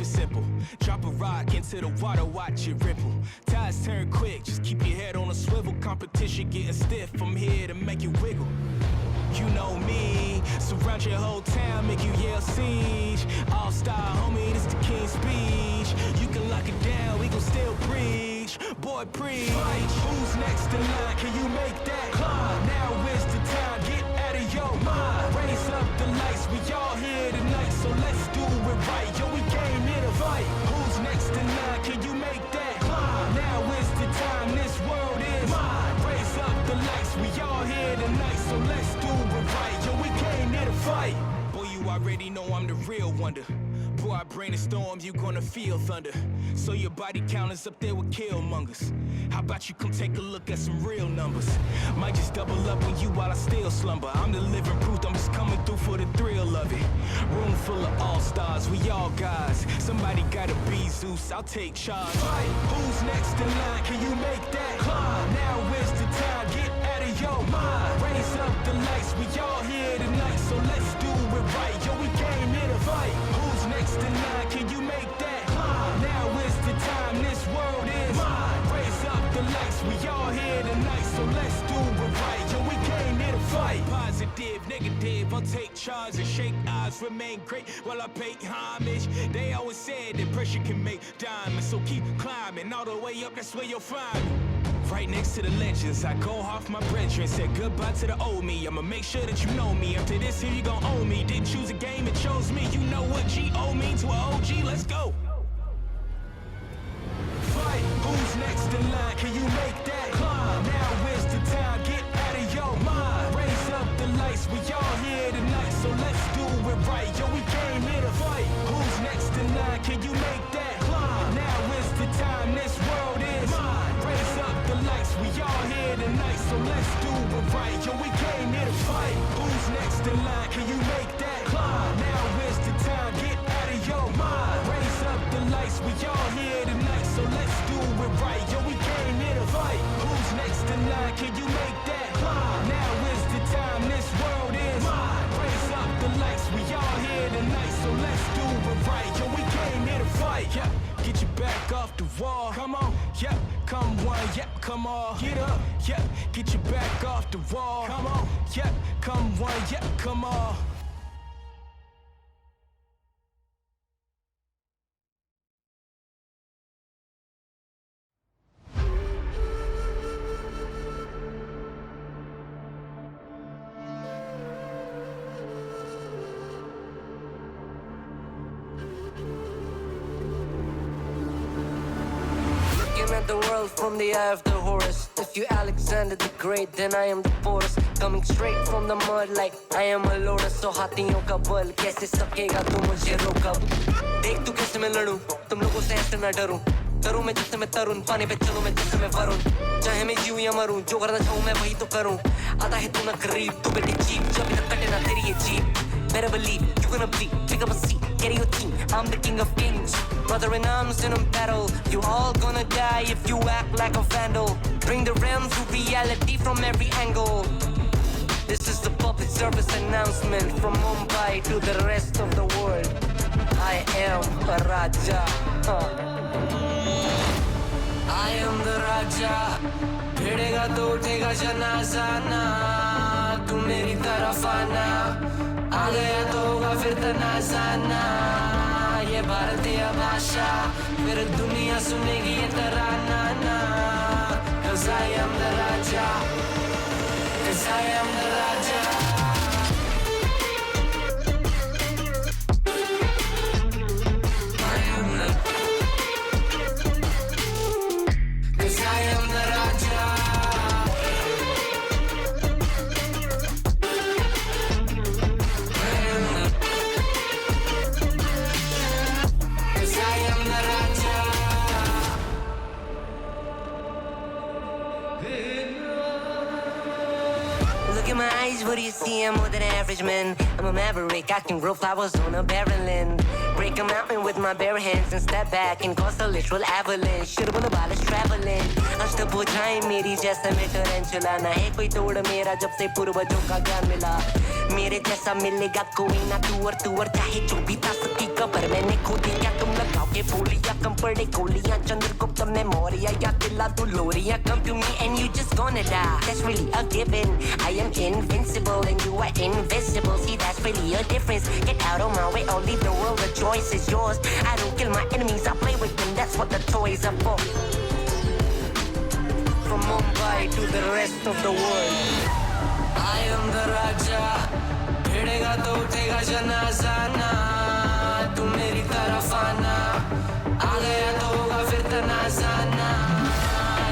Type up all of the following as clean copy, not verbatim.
it simple. Drop a rock into the water, watch it ripple. Tides turn quick, just keep your head on a swivel. Competition getting stiff, I'm here to make you wiggle. You know me, surround your whole town, make you yell siege. All-star, homie, this the king's speech. You can lock it down, we gon' still preach. Boy, preach. Who's next in line? Can you make that climb? Now is the time, get out of your mind. Raise up the lights, we all here tonight, so let's do it right. Yo, we came here to fight. Who's next in line? Can you make that climb? Now is the time, this world is mine. Raise up the lights, we all here tonight, so let's do it right. Yo, we came here to fight. Boy, you already know I'm the real wonder. Boy, I bring the storm, you gonna feel thunder. So your body count is up there with killmongers. How about you come take a look at some real numbers? Might just double up on you while I still slumber. I'm the living proof, I'm just coming through for the thrill of it. Room full of all-stars, we all guys. Somebody gotta be Zeus, I'll take charge. Fight. Who's next in line? Can you make that climb? Now is the time, get out of your mind. Raise up the lights, we all here tonight, so let's do it right. Yo, we came here to fight. Who's next in line? Can you make that climb? Now is the time, this world is mine. Raise up the lights, we all here tonight, so let's do it right. Yo, we came here to fight. Positive, negative, I'll take charge and shake eyes, remain great while I pay homage. They always said that pressure can make diamonds, so keep climbing all the way up, that's where you'll find me. Right next to the legends, I go off my brethren. Said goodbye to the old me, I'ma make sure that you know me. After this here you gon' own me. Didn't choose a game, it chose me. You know what G-O mean to an OG, let's go. Fight, who's next in line? Can you make that climb? Now is the time, get out of your mind. Raise up the lights, we all here tonight, so let's do it right. Yo, we came here to fight. Who's next in line? Can you make that climb? Now is the time, this world is mine. Raise up the lights, we all here tonight, so let's do it right. Yo, we came here to fight. Who's next in line? Can you make that climb? Now is the time, get out of your mind. Raise up the lights, we all here tonight, so let's do it right. Yo, we came here to fight. Who's next in line? Can you make that climb? Now is the time, this world is mine. Raise up the lights, we all here tonight, so let's do it right. Yo, we came here to fight. Yeah, get your back off the wall. Come on, yeah, come one, yeah, come on. Get up, yeah, get your back off the wall. Come on, yeah, come one, yeah, come on. At the world from the eye of the Horus. If you Alexander the Great, then I am the Porus. Coming straight from the mud like I am a lotus. So हाथियों का बल कैसे सकेगा तू मुझे रोका? देख तू कैसे मैं लड़ूं, तुम लोगों से ऐसे ना डरूं. करूं मैं जिससे मैं तरुण, पानी पे चलूं मैं जिससे मैं वरुण. चाहे मैं जीऊं या मरूं, जो करना चाहूं मैं वही तो करूं. आता है तू ना गरीब, तू बेटी चीप, जब तक कटे ना तेरी ये jeep. Better believe you're gonna bleed. Pick up a seat, get your team. I'm the king of kings. Brother in arms in a battle. You all gonna die if you act like a vandal. Bring the realm to reality from every angle. This is the public service announcement from Mumbai to the rest of the world. I am a Raja. I am the Raja. भिड़ेगा तो उठेगा जनाजा ना. तू मेरी तरफ आना. आ गया तो होगा फिर तनाज़ा ना. ये भारतीय भाषा फिर दुनिया सुनेगी ये तराना ना. 'Cause I am the Raja. 'Cause I am the Raja. Look in my eyes, what do you see? I'm more than average, man. I'm a maverick, I can grow flowers on a barren land. Break a mountain with my bare hands and step back and cause a literal avalanche. Should've been about us traveling. अष्टभुजाएं मेरी जैसे मैं टरेंचुला ना है कोई तोड़ मेरा जब से पूर्वजों का ज्ञान मिला मेरे जैसा मिलेगा कोई ना तू और चाहे जो भी था सबकी कबर मैंने खोदी क्या तुम लगाओगे बोलियां कम पड़े गोलियां चंद्रगुप्त ने मौर्य या दिला तू लोरियां come to me and you just gonna die that's really a given I am invincible and you are invisible see that's really a difference get out of my way or leave the world the choice is yours I don't kill my enemies I play with them that's what the toys are for from Mumbai to the rest of the world I am the Raja भिड़ेगा तो उठेगा जनाजा ना तू मेरी तरफ आना आ गया तो होगा फिर तनाजा ना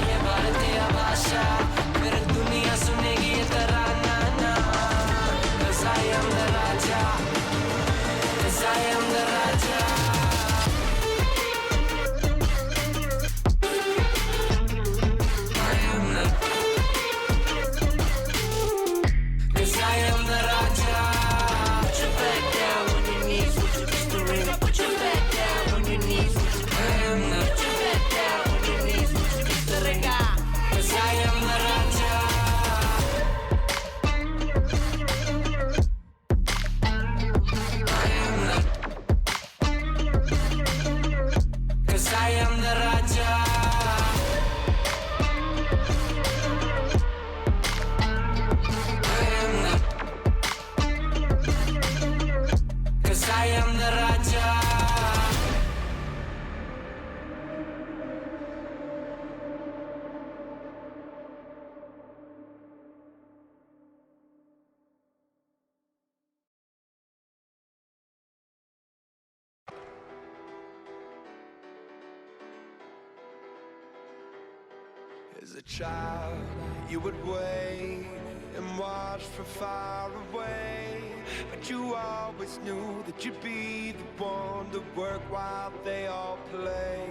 ये भारतीय भाषा फिर दुनिया सुनेगी ये तराना ना 'Cause I am the Raja 'Cause I am the Raja As a child, you would wait and watch from far away. But you always knew that you'd be the one to work while they all play.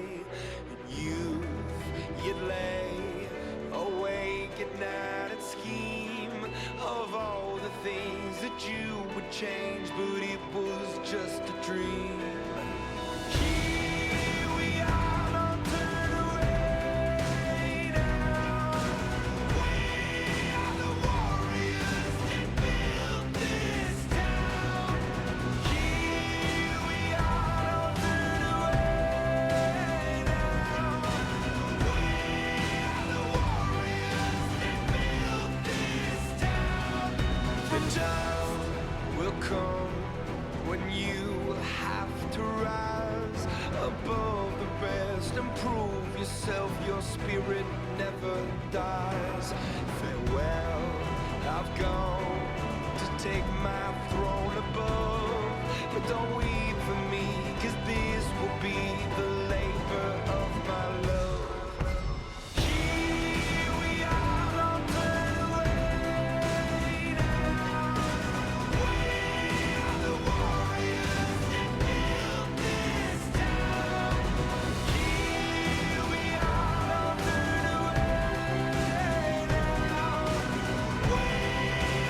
And you'd lay awake at night and scheme of all the things that you would change, but it was just a dream. Here we are, don't turn away now. We are the warriors that built this town. Here we are, don't turn away now. We are the warriors that built this town. The time will come when you will have to rise above the rest and prove yourself. Your spirit never dies. Farewell, I've gone to take my throne above, but don't weep for me, 'cause this will be the labor of my love. Here we are, don't turn away now. We are the warriors that built this town. Here we are, don't turn away now. We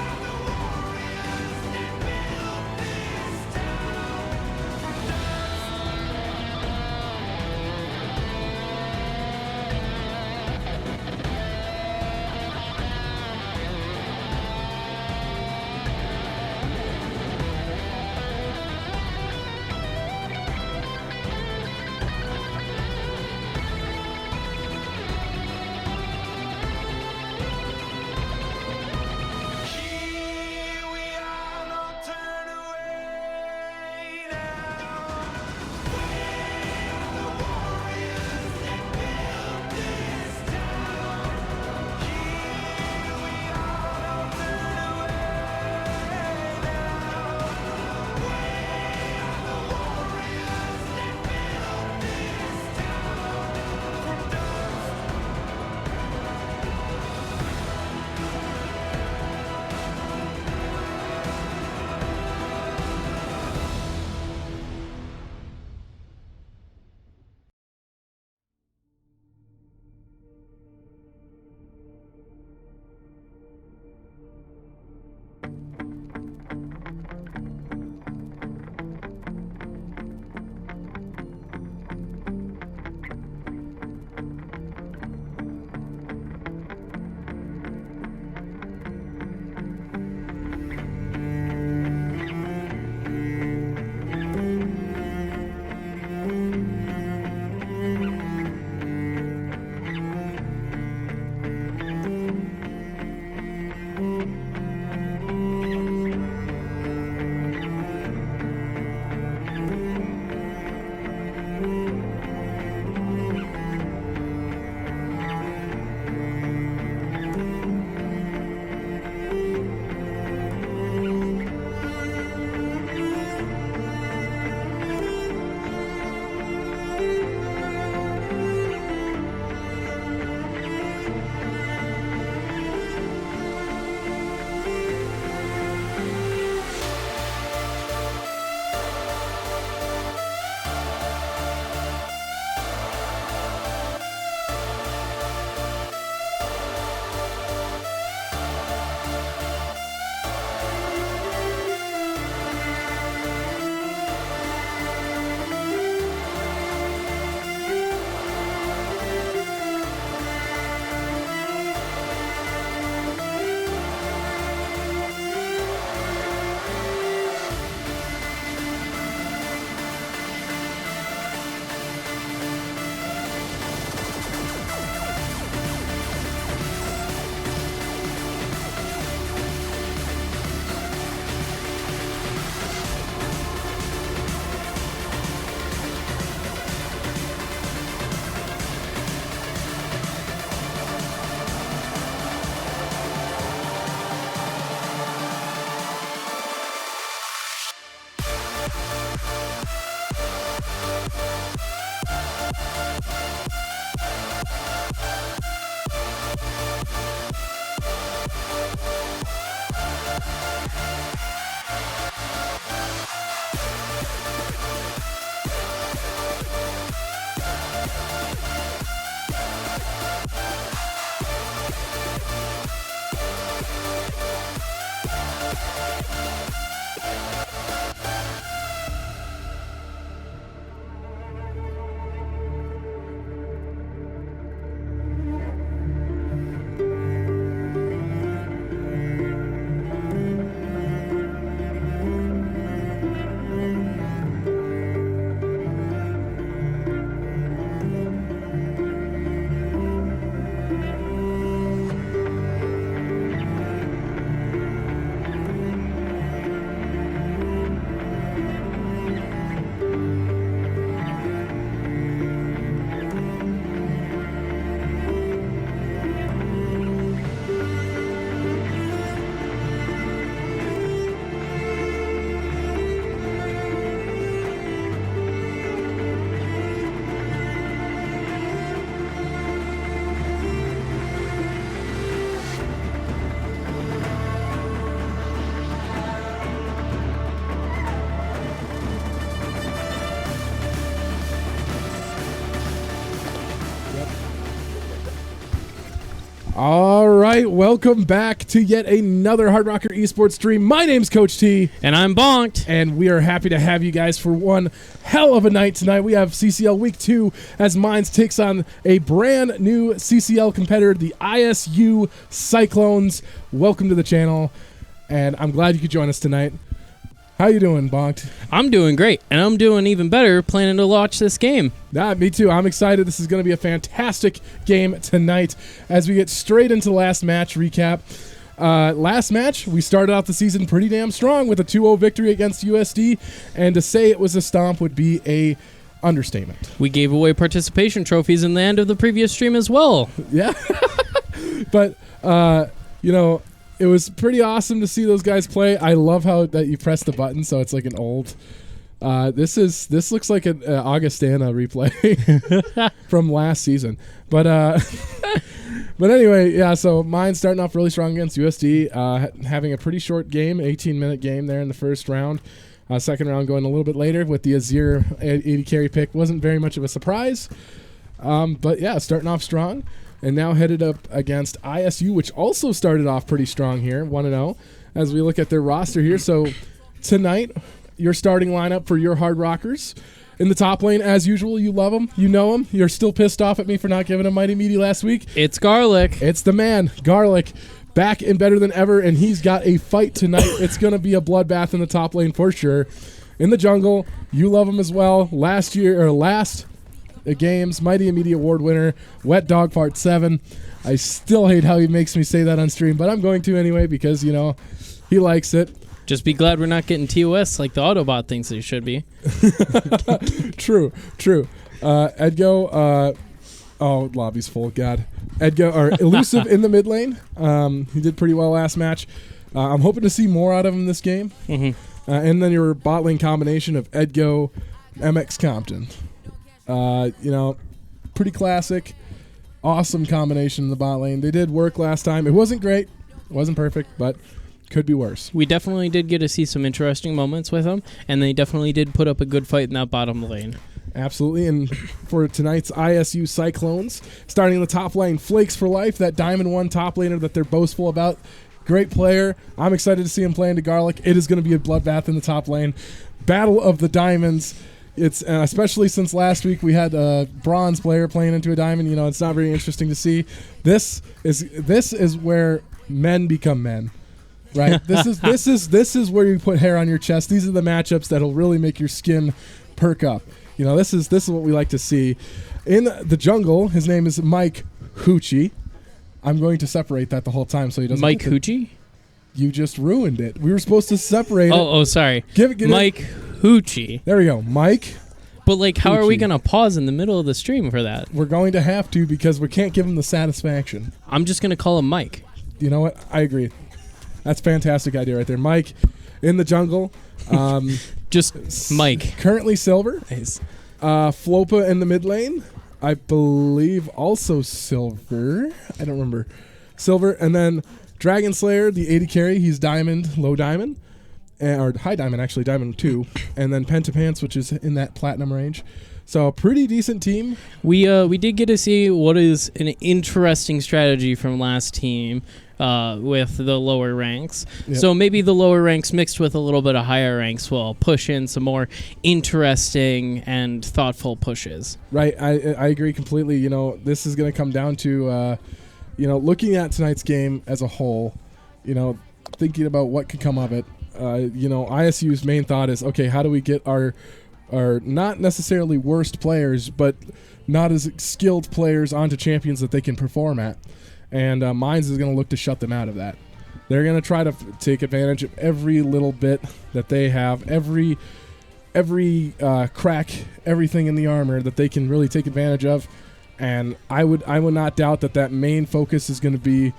are the warriors that built this town. All right, welcome back to yet another Hard Rocker Esports stream. My name's Coach T. And I'm Bonked. And we are happy to have you guys for one hell of a night tonight. We have CCL Week 2 as Mines takes on a brand new CCL competitor, the ISU Cyclones. Welcome to the channel, and I'm glad you could join us tonight. How you doing, Bonked? I'm doing great, and I'm doing even better planning to watch this game. Me too. I'm excited. This is going to be a fantastic game tonight as we get straight into the last match recap. Last match, we started off the season pretty damn strong with a 2-0 victory against USD, and to say it was a stomp would be a understatement. We gave away participation trophies in the end of the previous stream as well. Yeah. But, it was pretty awesome to see those guys play. I love how that you press the button, so it's like an old. This looks like an Augustana replay from last season. But but anyway, yeah. So mine starting off really strong against USD, having a pretty short game, 18-minute game there in the first round. Second round going a little bit later with the Azir 80 carry pick. Wasn't very much of a surprise. But yeah, starting off strong. And now headed up against ISU, which also started off pretty strong here, 1-0, as we look at their roster here. So tonight, your starting lineup for your Hard Rockers. In the top lane, as usual, you love them. You know them. You're still pissed off at me for not giving him Mighty Meaty last week. It's Garlic. It's the man, Garlic, back and better than ever, and he's got a fight tonight. It's going to be a bloodbath in the top lane for sure. In the jungle, you love him as well. Last games, Mighty Meaty Award winner, Wet Dog Part 7. I still hate how he makes me say that on stream, but I'm going to anyway because, he likes it. Just be glad we're not getting TOS like the Autobot thinks they should be. True. Edgo, lobby's full, God. Edgo, or Elusive in the mid lane. He did pretty well last match. I'm hoping to see more out of him this game. Mm-hmm. And then your bot lane combination of Edgo, MX Compton. Pretty classic, awesome combination in the bot lane. They did work last time. It wasn't great, wasn't perfect, but could be worse. We definitely did get to see some interesting moments with them, and they definitely did put up a good fight in that bottom lane. Absolutely, and for tonight's ISU Cyclones, starting in the top lane, Flakes for Life, that Diamond 1 top laner that they're boastful about. Great player. I'm excited to see him play into Garlic. It is going to be a bloodbath in the top lane. Battle of the Diamonds. It's especially since last week we had a bronze player playing into a diamond. It's not very interesting to see. This is where men become men, right? This is where you put hair on your chest. These are the matchups that'll really make your skin perk up. This is what we like to see. In the jungle, his name is Mike Hoochie. I'm going to separate that the whole time so he doesn't. Mike Hoochie? You just ruined it. We were supposed to separate it. Oh, sorry. Give it Mike Hoochie. There we go. Mike. But how are we Hoochie. going to pause in the middle of the stream for that? We're going to have to because we can't give him the satisfaction. I'm just going to call him Mike. You know what? I agree. That's a fantastic idea right there. Mike in the jungle. Just Mike. Currently silver. Nice. Flopa in the mid lane. I believe also silver. I don't remember. Silver. And then Dragon Slayer, the 80 carry. He's diamond, low diamond. Or high diamond, actually, diamond 2. And then Pentapants, which is in that platinum range. So a pretty decent team. We did get to see what is an interesting strategy from last team with the lower ranks. Yep. So maybe the lower ranks mixed with a little bit of higher ranks will push in some more interesting and thoughtful pushes. Right. I agree completely. This is going to come down to, looking at tonight's game as a whole, thinking about what could come of it. ISU's main thought is, okay, how do we get our not necessarily worst players, but not as skilled players onto champions that they can perform at? And Mines is going to look to shut them out of that. They're going to try to take advantage of every little bit that they have, every crack, everything in the armor that they can really take advantage of. And I would not doubt that main focus is going to be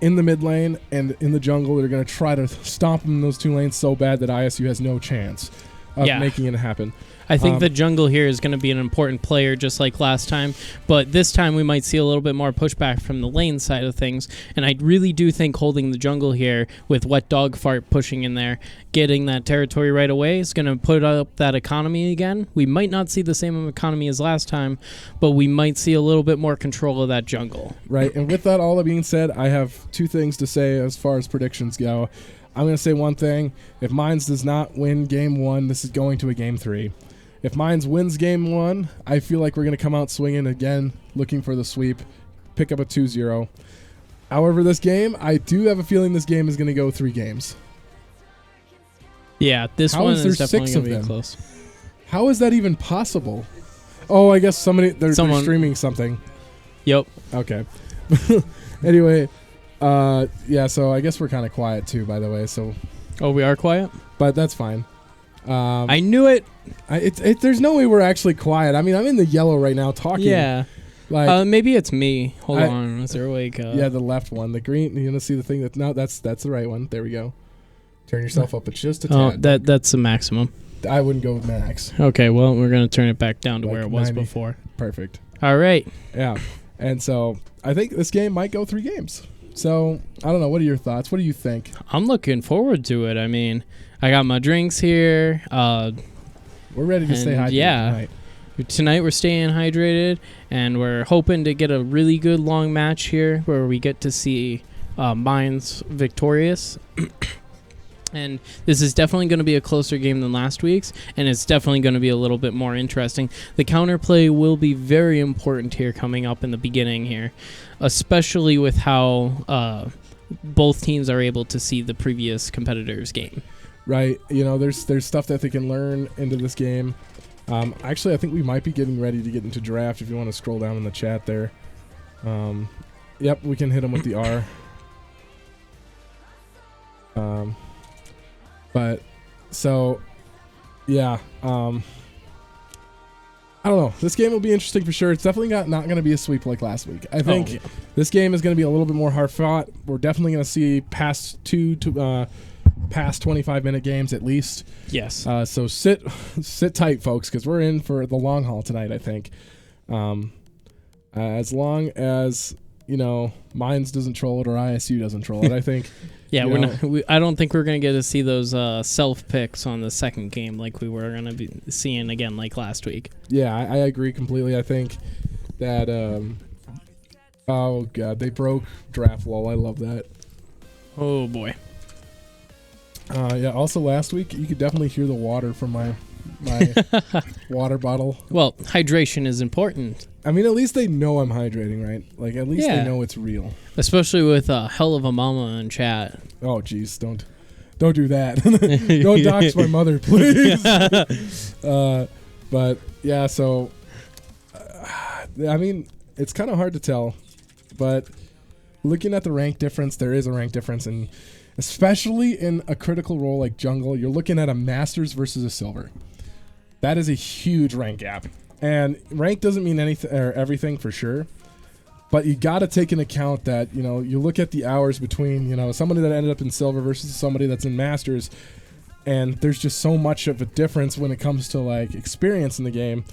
in the mid lane and in the jungle. They're going to try to stomp them in those two lanes so bad that ISU has no chance of making it happen. I think the jungle here is going to be an important player just like last time, but this time we might see a little bit more pushback from the lane side of things, and I really do think holding the jungle here with Wet Dog Fart pushing in there, getting that territory right away is going to put up that economy again. We might not see the same economy as last time, but we might see a little bit more control of that jungle. Right, and with that all being said, I have two things to say as far as predictions go. I'm going to say one thing. If Mines does not win Game 1, this is going to a Game 3. If Mines wins Game 1, I feel like we're going to come out swinging again, looking for the sweep, pick up a 2-0. However, this game, I do have a feeling this game is going to go 3 games. Yeah, this How one is there is definitely 6 going of to be them? close. How is that even possible? Oh, I guess they're streaming something. Yep. Okay. Anyway, yeah, so I guess we're kind of quiet too, by the way, so... Oh, we are quiet? But that's fine. I knew it. There's no way we're actually quiet. I mean, I'm in the yellow right now talking. Yeah. Like, Maybe it's me. Hold on. Is there a wake up? yeah, the left one. The green, you gonna see the thing that... No, that's the right one. There we go. Turn yourself up. It's just a tad. Oh, that's the maximum. I wouldn't go with max. Okay, well, we're going to turn it back down to Like where it was 90. before. Perfect. All right. Yeah. And so I think this game might go 3 games. So I don't know. What are your thoughts? What do you think? I'm looking forward to it. I mean, I got my drinks here. We're ready to stay And hydrated yeah. tonight. Tonight we're staying hydrated, and we're hoping to get a really good long match here where we get to see Mines victorious. And this is definitely going to be a closer game than last week's, and it's definitely going to be a little bit more interesting. The counterplay will be very important here coming up in the beginning here, especially with how both teams are able to see the previous competitor's game. Right. You know, there's stuff that they can learn into this game. Actually, I think we might be getting ready to get into draft if you want to scroll down in the chat there. Yep, we can hit them with the R. But so, yeah. I don't know. This game will be interesting for sure. It's definitely not going to be a sweep like last week. I think this game is going to be a little bit more hard fought. We're definitely going to see past 25-minute games at least. Yes. So sit tight, folks, because we're in for the long haul tonight, I think. As long as, Mines doesn't troll it or ISU doesn't troll it, I think. Yeah, I don't think we're going to get to see those self picks on the second game like we were going to be seeing again like last week. Yeah, I agree completely. I think that, oh, God, they broke draft wall. I love that. Oh, boy. Yeah, also last week, you could definitely hear the water from my water bottle. Well, hydration is important. I mean, at least they know I'm hydrating, right? Like, at least they know it's real. Especially with hell of a mama in chat. Oh, jeez, don't do that. Don't dox my mother, please. But yeah, so I mean, it's kind of hard to tell, but looking at the rank difference, there is a rank difference, and especially in a critical role like jungle, you're looking at a masters versus a silver. That is a huge rank gap, and rank doesn't mean anything or everything for sure. But you got to take into account that, you look at the hours between, somebody that ended up in silver versus somebody that's in masters, and there's just so much of a difference when it comes to, like, experience in the game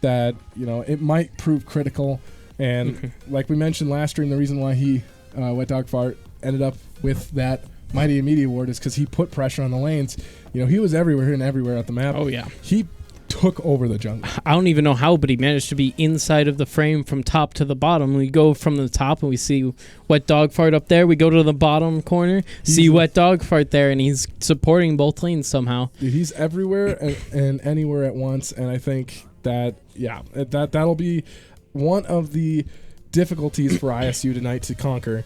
that, it might prove critical. And like we mentioned last stream, the reason why he, Wet Dog Fart, ended up with that Mighty Immediate award is because he put pressure on the lanes. He was everywhere and everywhere at the map. Oh, yeah. He took over the jungle. I don't even know how, but he managed to be inside of the frame from top to the bottom. We go from the top and we see Wet Dog Fart up there. We go to the bottom corner, see Wet Dog Fart there, and he's supporting both lanes somehow. Dude, he's everywhere and anywhere at once, and I think that, that'll be one of the difficulties for ISU tonight to conquer,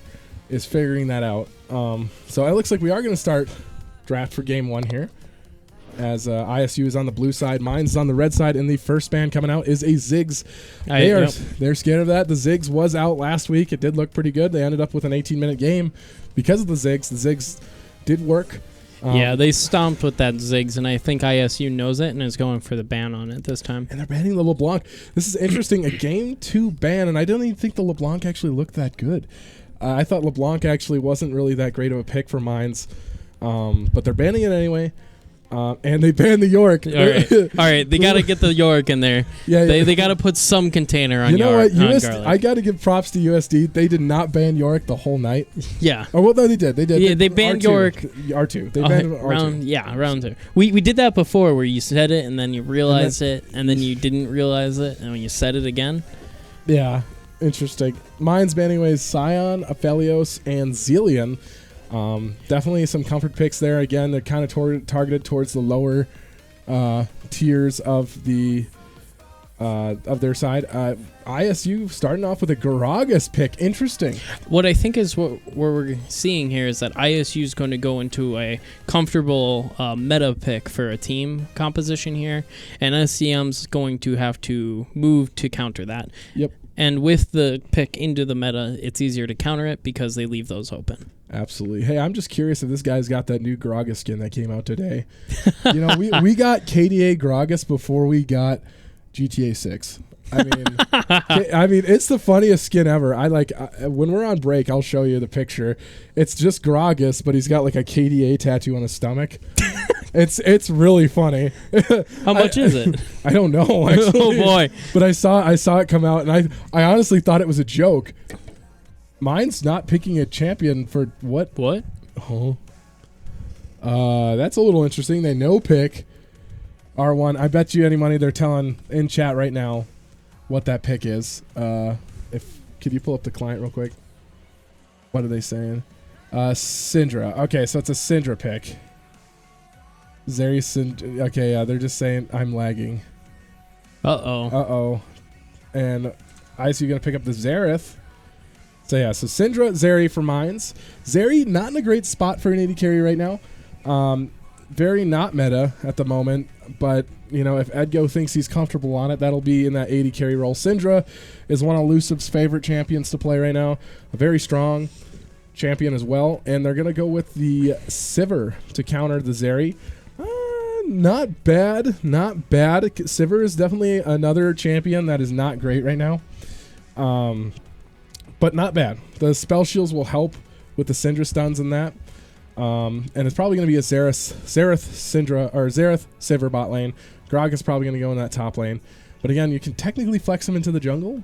is figuring that out. So it looks like we are going to start draft for game 1 here, as ISU is on the blue side, Mines is on the red side, and the first band coming out is a Ziggs. They're scared of that. The Ziggs was out last week. It did look pretty good. They ended up with an 18-minute game because of the Ziggs. The Ziggs did work. Yeah, they stomped with that Ziggs, and I think ISU knows it and is going for the ban on it this time. And they're banning the LeBlanc. This is interesting. A game 2 ban, and I don't even think the LeBlanc actually looked that good. I thought LeBlanc actually wasn't really that great of a pick for Mines, but they're banning it anyway. And they banned the York. All right. They got to get the York in there. Yeah, They got to put some container on you know what? garlic. I got to give props to USD. They did not ban York the whole night. Yeah. Oh, well, no, they did. Yeah, they banned R2. York. R2. They banned R2. Round 2. We did that before where you said it and then you realized it and then you didn't realize it and when you said it again. Yeah, interesting. Mine's banning away Scion, Aphelios, and Zillion. Definitely some comfort picks there. Again, they're kind of targeted towards the lower tiers of the of their side. ISU starting off with a Garagas pick. Interesting. What I think is what we're seeing here is that ISU is going to go into a comfortable meta pick for a team composition here, and SDM's going to have to move to counter that. Yep. And with the pick into the meta, it's easier to counter it because they leave those open. Absolutely. Hey, I'm just curious if this guy's got that new Gragas skin that came out today. You know, we got KDA Gragas before we got GTA 6. I mean, it's the funniest skin ever. When we're on break, I'll show you the picture. It's just Gragas, but he's got like a KDA tattoo on his stomach. It's really funny. How much is it? I don't know. Actually. Oh boy! But I saw it come out, and I honestly thought it was a joke. Mine's not picking a champion for what? What? Oh. That's a little interesting. They no pick R1. I bet you any money they're telling in chat right now what that pick is. Could you pull up the client real quick? What are they saying? Syndra. Okay, so it's a Syndra pick. Okay, yeah, they're just saying I'm lagging. Uh-oh. And ISU going to pick up the Xerath. So yeah, so Syndra, Zeri for mines. Zeri not in a great spot for an 80 carry right now. Very not meta at the moment, but you know, if Edgo thinks he's comfortable on it, that'll be in that 80 carry role. Syndra is one of Lucip's favorite champions to play right now. A very strong champion as well, and they're going to go with the Sivir to counter the Zeri. Not bad. Sivir is definitely another champion that is not great right now. But not bad. The spell shields will help with the Syndra stuns and that. And it's probably going to be a Xerath Sivir bot lane. Grog is probably going to go in that top lane. But again, you can technically flex him into the jungle.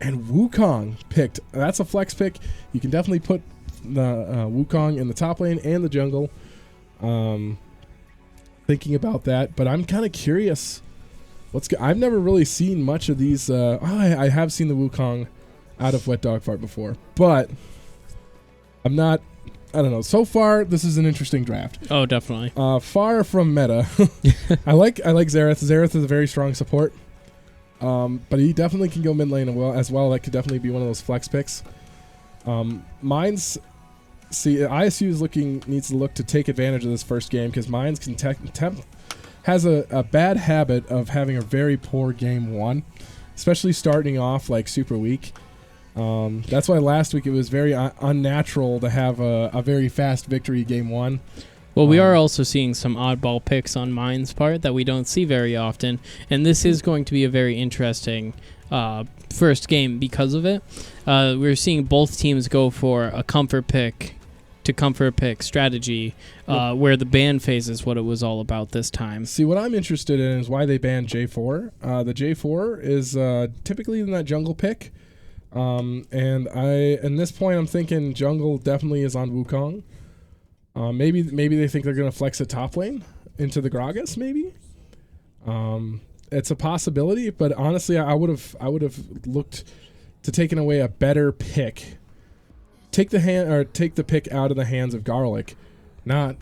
And Wukong picked. That's a flex pick. You can definitely put the Wukong in the top lane and the jungle. Thinking about that, but I'm kind of curious. I've never really seen much of these. I have seen the Wukong out of Wet Dog Fart before, but I don't know. So far, this is an interesting draft. Oh, definitely. Far from meta. I like Xerath. Xerath is a very strong support, but he definitely can go mid lane as well. That could definitely be one of those flex picks. ISU needs to look to take advantage of this first game because Mines has a bad habit of having a very poor game one, especially starting off like super weak. That's why last week it was very unnatural to have a very fast victory game one. Well, we are also seeing some oddball picks on Mine's part that we don't see very often, and this is going to be a very interesting first game because of it. We're seeing both teams go for a comfort pick to comfort pick strategy, where the ban phase is what it was all about this time. See, what I'm interested in is why they banned J4. The J4 is typically in that jungle pick, and in this point I'm thinking jungle definitely is on Wukong. Maybe they think they're going to flex a top lane into the Gragas. Maybe it's a possibility, but honestly, I would have looked to taking away a better pick. Take the pick out of the hands of Garlic, not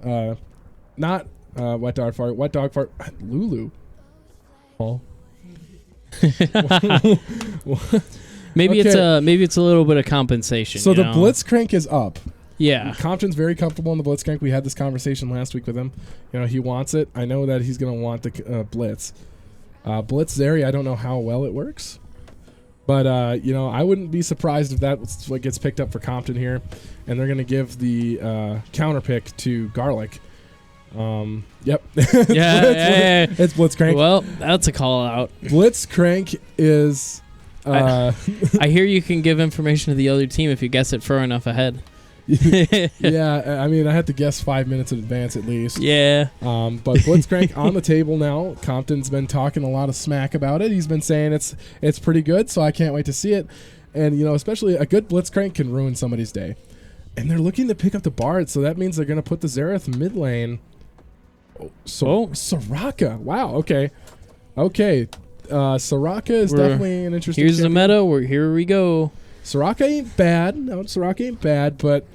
Wet Dog Fart, Lulu. Oh. Maybe it's a little bit of compensation. So the Blitzcrank is up. Yeah. Compton's very comfortable in the Blitzcrank. We had this conversation last week with him. You know, he wants it. I know that he's going to want the Blitz. Blitz Zeri, I don't know how well it works. But, you know, I wouldn't be surprised if that's what gets picked up for Compton here. And they're going to give the counter pick to Garlic. Yep. It's Blitzcrank. Well, that's a call out. Blitzcrank is... I hear you can give information to the other team if you guess it far enough ahead. Yeah, I mean, I had to guess 5 minutes in advance at least. Yeah. But Blitzcrank on the table now. Compton's been talking a lot of smack about it. He's been saying it's pretty good, so I can't wait to see it. And, especially a good Blitzcrank can ruin somebody's day. And they're looking to pick up the Bard, so that means they're going to put the Xerath mid lane. Soraka. Wow, okay. Okay. Soraka is definitely an interesting Here's champion. the meta. Here we go. Soraka ain't bad. No, Soraka ain't bad, but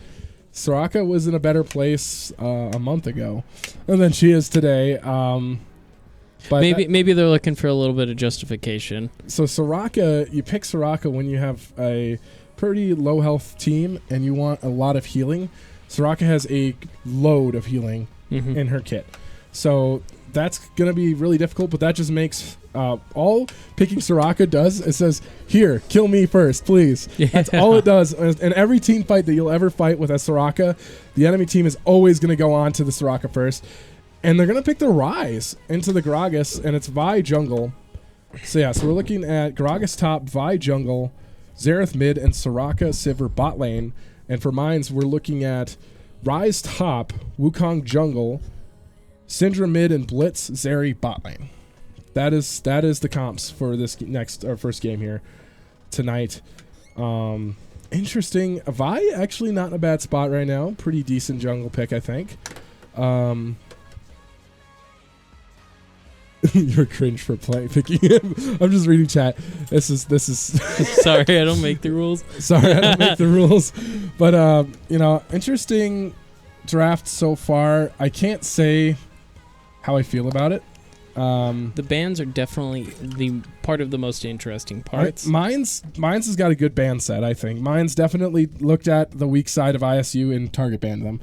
Soraka was in a better place a month ago than she is today. But Maybe they're looking for a little bit of justification. So Soraka, you pick Soraka when you have a pretty low health team and you want a lot of healing. Soraka has a load of healing in her kit. So that's going to be really difficult, but that just makes all picking Soraka does. It says, here, kill me first, please. Yeah. That's all it does. In every team fight that you'll ever fight with a Soraka, the enemy team is always going to go on to the Soraka first. And they're going to pick the Ryze into the Gragas, and it's Vi jungle. So yeah, so we're looking at Gragas top, Vi jungle, Xerath mid, and Soraka Sivir bot lane. And for mines, we're looking at Ryze top, Wukong jungle, Syndra mid, and Blitz Zeri bot lane. That is the comps for this first game here tonight. Interesting. Vi actually not in a bad spot right now. Pretty decent jungle pick, I think. You're cringe for picking him. I'm just reading chat. This is Sorry, I don't make the rules. Sorry, I don't make the rules. But interesting draft so far. I can't say how I feel about it. The bans are definitely the part of the most interesting parts. Mines has got a good ban set, I think. Mines definitely looked at the weak side of ISU and target banned them.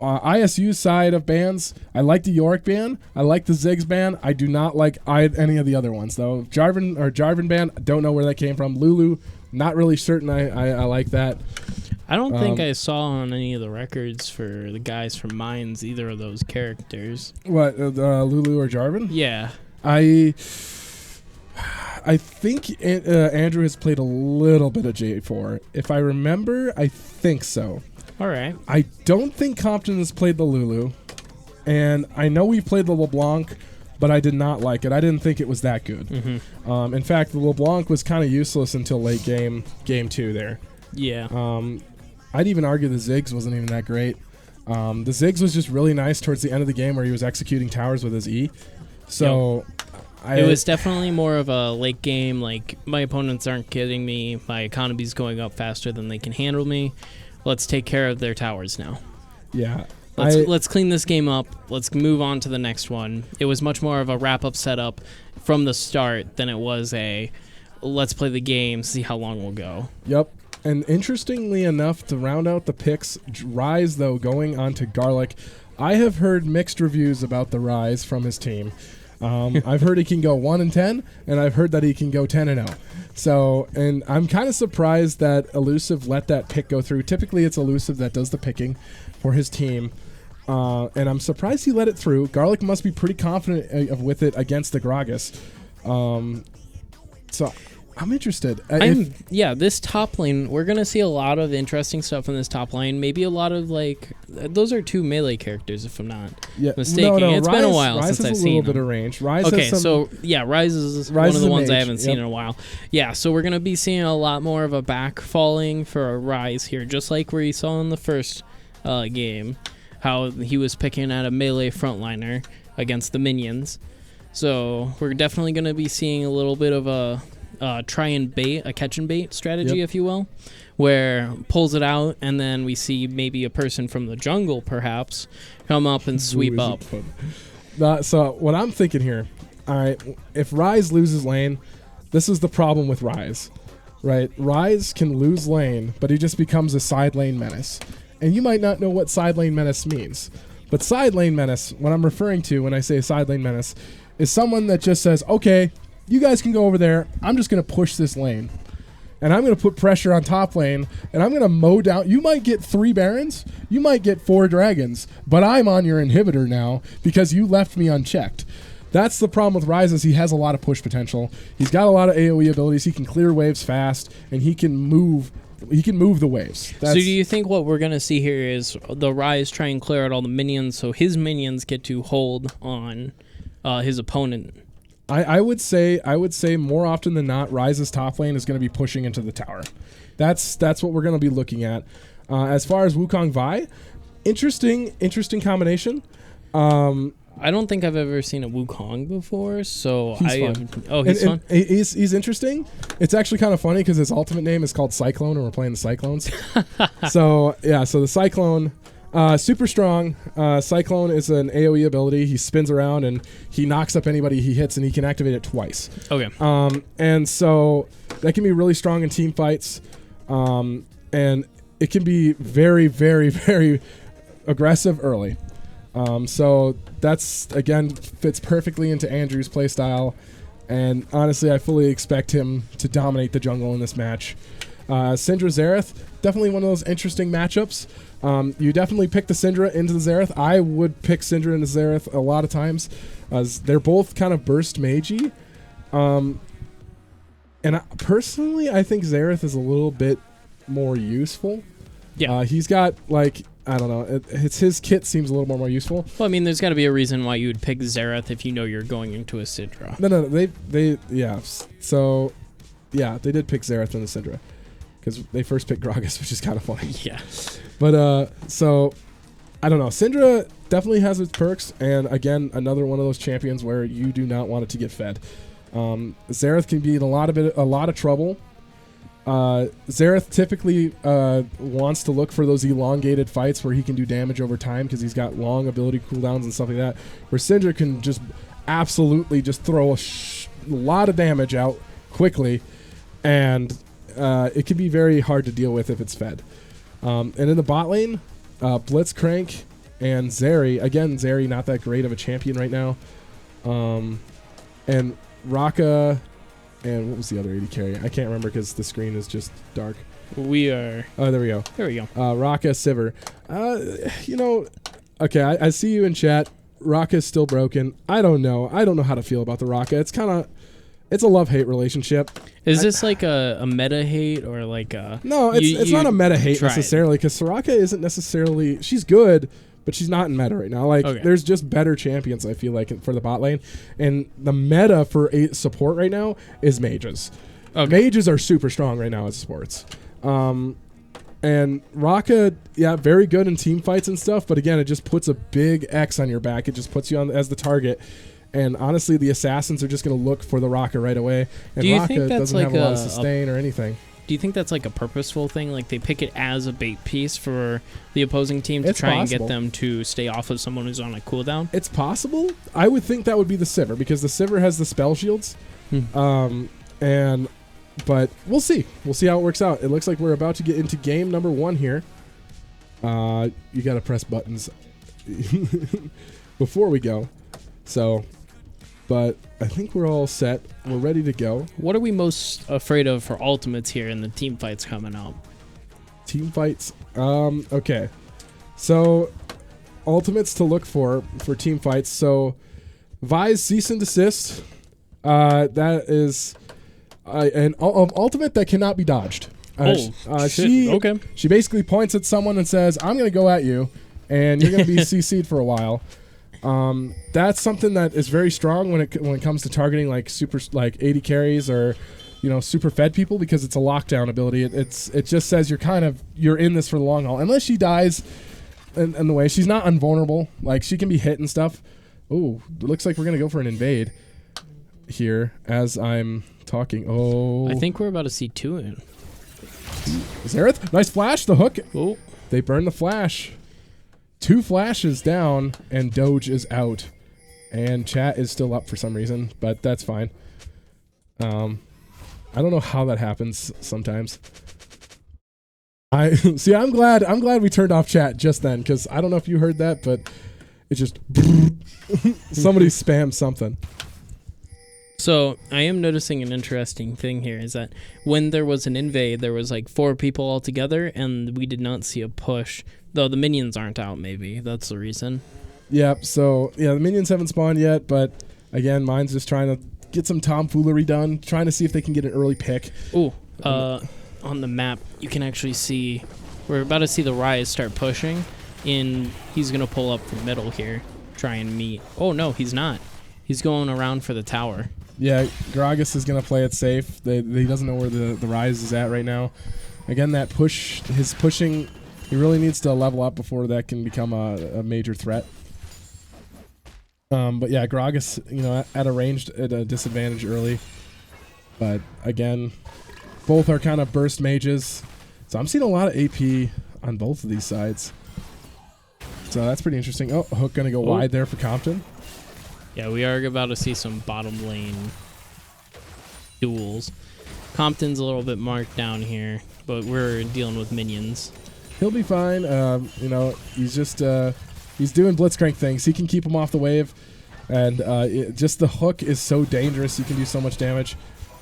ISU side of bans, I like the Yorick ban. I like the Ziggs ban. I do not like any of the other ones, though. Jarvan ban, don't know where that came from. Lulu, not really certain I like that. I don't think I saw on any of the records for the guys from Mines either of those characters. What, Lulu or Jarvan? Yeah. I think Andrew has played a little bit of J4. If I remember, I think so. All right. I don't think Compton has played the Lulu, and I know we played the LeBlanc, but I did not like it. I didn't think it was that good. In fact, the LeBlanc was kind of useless until late game 2 there. Yeah. I'd even argue the Ziggs wasn't even that great. The Ziggs was just really nice towards the end of the game where he was executing towers with his E. So it was definitely more of a late game, like, my opponents aren't getting me, my economy's going up faster than they can handle me. Let's take care of their towers now. Yeah. Let's clean this game up. Let's move on to the next one. It was much more of a wrap-up setup from the start than it was a let's play the game, see how long we'll go. Yep. And interestingly enough, to round out the picks, Ryze, though, going on to Garlic. I have heard mixed reviews about the Ryze from his team. I've heard he can go 1-10, and I've heard that he can go 10-0. So, and I'm kind of surprised that Elusive let that pick go through. Typically, it's Elusive that does the picking for his team. And I'm surprised he let it through. Garlic must be pretty confident with it against the Gragas. So I'm interested. This top lane, we're going to see a lot of interesting stuff in this top lane. Maybe a lot of, those are two melee characters, if I'm not mistaken. No, it's been a while since I've seen them. Ryze has a little bit of range. Ryze is one of the ones I haven't seen in a while. Yeah, so we're going to be seeing a lot more of a backfalling for a Ryze here, just like we saw in the first game, how he was picking at a melee frontliner against the minions. So we're definitely going to be seeing a little bit of a try and bait, a catch and bait strategy, if you will, where pulls it out and then we see maybe a person from the jungle perhaps come up and sweep up. So what I'm thinking here, all right, if Ryze loses lane, this is the problem with Ryze, right? Ryze can lose lane, but he just becomes a side lane menace. And you might not know what side lane menace means, but side lane menace, what I'm referring to when I say side lane menace, is someone that just says, okay, you guys can go over there. I'm just going to push this lane. And I'm going to put pressure on top lane. And I'm going to mow down. You might get 3 Barons. You might get 4 Dragons. But I'm on your inhibitor now because you left me unchecked. That's the problem with Ryze is he has a lot of push potential. He's got a lot of AoE abilities. He can clear waves fast. And he can move he can move the waves. So do you think what we're gonna see here is the Rise try and clear out all the minions, so his minions get to hold on his opponent? I would say more often than not, Rise's top lane is going to be pushing into the tower. That's what we're going to be looking at. As far as Wukong Vi, interesting combination. I don't think I've ever seen a Wukong before, so He's fun. He's fun. He's interesting. It's actually kind of funny because his ultimate name is called Cyclone, and we're playing the Cyclones. So the Cyclone, super strong. Cyclone is an AoE ability. He spins around and he knocks up anybody he hits, and he can activate it twice. Okay. And so that can be really strong in team fights, and it can be very, very, very aggressive early. So that's, again, fits perfectly into Andrew's playstyle. And honestly, I fully expect him to dominate the jungle in this match. Syndra Xerath, definitely one of those interesting matchups. You definitely pick the Syndra into the Xerath. I would pick Syndra into Xerath a lot of times, as they're both kind of burst magey. And personally, I think Xerath is a little bit more useful. Yeah. He's got, like, I don't know. His kit seems a little more useful. Well, I mean, there's got to be a reason why you would pick Xerath if you know you're going into a Syndra. No. Yeah. So, yeah, they did pick Xerath and the Syndra because they first picked Gragas, which is kind of funny. Yeah. But, so, I don't know. Syndra definitely has its perks, and again, another one of those champions where you do not want it to get fed. Xerath can be in a lot of trouble. Xerath typically wants to look for those elongated fights where he can do damage over time because he's got long ability cooldowns and stuff like that, where Syndra can just absolutely just throw a lot of damage out quickly, and it can be very hard to deal with if it's fed. And in the bot lane, Blitzcrank and Zeri. Again, Zeri not that great of a champion right now. And Raka... And what was the other AD carry? I can't remember because the screen is just dark. We are... Oh, there we go. There we go. Raka, Sivir. Okay, I see you in chat. Raka's still broken. I don't know. I don't know how to feel about the Raka. It's kind of... It's a love-hate relationship. Is this like a meta hate or like a... No, it's not a meta hate necessarily because Soraka isn't necessarily... She's good, but she's not in meta right now. Like, there's just better champions, I feel like, for the bot lane. And the meta for support right now is mages. Mages are super strong right now as supports. And Raka, yeah, very good in team fights and stuff, but again, it just puts a big X on your back. It just puts you on as the target. And honestly, the assassins are just going to look for the Raka right away. And Raka doesn't have a lot of sustain or anything. Do you think that's like a purposeful thing? Like they pick it as a bait piece for the opposing team to try and get them to stay off of someone who's on a cooldown? It's possible. I would think that would be the Sivir because the Sivir has the spell shields. But we'll see. We'll see how it works out. It looks like we're about to get into game number 1 here. You got to press buttons before we go. So, but I think we're all set. We're ready to go. What are we most afraid of for ultimates here in the team fights coming up? Team fights? Okay. So, ultimates to look for team fights. So, Vi's cease and desist. That is an ultimate that cannot be dodged. She basically points at someone and says, I'm going to go at you, and you're going to be CC'd for a while. That's something that is very strong when it comes to targeting like super like 80 carries or super fed people because it's a lockdown ability. It just says you're in this for the long haul unless she dies in the way. She's not invulnerable, like she can be hit and stuff. Oh, it looks like we're gonna go for an invade here as I'm talking. Oh, I think we're about to see 2 in. Xerath, nice flash, the hook. Oh, they burn the flash. 2 flashes down, and Doge is out. And chat is still up for some reason, but that's fine. I don't know how that happens sometimes. I'm glad we turned off chat just then, because I don't know if you heard that, but it just... somebody spammed something. So I am noticing an interesting thing here is that when there was an invade, there was like 4 people all together, and we did not see a push. Though the minions aren't out, maybe. That's the reason. Yep, so, yeah, the minions haven't spawned yet, but, again, mine's just trying to get some tomfoolery done, trying to see if they can get an early pick. Ooh, on the map, you can actually see, we're about to see the Rise start pushing. He's going to pull up from middle here, try and meet. Oh, no, he's not. He's going around for the tower. Yeah, Gragas is going to play it safe. He doesn't know where the Rise is at right now. Again, that his pushing, he really needs to level up before that can become a major threat. But yeah, Gragas, at a disadvantage early. But again, both are kind of burst mages. So I'm seeing a lot of AP on both of these sides. So that's pretty interesting. Oh, Hook going to go wide there for Compton. Yeah, we are about to see some bottom lane duels. Compton's a little bit marked down here, but we're dealing with minions. He'll be fine. He's just he's doing blitzcrank things. He can keep him off the wave, and just the hook is so dangerous. You can do so much damage.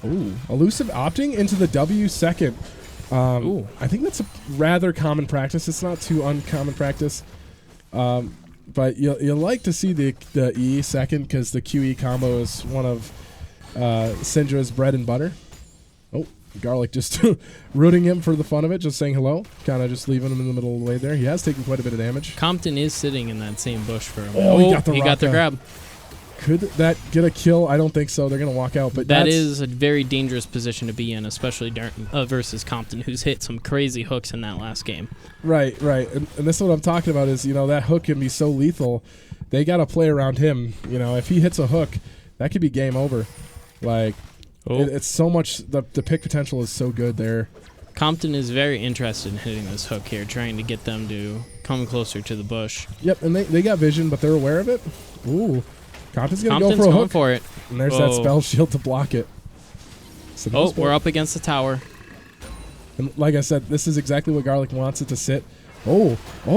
Ooh, elusive opting into the W second. I think that's a rather common practice. It's not too uncommon practice. But you'll like to see the E second because the QE combo is one of Syndra's bread and butter. Oh, Garlic just rooting him for the fun of it, just saying hello, kind of just leaving him in the middle of the way there. He has taken quite a bit of damage. Compton is sitting in that same bush for him. Oh, he got the grab. Could that get a kill? I don't think so. They're going to walk out. But that is a very dangerous position to be in, especially versus Compton, who's hit some crazy hooks in that last game. Right. And this is what I'm talking about is, that hook can be so lethal. They got to play around him. If he hits a hook, that could be game over. Like, it's so much, the pick potential is so good there. Compton is very interested in hitting this hook here, trying to get them to come closer to the bush. Yep, and they got vision, but they're aware of it. Ooh. Compton's going to go for a hook. For it. And there's that spell shield to block it. So we're up against the tower. And like I said, this is exactly what Garlic wants it to sit. Oh,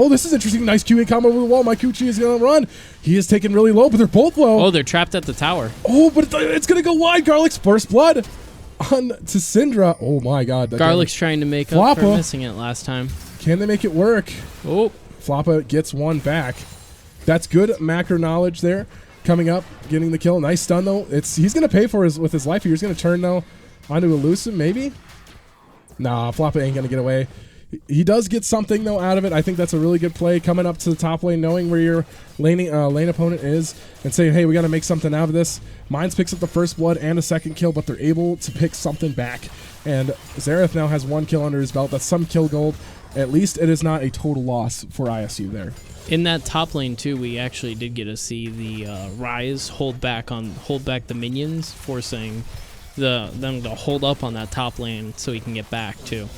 this is interesting. Nice QA combo over the wall. My Kuchi is going to run. He is taken really low, but they're both low. Oh, they're trapped at the tower. Oh, but it's going to go wide. Garlic's first blood on to Syndra. Oh, my God. Garlic's trying to make up for missing it last time. Can they make it work? Oh. Floppa gets one back. That's good macro knowledge there. Coming up, getting the kill. Nice stun, though. He's going to pay for with his life here. He's going to turn, though, onto Elusive, maybe? Nah, Floppa ain't going to get away. He does get something, though, out of it. I think that's a really good play. Coming up to the top lane, knowing where your lane opponent is, and saying, hey, we got to make something out of this. Mines picks up the first blood and a second kill, but they're able to pick something back. And Xerath now has one kill under his belt. That's some kill gold. At least it is not a total loss for ISU there. In that top lane too, we actually did get to see the Rise hold back the minions, forcing them to hold up on that top lane so he can get back too.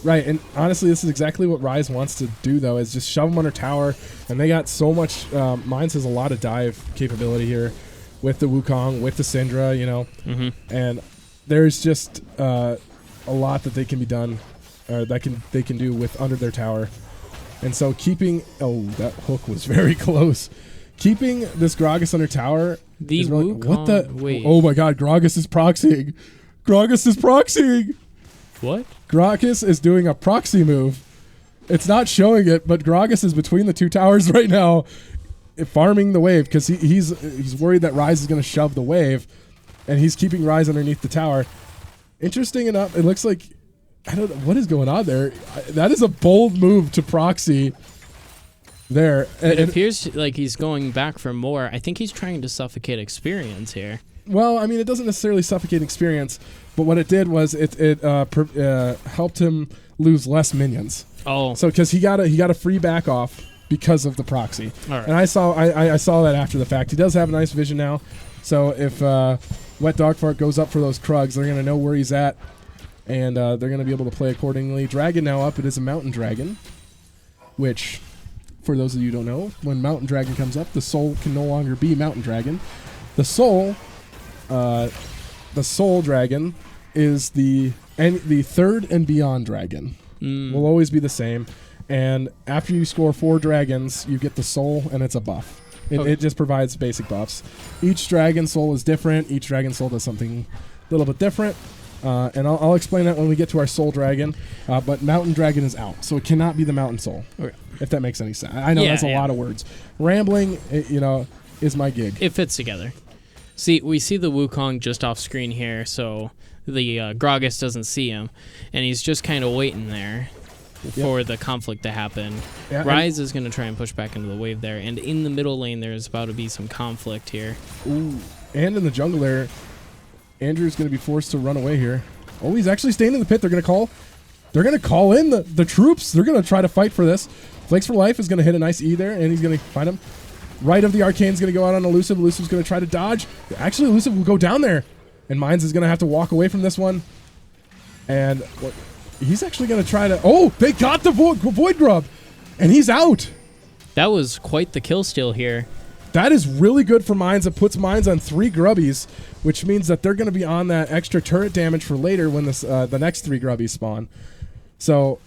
Right, and honestly, this is exactly what Rise wants to do, though, is just shove them under tower. And they got so much. Mines has a lot of dive capability here with the Wukong, with the Syndra, and there's just a lot that they can be done, they can do with under their tower. And so keeping... Oh, that hook was very close. Keeping this Gragas under tower... Wukong... Wait. Oh my god, Gragas is proxying. What? Gragas is doing a proxy move. It's not showing it, but Gragas is between the two towers right now, farming the wave, because he's worried that Rise is going to shove the wave, and he's keeping Rise underneath the tower. Interesting enough, it looks like... I don't know what is going on there. That is a bold move to proxy there. It appears like he's going back for more. I think he's trying to suffocate experience here. Well, I mean, it doesn't necessarily suffocate experience, but what it did was it helped him lose less minions. Oh, so because he got a free back off because of the proxy. All right. And I saw that after the fact. He does have a nice vision now, so if Wet Dog Fart goes up for those Krugs, they're gonna know where he's at. And they're going to be able to play accordingly. Dragon now up. It is a Mountain Dragon, which, for those of you who don't know, when Mountain Dragon comes up, the soul can no longer be Mountain Dragon. The soul dragon is the third and beyond dragon. Will always be the same. And after you score 4 dragons, you get the soul, and it's a buff. It just provides basic buffs. Each dragon soul is different. Each dragon soul does something a little bit different. And I'll explain that when we get to our Soul Dragon. But Mountain Dragon is out, so it cannot be the Mountain Soul, if that makes any sense. I know that's a lot of words. Rambling, is my gig. It fits together. See, we see the Wukong just off screen here, so Gragas doesn't see him, and he's just kind of waiting there for the conflict to happen. Yeah, Rise is going to try and push back into the wave there, and in the middle lane there's about to be some conflict here. Ooh, and in the jungle there, Andrew's going to be forced to run away here. Oh, he's actually staying in the pit. They're going to call in the troops. They're going to try to fight for this. Flakes for Life is going to hit a nice E there, and he's going to find him. Right of the Arcane's going to go out on Elusive. Elusive's going to try to dodge. Actually, Elusive will go down there, and Mines is going to have to walk away from this one. And he's actually going to try to... Oh, they got the Void Grub, and he's out. That was quite the kill steal here. That is really good for Mines. It puts Mines on 3 Grubbies, which means that they're going to be on that extra turret damage for later when this the next 3 Grubbies spawn. So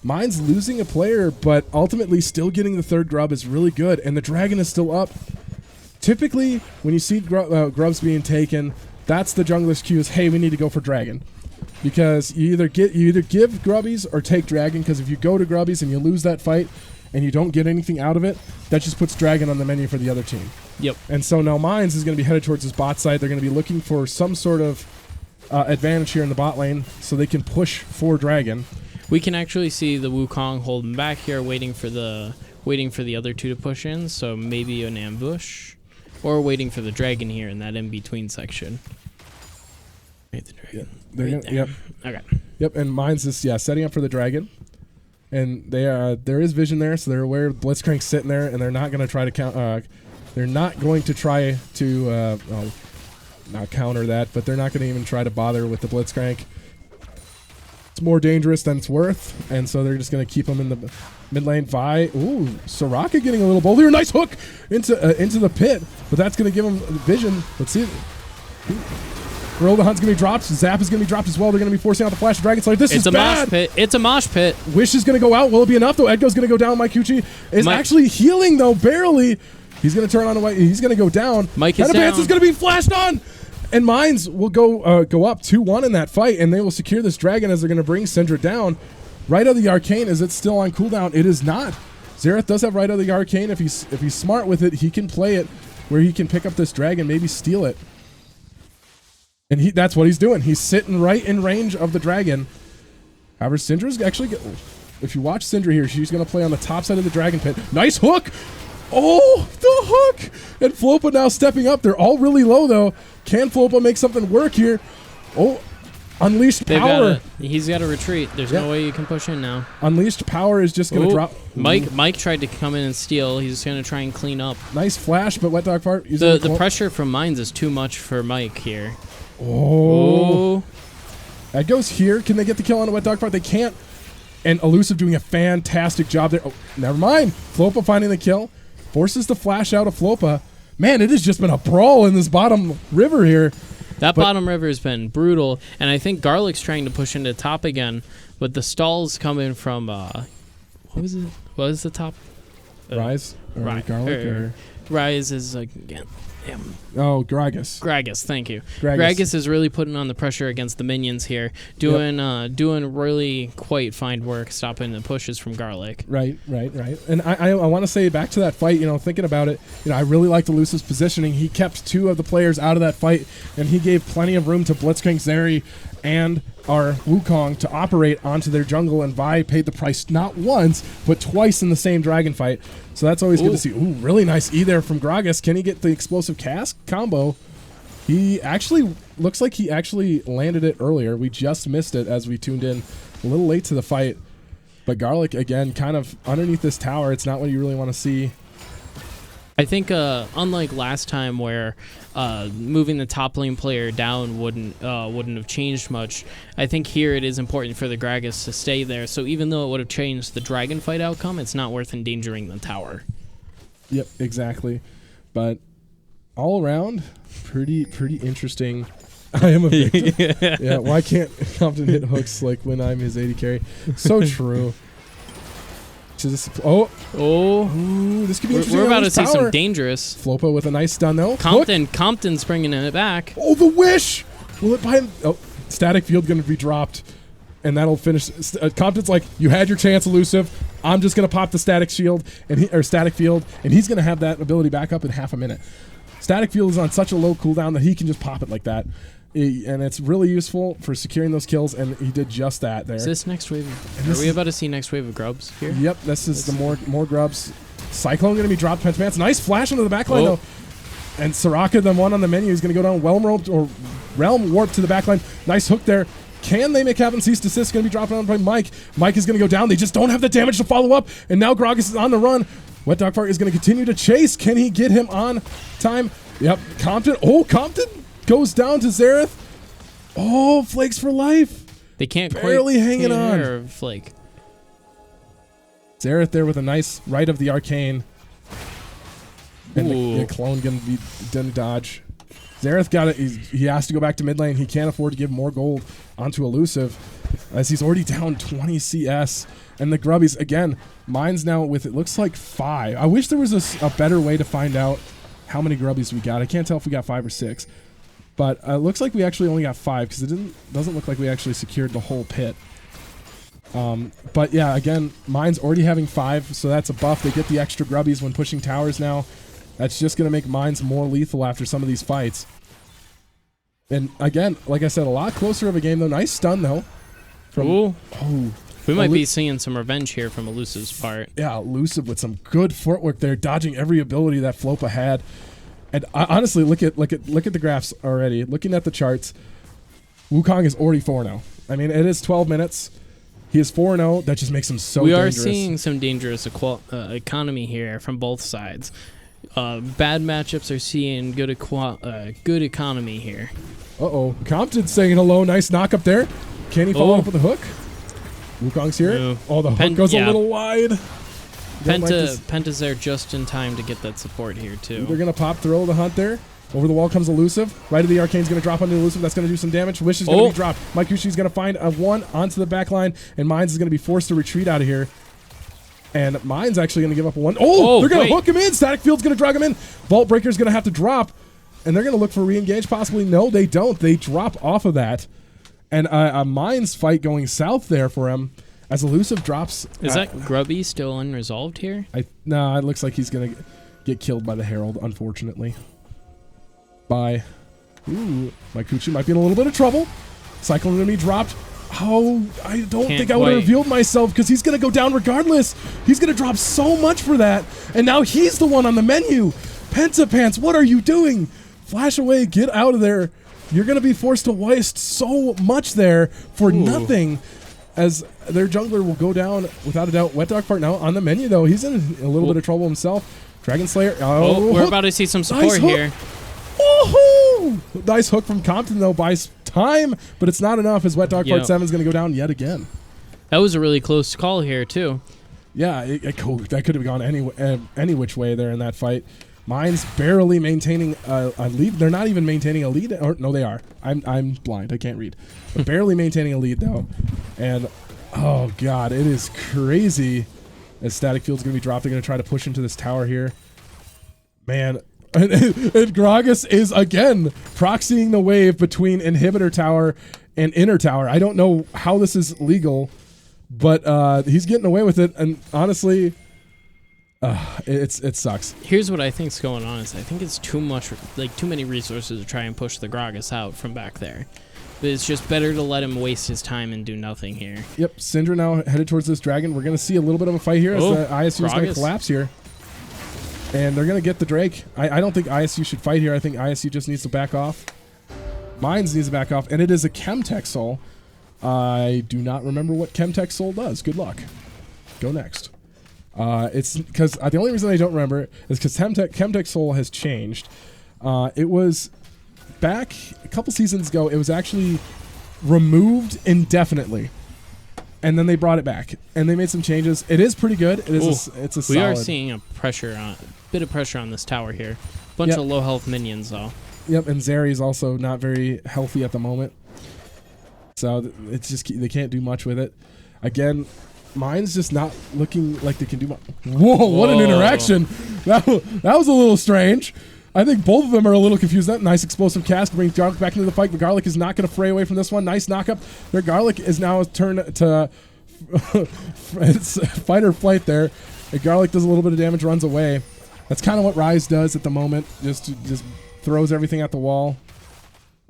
Mines losing a player, but ultimately still getting the 3rd Grub is really good, and the Dragon is still up. Typically, when you see Grubs being taken, that's the jungler's cue is, hey, we need to go for Dragon. Because you either give Grubbies or take Dragon, because if you go to Grubbies and you lose that fight, and you don't get anything out of it, that just puts Dragon on the menu for the other team. Yep. And so now Mines is going to be headed towards his bot side. They're going to be looking for some sort of advantage here in the bot lane so they can push for Dragon. We can actually see the Wukong holding back here, waiting for the other 2 to push in, so maybe an ambush. Or waiting for the Dragon here in that in-between section. Wait, the Dragon. Yep. Okay. Yep, and Mines is setting up for the Dragon. And there is vision there, so they're aware Blitzcrank's sitting there, and they're not going to try to count. They're not going to try to not counter that, but they're not going to even try to bother with the Blitzcrank. It's more dangerous than it's worth, and so they're just going to keep them in the mid lane. Ooh, Soraka getting a little bold here. Nice hook into the pit, but that's going to give him vision. Let's see. Gorilla the Hunt's going to be dropped. Zap is going to be dropped as well. They're going to be forcing out the Flash Dragon Slayer. This is bad. Mosh pit. It's a mosh pit. Wish is going to go out. Will it be enough, though? Edgo's going to go down. Mike Cucci is actually healing, though, barely. He's going to turn on away. He's going to go down. Mike is Advance down. is going to be flashed on. And Mines will go up 2-1 in that fight, and they will secure this Dragon as they're going to bring Syndra down. Right of the Arcane, is it still on cooldown? It is not. Xerath does have Right of the Arcane. If he's smart with it, he can play it where he can pick up this Dragon, maybe steal it. And that's what he's doing. He's sitting right in range of the Dragon. However, Syndra's actually... If you watch Syndra here, she's going to play on the top side of the Dragon Pit. Nice hook! Oh, the hook! And Flopa now stepping up. They're all really low, though. Can Flopa make something work here? Oh, Unleashed Power. He's got to retreat. There's no way you can push in now. Unleashed Power is just going to drop. Mike tried to come in and steal. He's going to try and clean up. Nice flash, but Wet Dog Fart. The pressure from Mines is too much for Mike here. Oh. That goes here. Can they get the kill on a Wet Dog Fart? They can't. And Elusive doing a fantastic job there. Oh, never mind. Flopa finding the kill. Forces the flash out of Flopa. Man, it has just been a brawl in this bottom river here. That bottom river has been brutal. And I think Garlic's trying to push into top again. But the stalls coming from... what was it? What was the top? Rise? Or Garlic? Rise is again... Oh, Gragas. Gragas, thank you. Gragas is really putting on the pressure against the minions here, doing really quite fine work stopping the pushes from Garlic. Right. And I want to say back to that fight, thinking about it, I really liked Elusive's positioning. He kept 2 of the players out of that fight, and he gave plenty of room to Blitzcrank Zeri and our Wukong to operate onto their jungle, and Vi paid the price not once, but twice in the same dragon fight. So that's always good to see. Ooh, really nice E there from Gragas. Can he get the explosive cast combo? He actually looks like he actually landed it earlier. We just missed it as we tuned in a little late to the fight. But Garlic, again, kind of underneath this tower. It's not what you really want to see. I think unlike last time where moving the top lane player down wouldn't have changed much, I think here it is important for the Gragas to stay there. So even though it would have changed the dragon fight outcome, it's not worth endangering the tower. Yep, exactly. But all around, pretty interesting. I am a victim. Yeah, why can't Compton hit hooks like when I'm his 80 carry? So true. This could be interesting. We're about to see some dangerous. Flopa with a nice stun though. Compton's bringing it back. Oh, the wish! Will it buy him? Oh, static field going to be dropped, and that'll finish. Compton's like, you had your chance, Elusive. I'm just going to pop the static shield static field, and he's going to have that ability back up in half a minute. Static field is on such a low cooldown that he can just pop it like that. And it's really useful for securing those kills, and he did just that there. Is this next wave? Are we about to see next wave of grubs here? Yep, this is the more grubs. Cyclone going to be dropped. Pentamance, nice flash into the backline though. And Soraka, the one on the menu, is going to go down Realm Warp to the backline. Nice hook there. Can they make happen? Cease Desist going to be dropped on by Mike. Mike is going to go down. They just don't have the damage to follow up. And now Gragas is on the run. Wet Dog Fart is going to continue to chase. Can he get him on time? Yep, Compton. Oh, Compton goes down to Zareth. Oh, Flakes for life. They can't barely quite hanging on. Flake. Zareth there with a nice right of the arcane. And the clone going to be done dodge. Zareth got it. He has to go back to mid lane. He can't afford to give more gold onto Elusive as he's already down 20 CS. And the Grubbies, again, mine's now with, it looks like 5. I wish there was a better way to find out how many Grubbies we got. I can't tell if we got 5 or 6. But it looks like we actually only got 5 because it doesn't look like we actually secured the whole pit. But yeah, again, mine's already having 5, so that's a buff. They get the extra Grubbies when pushing towers now. That's just going to make mines more lethal after some of these fights. And again, like I said, a lot closer of a game though. Nice stun though. We might be seeing some revenge here from Elusive's part. Yeah, Elusive with some good footwork there, dodging every ability that Flopa had. And honestly, look at the graphs already. Looking at the charts, Wukong is already 4-0. I mean, it is 12 minutes. He is 4-0. That just makes him so dangerous. We are seeing some dangerous economy here from both sides. Bad matchups are seeing good economy here. Uh-oh. Compton saying hello. Nice knock up there. Can he follow up with a hook? Wukong's here. No. Oh, the hook goes a little wide. Penta's there just in time to get that support here, too. They're going to pop throw the hunt there. Over the wall comes Elusive. Right of the Arcane's going to drop onto Elusive. That's going to do some damage. Wish is going to be dropped. Mike Kushi's going to find a 1 onto the back line, and Mines is going to be forced to retreat out of here. And Mines actually going to give up a 1. Oh, they're going to hook him in. Static Field's going to drag him in. Vault Breaker's going to have to drop. And they're going to look for re-engage possibly. No, they don't. They drop off of that. And a Mines fight going south there for him as Elusive drops. Is that Grubby still unresolved here? No, it looks like he's going to get killed by the Herald, unfortunately. Mike Kuchi might be in a little bit of trouble. Cyclone going to be dropped. Oh, I don't think I would have revealed myself because he's going to go down regardless. He's going to drop so much for that. And now he's the one on the menu. Pentapants, what are you doing? Flash away. Get out of there. You're going to be forced to waste so much there for nothing as their jungler will go down without a doubt. Wet Dog Fart now on the menu, though. He's in a little bit of trouble himself. Dragon Slayer. We're about to see some support here. Woohoo! Nice hook from Compton, though, buys time, but it's not enough as Wet Dog Part 7 is going to go down yet again. That was a really close call here, too. Yeah, that could have gone any which way there in that fight. Mine's barely maintaining a lead. They're not even maintaining a lead. Or, no, they are. I'm blind. I can't read. But barely maintaining a lead, though. And, oh, God, it is crazy as Static Field's going to be dropped. They're going to try to push into this tower here. Man. And Gragas is, again, proxying the wave between Inhibitor Tower and Inner Tower. I don't know how this is legal, but he's getting away with it. And honestly, it sucks. Here's what I think's going on is I think it's too many resources to try and push the Gragas out from back there. But it's just better to let him waste his time and do nothing here. Yep, Syndra now headed towards this dragon. We're going to see a little bit of a fight here as the ISU is going to collapse here. And they're going to get the Drake. I don't think ISU should fight here. I think ISU just needs to back off. Mines needs to back off. And it is a Chemtech Soul. I do not remember what Chemtech Soul does. Good luck. Go next. It's because the only reason I don't remember is because Chemtech Soul has changed. It was back a couple seasons ago. It was actually removed indefinitely. And then they brought it back, and they made some changes. It is pretty good. It is. It's a solid. We are seeing a bit of pressure on this tower here. Bunch of low health minions though. Yep, and Zeri's also not very healthy at the moment, so it's just they can't do much with it. Again, mine's just not looking like they can do much. Whoa! What an interaction! That was a little strange. I think both of them are a little confused. That nice explosive cast brings Garlic back into the fight. The Garlic is not going to fray away from this one. Nice knockup. Their Garlic is now turned to it's fight or flight there. The Garlic does a little bit of damage, runs away. That's kind of what Ryze does at the moment. Just throws everything at the wall.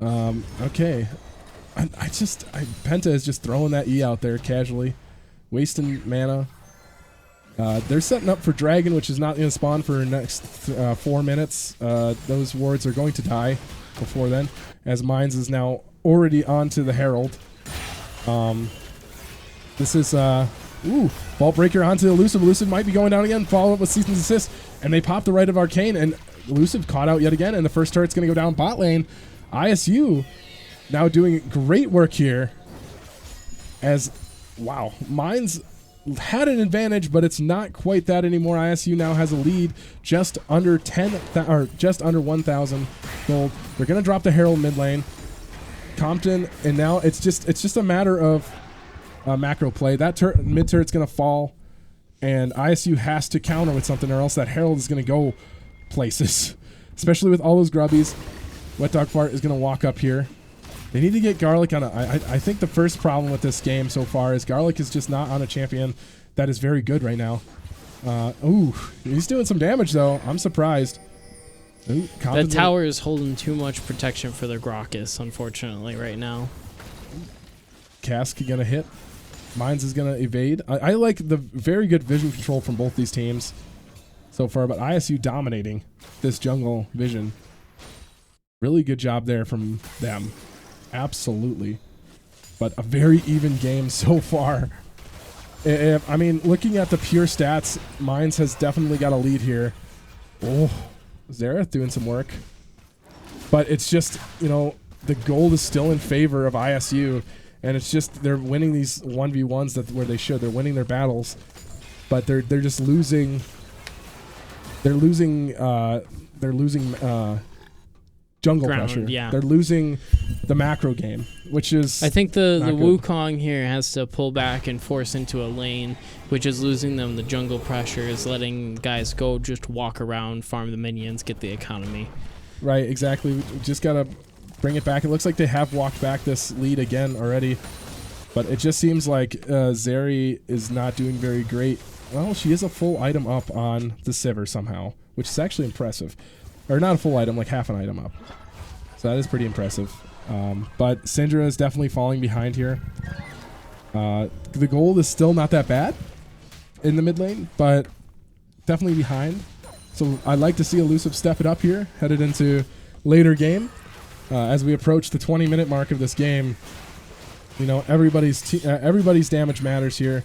Okay. Penta is just throwing that E out there casually, wasting mana. They're setting up for Dragon, which is not going to spawn for the next 4 minutes. Those wards are going to die before then, as Mines is now already onto the Herald. This is Vault Breaker onto Elusive. Elusive might be going down again. Follow up with Season's Assist, and they pop the right of Arcane, and Elusive caught out yet again, and the first turret's going to go down bot lane. ISU now doing great work here. Wow, Mines had an advantage, but it's not quite that anymore. ISU now has a lead, just under 1,000 gold. They're going to drop the Herald mid lane. Compton, and now it's just a matter of macro play. That mid turret's going to fall, and ISU has to counter with something, or else that Herald is going to go places, especially with all those grubbies. Wet Dog Fart is going to walk up here. They need to get Garlic on I think the first problem with this game so far is Garlic is just not on a champion that is very good right now. He's doing some damage, though. I'm surprised. That tower is holding too much protection for the Grokkus, unfortunately, right now. Cask going to hit. Mines is going to evade. I like the very good vision control from both these teams so far, but ISU dominating this jungle vision. Really good job there from them. Absolutely. But a very even game so far. I mean, looking at the pure stats, Mines has definitely got a lead here. Oh, Zareth doing some work. But it's just, the gold is still in favor of ISU. And it's just, they're winning these 1v1s where they should. They're winning their battles. But they're just losing. They're losing jungle pressure. Yeah. They're losing the macro game, which is I think the Wukong here has to pull back and force into a lane, which is losing them the jungle pressure, is letting guys go just walk around, farm the minions, get the economy. Right, exactly. We just got to bring it back. It looks like they have walked back this lead again already, but it just seems like Zeri is not doing very great. Well, she is a full item up on the Sivir somehow, which is actually impressive. Or not a full item, like half an item up. So that is pretty impressive. But Syndra is definitely falling behind here. The gold is still not that bad in the mid lane, but definitely behind. So I'd like to see Elusive step it up here, headed into later game. As we approach the 20-minute mark of this game, everybody's damage matters here.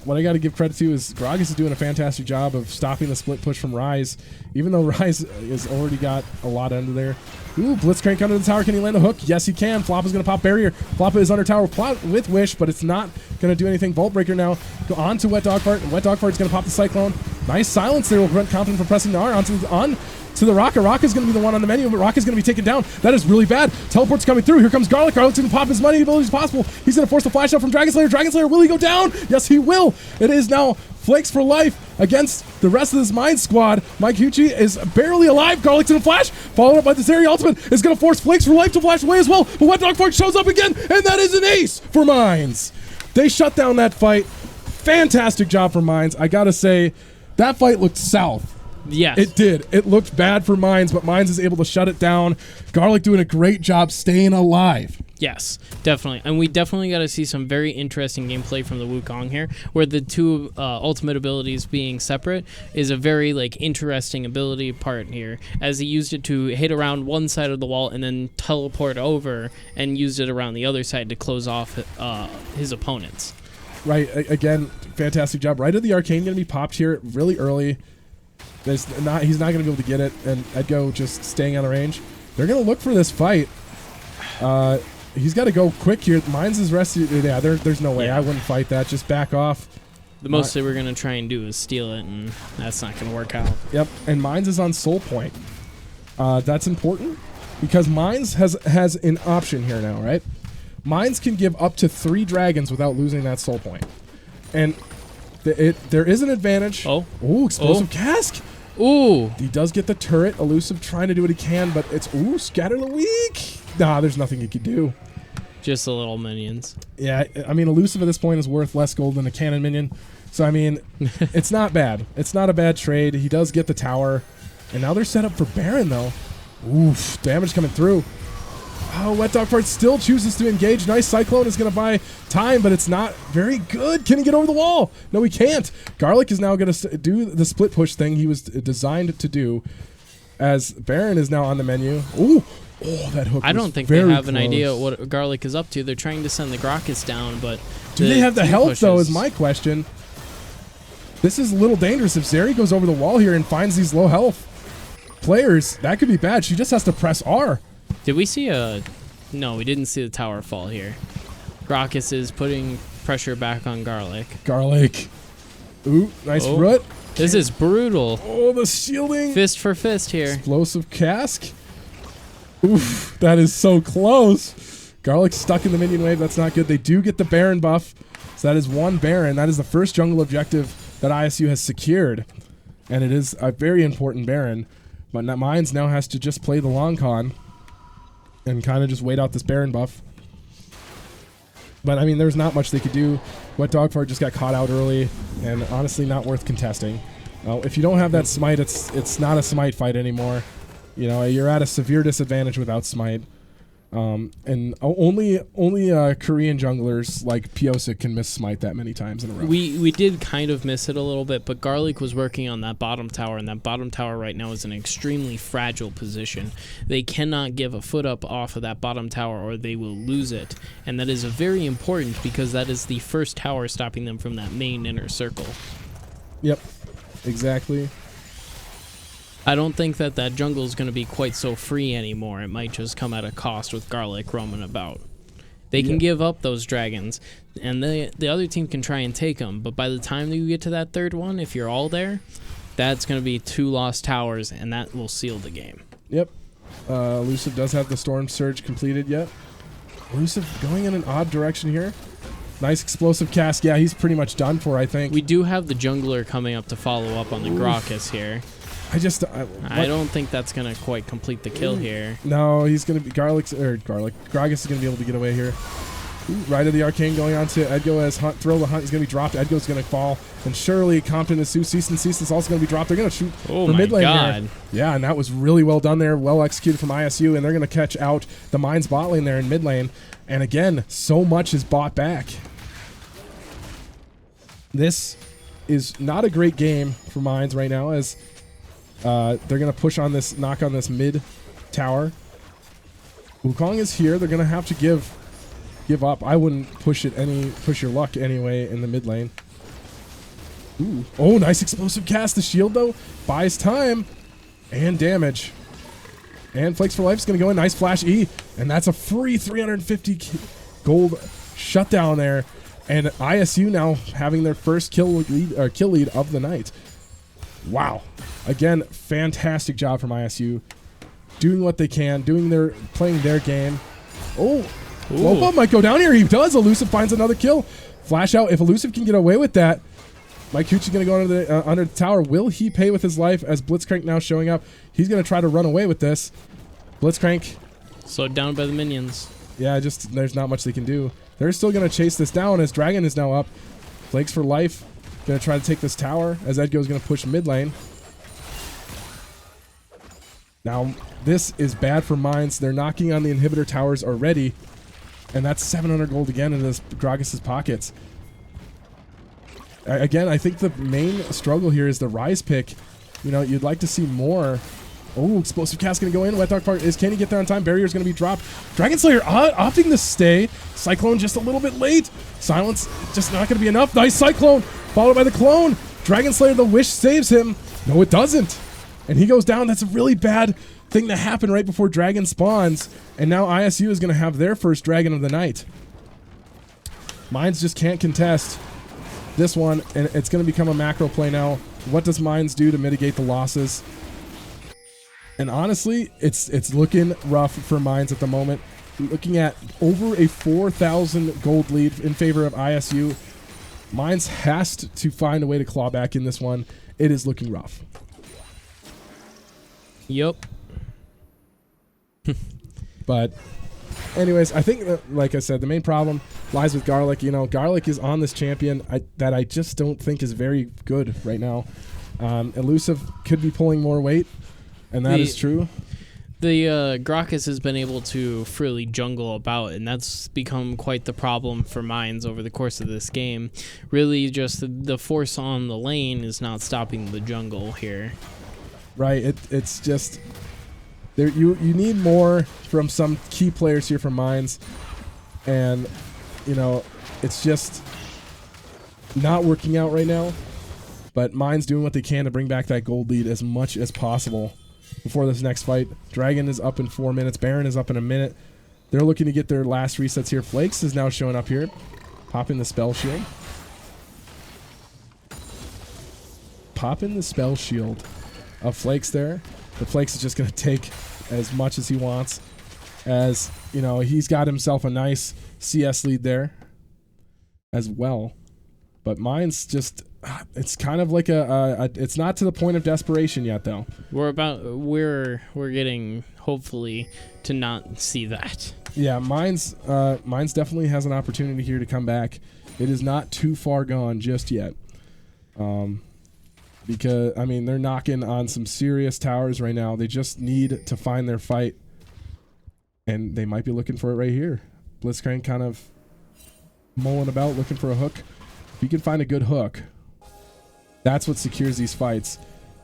What I got to give credit to is Gragas is doing a fantastic job of stopping the split push from Ryze, even though Ryze has already got a lot under there. Ooh, Blitzcrank under the tower. Can he land a hook? Yes, he can. Floppa's going to pop barrier. Floppa is under tower with Wish, but it's not going to do anything. Vault Breaker now. Go on to Wet Dog Fart, and Wet Dog Fart's going to pop the Cyclone. Nice silence there will prevent Compton from pressing the R on to the Raka. Raka's going to be the one on the menu, but Raka's going to be taken down. That is really bad. Teleport's coming through. Here comes Garlic. Garlic's going to pop as many abilities as possible. He's going to force the flash out from Dragon Slayer. Dragon Slayer, will he go down? Yes, he will. It is now Flakes for life against the rest of this Mind squad. Mike Hucci is barely alive. Garlic's in a flash, followed up by this area ultimate. Is going to force Flakes for life to flash away as well. But Wet Dog Fart shows up again, and that is an ace for Minds. They shut down that fight. Fantastic job for Minds. I got to say, that fight looked south. Yes. It did. It looked bad for Mines, but Mines is able to shut it down. Garlic doing a great job staying alive. Yes, definitely. And we definitely got to see some very interesting gameplay from the Wukong here, where the two ultimate abilities being separate is a very interesting ability part here, as he used it to hit around one side of the wall and then teleport over and used it around the other side to close off his opponents. Right. Again, fantastic job. Right of the Arcane going to be popped here really early. He's not going to be able to get it, and Edgo just staying out of range. They're going to look for this fight. He's got to go quick here. Mines is rested. Yeah, there's no way. I wouldn't fight that. Just back off. The most that we're going to try and do is steal it, and that's not going to work out. Yep, and Mines is on Soul Point. That's important because Mines has an option here now, right? Mines can give up to 3 dragons without losing that Soul Point. And there is an advantage. Oh, explosive cask. Ooh. He does get the turret. Elusive trying to do what he can, but it's, scatter the weak. Nah, there's nothing he could do. Just the little minions. Yeah, I mean, Elusive at this point is worth less gold than a cannon minion. So, I mean, it's not bad. It's not a bad trade. He does get the tower. And now they're set up for Baron, though. Oof, damage coming through. Oh, Wet Dog Fart still chooses to engage. Nice Cyclone is going to buy time, but it's not very good. Can he get over the wall? No, he can't. Garlic is now going to do the split push thing he was designed to do, as Baron is now on the menu. Ooh. Oh, that hook. I don't think they have an idea what Garlic is up to. They're trying to send the Grokkus down, but do they have the health, though, is my question. This is a little dangerous. If Zeri goes over the wall here and finds these low health players, that could be bad. She just has to press R. Did we see a... No, we didn't see the tower fall here. Grokkus is putting pressure back on Garlic. Garlic. Ooh, nice root. This is brutal. Oh, the shielding. Fist for fist here. Explosive cask. Oof, that is so close. Garlic's stuck in the minion wave. That's not good. They do get the Baron buff. So that is one Baron. That is the first jungle objective that ISU has secured. And it is a very important Baron. But Mines now has to just play the long con and kind of just wait out this Baron buff. But, I mean, there's not much they could do. Wet Dog Fart just got caught out early, and honestly not worth contesting. If you don't have that smite, it's not a smite fight anymore. You know, you're at a severe disadvantage without smite. And only Korean junglers like Piosik can miss smite that many times in a row. We did kind of miss it a little bit, but Garlic was working on that bottom tower, and that bottom tower right now is in an extremely fragile position. They cannot give a foot up off of that bottom tower or they will lose it. And that is very important because that is the first tower stopping them from that main inner circle. Yep, exactly. I don't think that jungle is going to be quite so free anymore. It might just come at a cost with Garlic roaming about. They can give up those dragons, and the other team can try and take them. But by the time you get to that third one, if you're all there, that's going to be 2 lost towers, and that will seal the game. Yep. Elusive does have the Storm Surge completed yet. Elusive going in an odd direction here. Nice explosive cast. Yeah, he's pretty much done for, I think. We do have the jungler coming up to follow up on the Grokkus here. I don't think that's going to quite complete the kill here. No, he's going to be Grokkus is going to be able to get away here. Ooh, right of the Arcane going on to Edgo as Thrill the Hunt is going to be dropped. Edgo's going to fall. And surely Compton is Cease is also going to be dropped. They're going to shoot for mid lane here. Yeah, and that was really well done there. Well executed from ISU, and they're going to catch out the Mines bot lane there in mid lane. And again, so much is bought back. This is not a great game for Mines right now, as they're going to push on this, knock on this mid tower. Wukong is here. They're going to have to give up. I wouldn't push your luck anyway in the mid lane. Ooh. Oh, nice explosive cast. The shield, though, buys time and damage. And Flakes for Life is going to go in. Nice flash E. And that's a free 350 gold shutdown there. And ISU now having their first kill lead of the night. Wow. Again, fantastic job from ISU. Doing what they can, playing their game. Oh, Lopa might go down here. He does. Elusive finds another kill. Flash out. If Elusive can get away with that, Mike Cucci's going to go under the tower. Will he pay with his life as Blitzcrank now showing up? He's going to try to run away with this. Blitzcrank. Slowed down by the minions. Yeah, just there's not much they can do. They're still going to chase this down as Dragon is now up. Flakes for Life. Going to try to take this tower as Edgo's going to push mid lane. Now, this is bad for Mines. They're knocking on the inhibitor towers already. And that's 700 gold again into this Grokkus' pockets. Again, I think the main struggle here is the Rise pick. You know, you'd like to see more. Oh, explosive cast going to go in. Wet Dog Fart can he get there on time? Barrier's going to be dropped. Dragon Slayer opting to stay. Cyclone just a little bit late. Silence just not going to be enough. Nice Cyclone followed by the clone. Dragon Slayer, the wish saves him. No, it doesn't. And he goes down. That's a really bad thing that happened right before Dragon spawns. And now ISU is going to have their first Dragon of the night. Mines just can't contest this one, and it's going to become a macro play now. What does Mines do to mitigate the losses? And honestly, it's looking rough for Mines at the moment. Looking at over a 4,000 gold lead in favor of ISU. Mines has to find a way to claw back in this one. It is looking rough. Yep. But anyways, I think that, like I said, the main problem lies with Garlic. You know, Garlic is on this champion that I just don't think is very good right now. Elusive could be pulling more weight, and that is true. The Grokkus has been able to freely jungle about, and that's become quite the problem for Mines over the course of this game. Really, just the force on the lane is not stopping the jungle here. Right. It's just there. You need more from some key players here from Mines, and it's just not working out right now. But Mines doing what they can to bring back that gold lead as much as possible before this next fight. Dragon is up in 4 minutes. Baron is up in a minute. They're looking to get their last resets here. Flakes is now showing up here, popping the spell shield. Popping the spell shield of Flakes there. The Flakes is just going to take as much as he wants. As, he's got himself a nice CS lead there as well. But mine's just, it's kind of like it's not to the point of desperation yet, though. We're getting, hopefully, to not see that. Yeah, mine's definitely has an opportunity here to come back. It is not too far gone just yet. Because, they're knocking on some serious towers right now. They just need to find their fight. And they might be looking for it right here. Blitzcrank kind of mulling about, looking for a hook. If you can find a good hook, that's what secures these fights.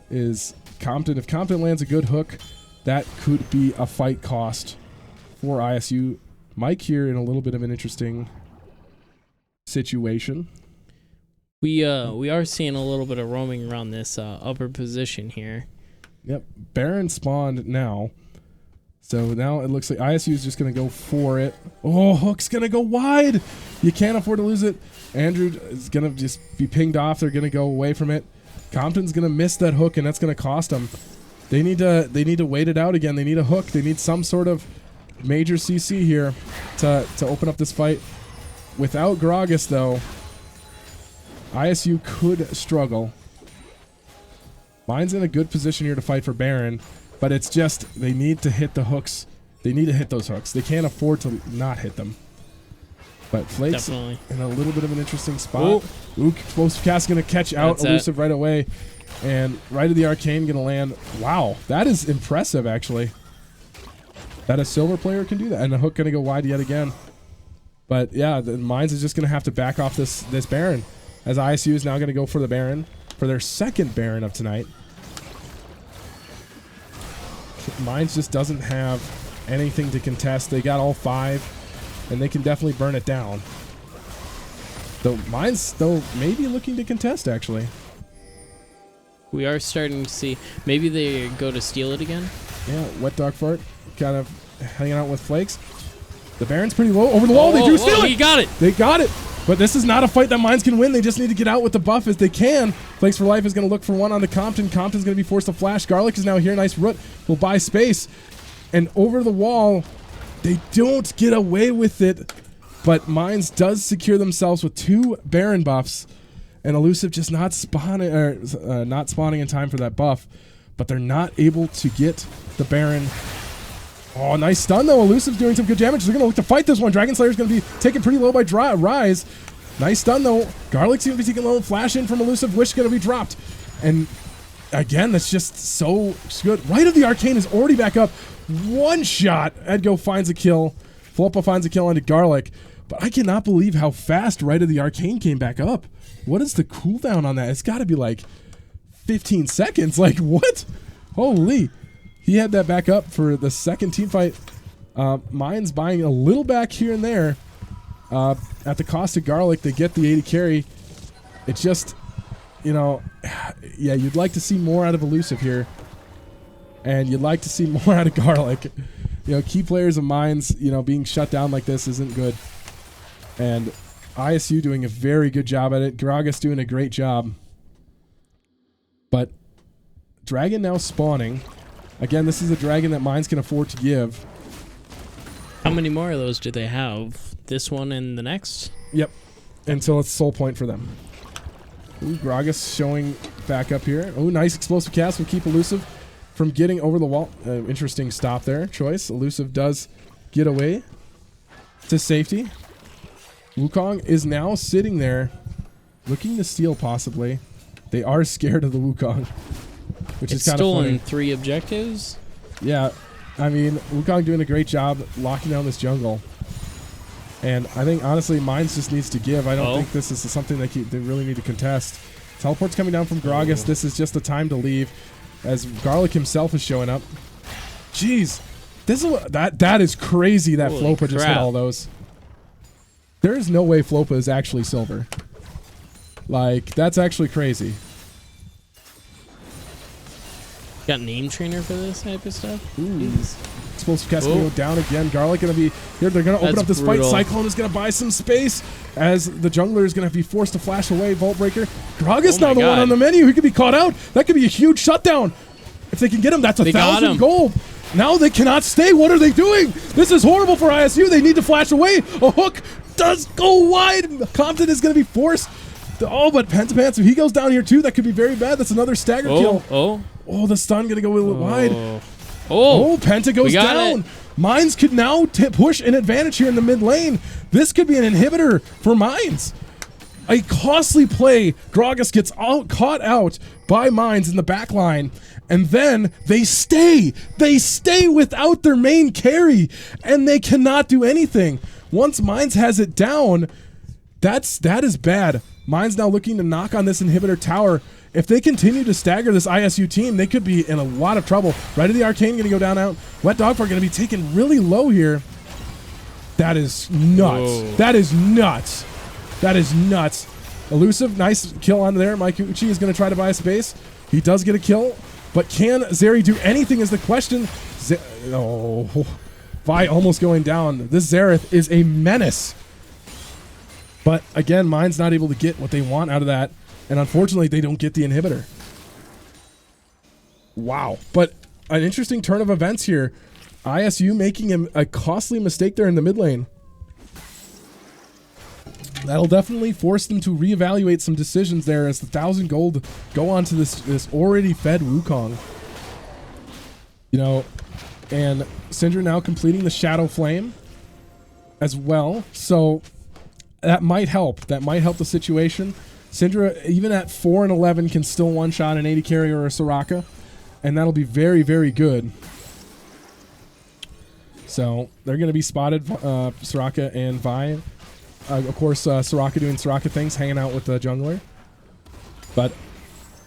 Is Compton. If Compton lands a good hook, that could be a fight cost for ISU. Mike here in a little bit of an interesting situation. We are seeing a little bit of roaming around this upper position here. Yep, Baron spawned now. So now it looks like ISU is just going to go for it. Oh, hook's going to go wide. You can't afford to lose it. Andrew is going to just be pinged off. They're going to go away from it. Compton's going to miss that hook, and that's going to cost them. They need to wait it out again. They need a hook. They need some sort of major CC here to open up this fight. Without Groggus, though, ISU could struggle. Mine's in a good position here to fight for Baron. But it's just, they need to hit the hooks. They need to hit those hooks. They can't afford to not hit them. But Flakes Definitely in a little bit of an interesting spot. Ooh, explosive cast going to catch out Elusive right away. And right of the arcane going to land. Wow, that is impressive, actually. That a silver player can do that. And the hook going to go wide yet again. But yeah, the Mines is just going to have to back off this Baron. As ISU is now going to go for the Baron. For their second Baron of tonight. Mines just doesn't have anything to contest. They got all 5, and they can definitely burn it down. Though Mines, maybe looking to contest, actually. We are starting to see, maybe they go to steal it again. Yeah, Wet Dog Fart kind of hanging out with Flakes. The Baron's pretty low. Over the wall, they do steal it! He got it! They got it! But this is not a fight that Mines can win. They just need to get out with the buff as they can. Flakes for Life is going to look for one on the Compton. Compton's going to be forced to flash. Garlic is now here. Nice root. Will buy space. And over the wall, they don't get away with it. But Mines does secure themselves with 2 Baron buffs. And Elusive just not spawning in time for that buff. But they're not able to get the Baron. Oh, nice stun, though. Elusive's doing some good damage. They're going to look to fight this one. Dragon Slayer's going to be taken pretty low by Rise. Nice stun, though. Garlic's going to be taken low. Flash in from Elusive. Wish going to be dropped. And again, that's just so good. Right of the Arcane is already back up. One shot. Edgo finds a kill. Floppa finds a kill onto Garlic. But I cannot believe how fast Right of the Arcane came back up. What is the cooldown on that? It's got to be like 15 seconds. Like, what? Holy. He had that back up for the second team fight. Mine's buying a little back here and there. At the cost of Garlic, they get the 80 carry. It's just, yeah, you'd like to see more out of Elusive here. And you'd like to see more out of Garlic. Key players of Mines, being shut down like this isn't good. And ISU doing a very good job at it. Gragas doing a great job. But Dragon now spawning. Again, this is a Dragon that Mines can afford to give. How many more of those do they have? This one and the next? Yep. Until it's soul point for them. Ooh, Gragas showing back up here. Oh, nice explosive cast will keep Elusive from getting over the wall. Interesting stop there. Choice. Elusive does get away to safety. Wukong is now sitting there looking to steal possibly. They are scared of the Wukong. Which is kind of funny. Stolen 3 objectives. Yeah, I mean, Wukong doing a great job locking down this jungle. And I think, honestly, Mines just needs to give. I don't think this is something they really need to contest. Teleport's coming down from Gragas. This is just the time to leave, as Garlic himself is showing up. Jeez. That is crazy that Holy Flopa just hit all those. There is no way Flopa is actually silver. Like, that's actually crazy. Got name trainer for this type of stuff? Ooh. Explosive cast going to go down again. Garlic going to be here. They're going to open up this fight. Cyclone is going to buy some space as the jungler is going to be forced to flash away. Vault Breaker. Gragas now the one on the menu. He could be caught out. That could be a huge shutdown. If they can get him, that's 1,000 gold. Now they cannot stay. What are they doing? This is horrible for ISU. They need to flash away. A hook does go wide. Compton is going to be forced. Oh, but Pentapants, if he goes down here too, that could be very bad. That's another stagger kill. Oh, the stun going to go a little wide. Penta goes down. Mines could now push an advantage here in the mid lane. This could be an inhibitor for Mines. A costly play. Gragas gets caught out by Mines in the back line. And then they stay. They stay without their main carry. And they cannot do anything. Once Mines has it down, that is bad. Mines now looking to knock on this inhibitor tower. If they continue to stagger this ISU team, they could be in a lot of trouble. Right of the Arcane going to go down out. Wet Dog Fart going to be taken really low here. That is nuts. Whoa. That is nuts. That is nuts. Elusive, nice kill on there. Mike Uchi is going to try to buy a space. He does get a kill. But can Zeri do anything is the question. Vi almost going down. This Xerath is a menace. But again, Mine's not able to get what they want out of that. And unfortunately, they don't get the inhibitor. Wow. But an interesting turn of events here. ISU making a costly mistake there in the mid lane. That'll definitely force them to reevaluate some decisions there as the 1,000 gold go on to this already fed Wukong. You know, and Syndra now completing the Shadow Flame as well. So that might help. That might help the situation. Syndra, even at 4 and 11, can still one-shot an 80 carry or a Soraka. And that'll be very, very good. So they're going to be spotted, Soraka and Vi. Of course, Soraka doing Soraka things, hanging out with the jungler. But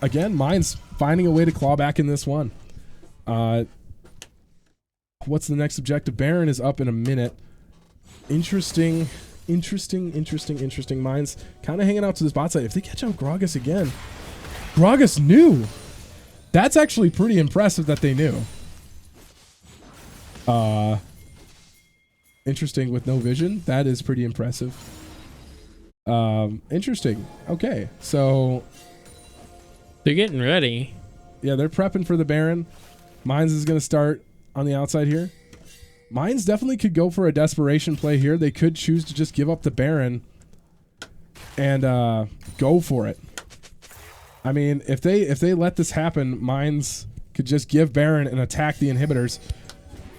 again, Mine's finding a way to claw back in this one. What's the next objective? Baron is up in a minute. Interesting. Mine's kind of hanging out to this bot side. If they catch out Gragas again, Gragas knew. That's actually pretty impressive that they knew. Interesting with no vision. That is pretty impressive. Interesting. Okay, so they're getting ready. Yeah, they're prepping for the Baron. Mines is going to start on the outside here. Mines definitely could go for a desperation play here. They could choose to just give up the Baron and go for it. I mean, if they let this happen, Mines could just give Baron and attack the inhibitors.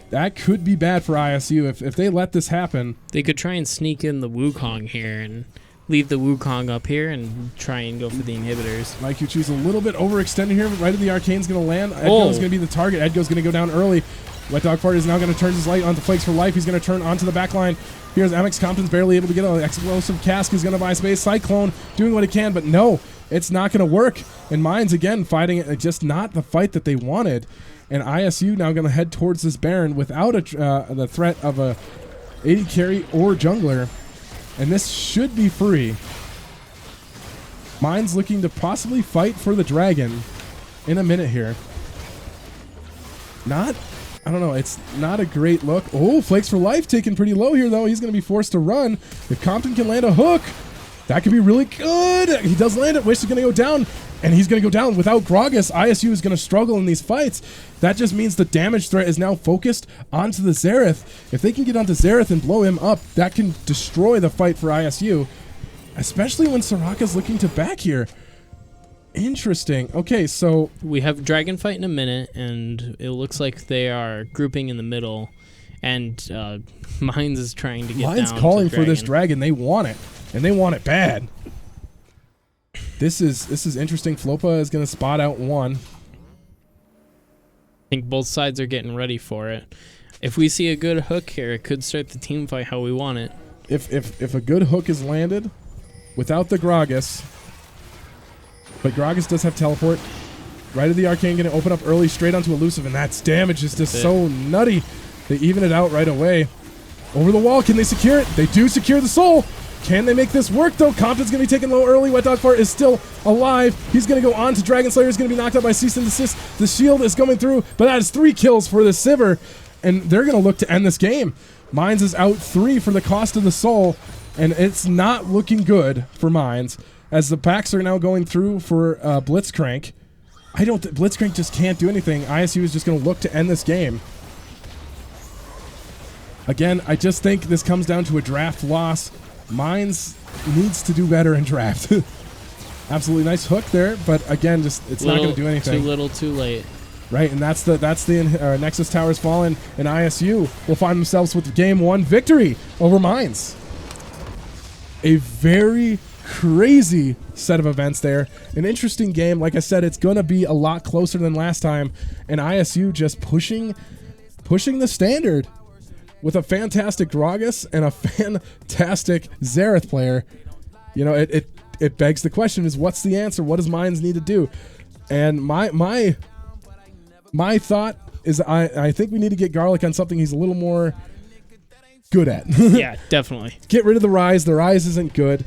That could be bad for ISU. If they let this happen, they could try and sneak in the Wukong here and leave the Wukong up here and try and go for the inhibitors. Mike Uchi's a little bit overextended here. Right at the Arcane's going to land. Edgo's going to be the target. Edgo's going to go down early. Wet Dog Fart is now going to turn his light onto Flakes for Life. He's going to turn onto the back line. Here's Amex Compton's barely able to get an explosive cask. He's going to buy space. Cyclone doing what he can, but no, it's not going to work. And Mines, again, fighting just not the fight that they wanted. And ISU now going to head towards this Baron without the threat of a 80 carry or jungler. And this should be free. Mines looking to possibly fight for the dragon in a minute here. I don't know. It's not a great look. Oh, Flakes for Life taken pretty low here, though. He's going to be forced to run. If Compton can land a hook, that could be really good. He does land it. Wish is going to go down, and he's going to go down without Gragas. ISU is going to struggle in these fights. That just means the damage threat is now focused onto the Xerath. If they can get onto Xerath and blow him up, that can destroy the fight for ISU, especially when Soraka's looking to back here. Interesting. Okay, so we have Dragon fight in a minute, and it looks like they are grouping in the middle, and Mines is trying to get Mines down calling to for this dragon. They want it, and they want it bad. This is interesting. Flopa is going to spot out one. think both sides are getting ready for it. If we see a good hook here, it could start the team fight how we want it. If a good hook is landed without the Gragas, but Gragas does have teleport. Right of the Arcane going to open up early straight onto Elusive, and that's damage is just so nutty. They even it out right away. Over the wall, can they secure it? They do secure the soul. Can they make this work, though? Compton's going to be taken low early. Wet Dog Fart is still alive. He's going to go on to Dragon Slayer. He's going to be knocked out by Cease and Desist. The shield is coming through, but that is 3 kills for the Sivir, and they're going to look to end this game. Mines is out 3 for the cost of the soul, and it's not looking good for Mines, as the packs are now going through for Blitzcrank. Blitzcrank just can't do anything. ISU is just going to look to end this game. Again, I just think this comes down to a draft loss. Mines needs to do better in draft. Absolutely nice hook there, but again, just it's not going to do anything. Too little, too late. Right, and that's the Nexus Towers fallen, and ISU will find themselves with Game 1 victory over Mines. A very crazy set of events there. An interesting game. Like I said, it's going to be a lot closer than last time, and ISU just pushing the standard with a fantastic Gragas and a fantastic Xerath player. You know, it begs the question is what's the answer? What does Mines need to do? And my thought is I think we need to get Garlic on something he's a little more good at. Yeah, definitely. Get rid of the Rise. The Rise isn't good.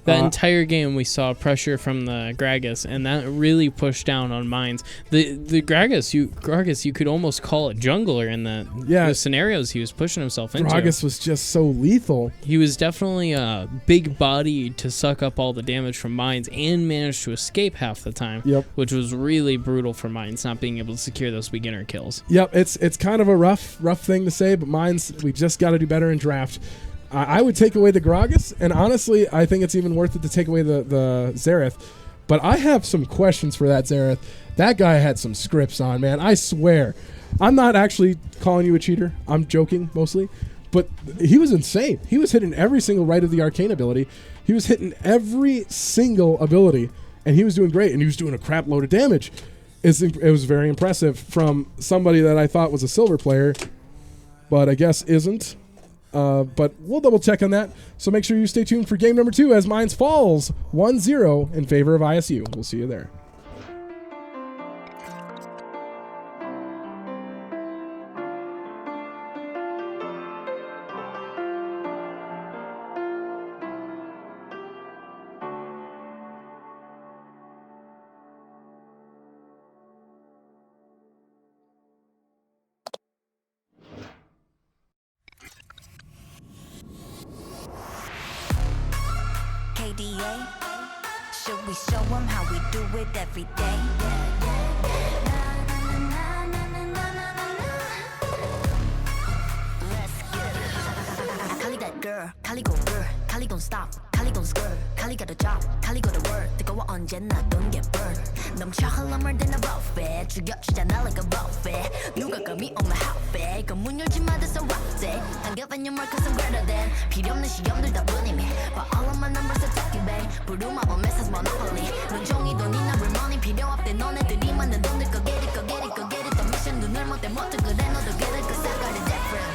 That entire game we saw pressure from the Gragas, and that really pushed down on Mines. The Gragas, you could almost call it jungler in the scenarios he was pushing himself into. Gragas was just so lethal. He was definitely a big body to suck up all the damage from Mines and managed to escape half the time, which was really brutal for Mines, not being able to secure those beginner kills. Yep, it's kind of a rough thing to say, but Mines, we just got to do better in draft. I would take away the Gragas, and honestly, I think it's even worth it to take away the Xerath. But I have some questions for that Xerath. That guy had some scripts on, man. I swear. I'm not actually calling you a cheater. I'm joking, mostly. But he was insane. He was hitting every single right of the Arcane ability. He was hitting every single ability, and he was doing great, and he was doing a crap load of damage. It was very impressive from somebody that I thought was a silver player, but I guess isn't. But we'll double check on that. So make sure you stay tuned for game number 2 as Mines falls 1-0 in favor of ISU. We'll see you there. KDA, should we show them how we do it every day? Let's get it. Kali that girl, Kali go girl, Kali gon' stop, Kali gon' skirt, Kali got a job, Kali go to work. 뜨거워 언제나 don't get burned. 넘쳐 흘러물 든 a buffet, 죽여주잖아 like a buffet. 누가 감히 on my outfit, 그 문 열지 마 that's a rock day. Don't give any more cause I'm greater than. 필요 없는 시험들 다 뿐이미. But all of my numbers are talking babe. 부르마 on message monopoly. 눈종이 돈이나 real money 필요 없대. 너네들이 만든 돈들 go get it, go get it, go get it. 더 미션 눈을 못 떼 못해 그래 너도 get it cause I got it different.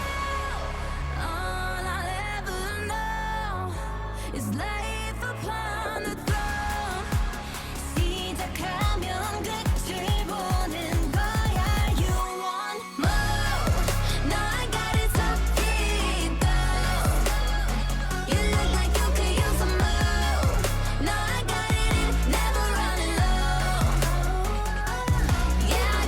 All I'll ever know is life upon the throne. 시작하면 끝을 보는 거야. You want more? No, I got it so deep down. You look like you could use some more. No, I got it, never running low. Yeah, I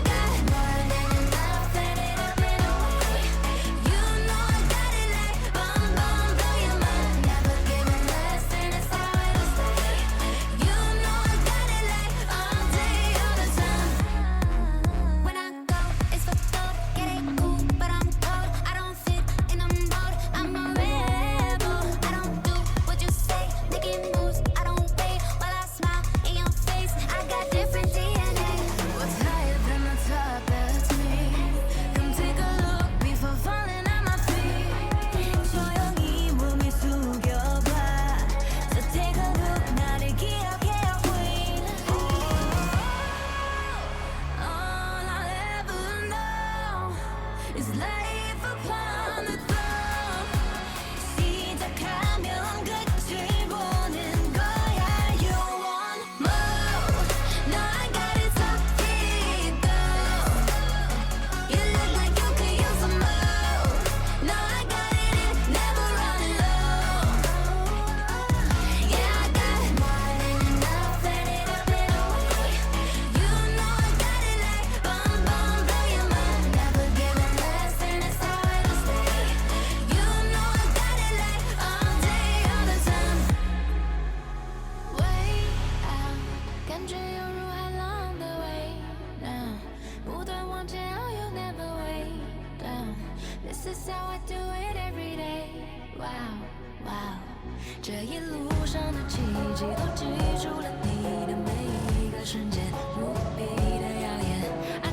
want you, you'll never wait down. This is how I do it every day. Wow, wow. 这一路上的奇迹都记住了你的每一个瞬间，无比的耀眼。I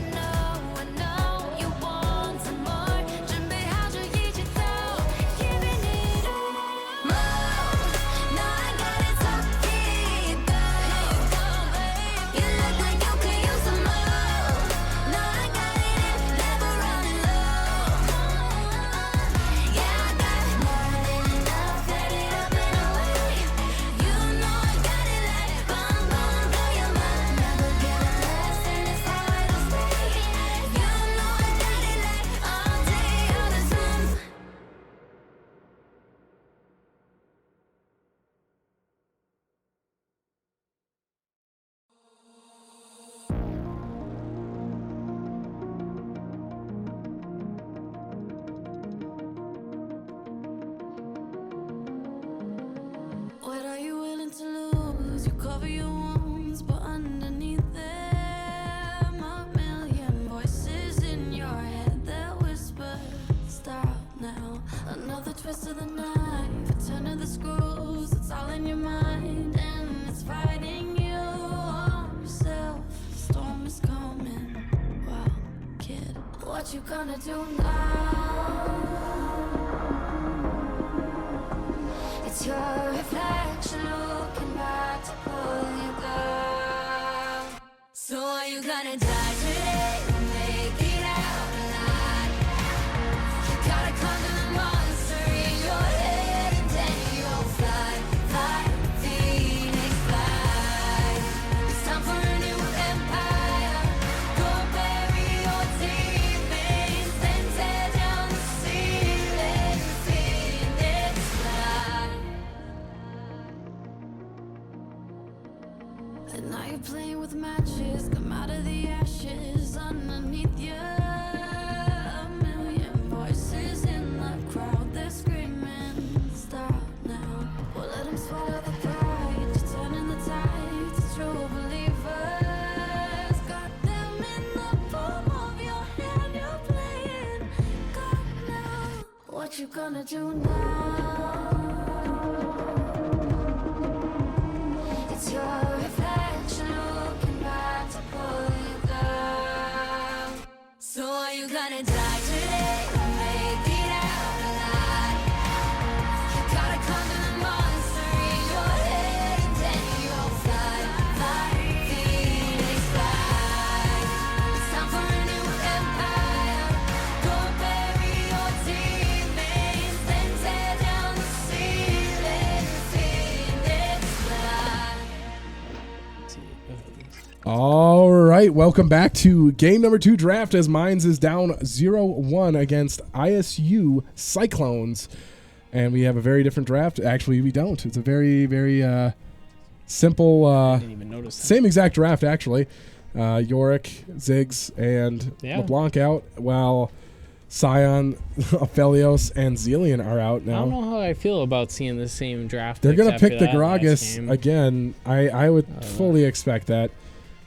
know you want some more， 准备好就一起走 ，Giving it all more。Now I gotta talk it down。You look like you could use some more。Now I got it, never running low。Yeah, I got more than enough, got it up and away。You know I got it like bum bum, blow your mind. Never get less, and it's how it'll stay。You know I got it like all day, all the time。What are you willing to lose? You cover your wounds, but underneath them, a million voices in your head that whisper, stop now. Another twist of the knife, a turn of the screws, it's all in your mind, and it's fighting you on yourself. The storm is coming. Wow, kid, what you gonna do now? It's your reflection looking back to pull you down. So are you gonna die today or make it out alive? You gotta conquer the monster in your head and then you'll fly, fly, Phoenix fly. It's time for a new empire. Go bury your demons, then tear down the ceiling, Phoenix fly. And now you're playing with matches, come out of the ashes underneath you. A million voices in the crowd, they're screaming, stop now. Well, let them swallow the pride, you're turning the tide to true believers. Got them in the palm of your hand, you're playing God now. What you gonna do now? It's your reflection looking back to pull you down. So are you gonna die today or make it out alive? You gotta conquer the monster in your head and then you'll fly, fly, Phoenix fly. It's time for a new empire. Go bury your demons, then tear down the ceiling, Phoenix fly. All right, welcome back to game number 2 draft as Mines is down 0-1 against ISU Cyclones. And we have a very different draft. Actually, we don't. It's a very, very simple, I didn't even notice that. same exact draft, actually. Yorick, Ziggs, and Yeah. LeBlanc out, while Scion, Aphelios, and Zillion are out I now. don't know how I feel about seeing the same draft. They're going to except pick for the that last Gragas game. again. I would fully expect that.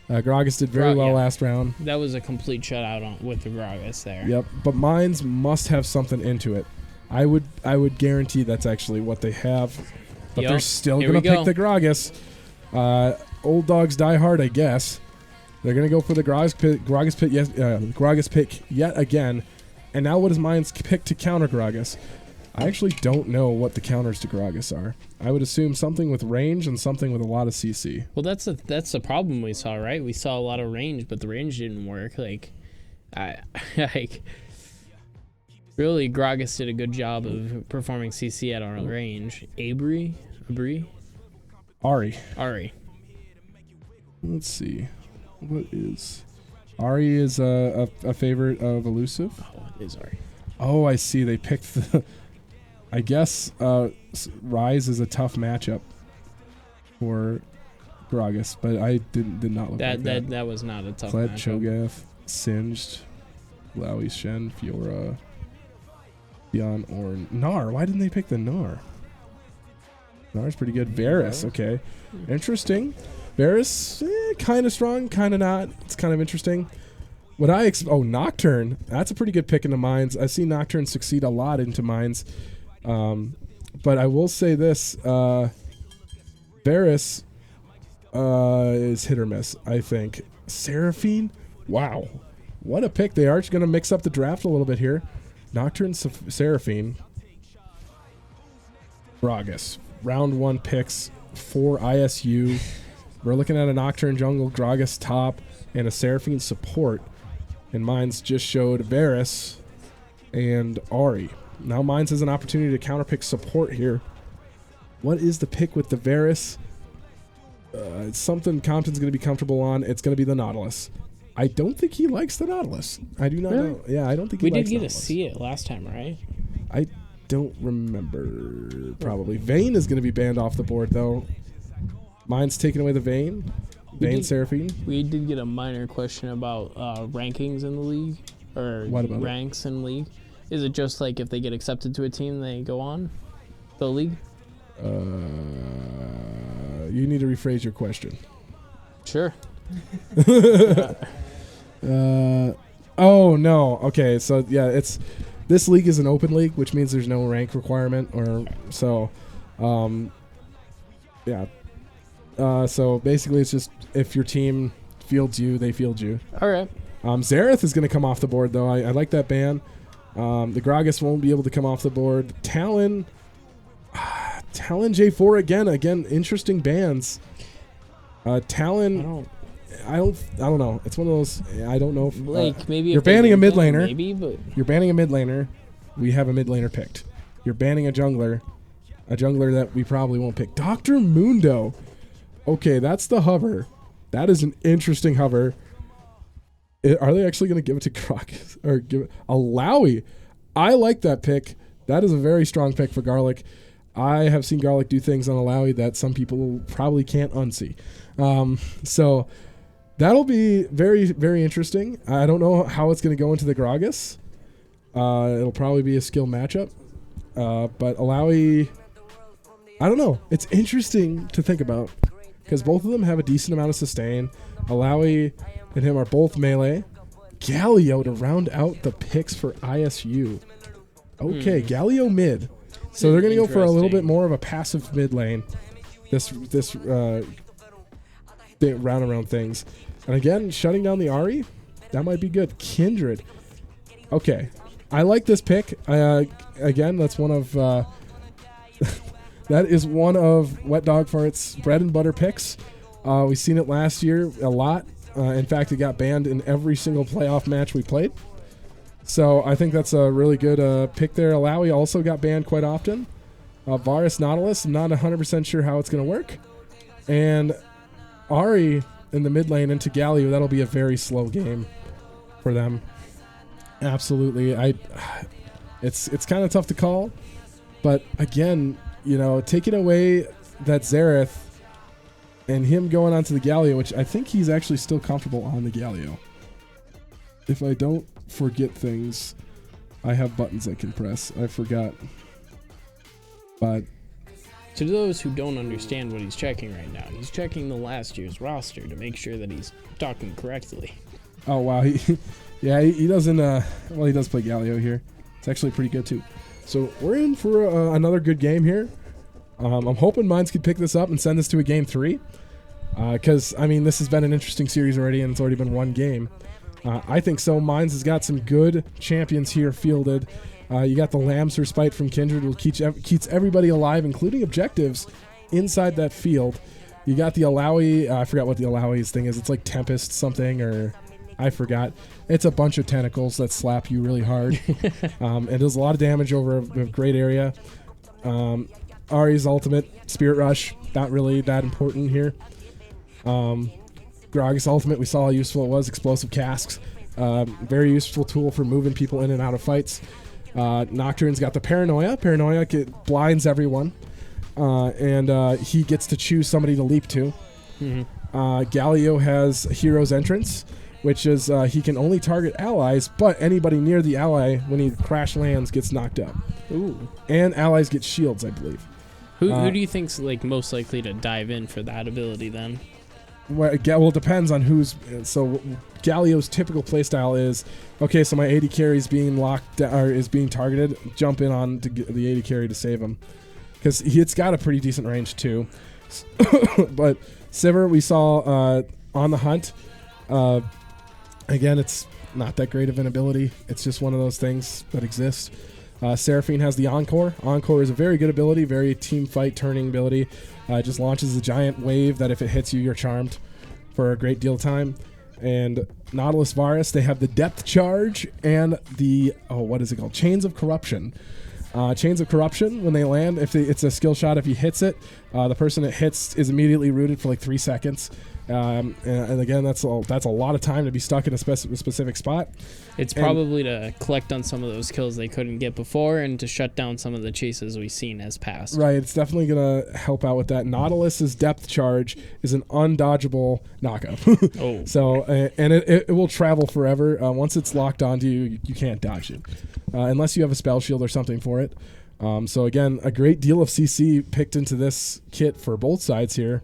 Gragas did very well Yeah. last round. That was a complete shutout with the Gragas there. Yep, but Mines must have something into it. I would guarantee that's actually what they have. But Yep. they're still Here going to we pick go. the Gragas. Old dogs die hard, I guess. They're going to go for the Gragas pick yet again. And now what does Mines pick to counter Gragas? I actually don't know what the counters to Gragas are. I would assume something with range and something with a lot of CC. Well, that's the problem we saw, right? We saw a lot of range, but the range didn't work. Like really, Gragas did a good job of performing CC at our range. Abri, Ari. Let's see. What is... Ari is a favorite of Elusive. Oh, it is Ari. Oh, I see. They picked the... I guess Rise is a tough matchup for Gragas, but I did not look like that. That was not a tough Kled, matchup. Cho'Gath, Singed, Lowy, Shen, Fiora, Beyond, Orn. Gnar. Why didn't they pick the Gnar? Gnar's pretty good. Varus. Okay. Interesting. Varus, kind of strong, kind of not. It's kind of interesting. What Nocturne. That's a pretty good pick into Mines. I've seen Nocturne succeed a lot into Mines. But I will say this. Varus is hit or miss, I think. Seraphine? Wow. What a pick. They are going to mix up the draft a little bit here. Nocturne, Seraphine. Gragas. Round 1 picks for ISU. We're looking at a Nocturne jungle, Gragas top, and a Seraphine support. And Mines just showed Varus and Ari. Now Mines has an opportunity to counterpick support here. What is the pick with the Varus? It's something Compton's going to be comfortable on. It's going to be the Nautilus. I don't think he likes the Nautilus. I do not know. Yeah, I don't think he likes the Nautilus. We did get to see it last time, right? I don't remember. Probably. Vayne is going to be banned off the board, though. Mine's taking away the Vayne. Vayne Seraphine. We did get a minor question about rankings in the league. Or what about ranks in league. Is it just like if they get accepted to a team, they go on the league? You need to rephrase your question. Sure. Oh no. Okay, so yeah, this league is an open league, which means there's no rank requirement, or so. Yeah. So basically, it's just if your team fields you, they field you. All right. Xerath is going to come off the board, though. I like that ban. The Gragas won't be able to come off the board. Talon J4 again. Interesting bans. Talon. I don't know. It's one of those. I don't know. If, maybe you're banning a mid laner. Maybe, but you're banning a mid laner. We have a mid laner picked. You're banning a jungler that we probably won't pick. Dr. Mundo. Okay, that's the hover. That is an interesting hover. Are they actually going to give it to Gragas or give it Alawi? I like that pick. That is a very strong pick for Garlic. I have seen Garlic do things on Alawi that some people probably can't unsee. So that'll be very, very interesting. I don't know how it's going to go into the Gragas. It'll probably be a skill matchup. But Alawi, I don't know. It's interesting to think about because both of them have a decent amount of sustain. Alawi and him are both melee. Galio to round out the picks for ISU. Okay, Galio mid. So they're going to go for a little bit more of a passive mid lane. This round around things. And again, shutting down the Ahri, that might be good. Kindred. Okay. I like this pick. Again, that's one of that is one of Wet Dog Fart's bread and butter picks. We've seen it last year a lot. In fact, it got banned in every single playoff match we played. So I think that's a really good pick there. Alawi also got banned quite often. Varus Nautilus, I'm not 100% sure how it's going to work. And Ahri in the mid lane into Galio, that'll be a very slow game for them. Absolutely. It's kind of tough to call. But again, taking away that Xerath and him going onto the Galio, which I think he's actually still comfortable on the Galio. If I don't forget things, I have buttons I can press. I forgot. But to those who don't understand what he's checking right now, he's checking the last year's roster to make sure that he's talking correctly. Oh, wow. He doesn't, he does play Galio here. It's actually pretty good, too. So we're in for another good game here. I'm hoping Mines could pick this up and send this to a game 3. Because, this has been an interesting series already, and it's already been one game. I think so. Mines has got some good champions here fielded. You got the Lamb's Respite from Kindred, which keeps everybody alive, including objectives, inside that field. You got the Alawi. I forgot what the Alawi's thing is. It's like Tempest something, or I forgot. It's a bunch of tentacles that slap you really hard. It does a lot of damage over a great area. Ahri's ultimate, Spirit Rush, not really that important here. Gragas ultimate, we saw how useful it was. Explosive casks, very useful tool for moving people in and out of fights. Nocturne's got the Paranoia. Paranoia blinds everyone, and he gets to choose somebody to leap to. Mm-hmm. Galio has Hero's Entrance, which is he can only target allies, but anybody near the ally when he crash lands gets knocked up. Ooh. And allies get shields, I believe. Who do you think's most likely to dive in for that ability then? Well, it depends on who's. So Galio's typical playstyle is, okay, so my AD carry is being locked or is being targeted. Jump in on to get the AD carry to save him, because it's got a pretty decent range too. But Sivir, we saw on the hunt. Again, it's not that great of an ability. It's just one of those things that exists. Seraphine has the Encore. Encore is a very good ability, very team fight turning ability. It just launches a giant wave that if it hits you, you're charmed for a great deal of time. And Nautilus Varus, they have the Depth Charge and the, what is it called? Chains of Corruption. Chains of Corruption, when they land, it's a skill shot. If he hits it, the person it hits is immediately rooted for like 3 seconds. And again, that's a lot of time to be stuck in a specific spot. It's probably to collect on some of those kills they couldn't get before and to shut down some of the chases we've seen as past. Right, it's definitely going to help out with that. Nautilus's Depth Charge is an undodgeable knockup. Oh. So, and it will travel forever. Once it's locked onto you, you can't dodge it. Unless you have a spell shield or something for it. So again, a great deal of CC picked into this kit for both sides here.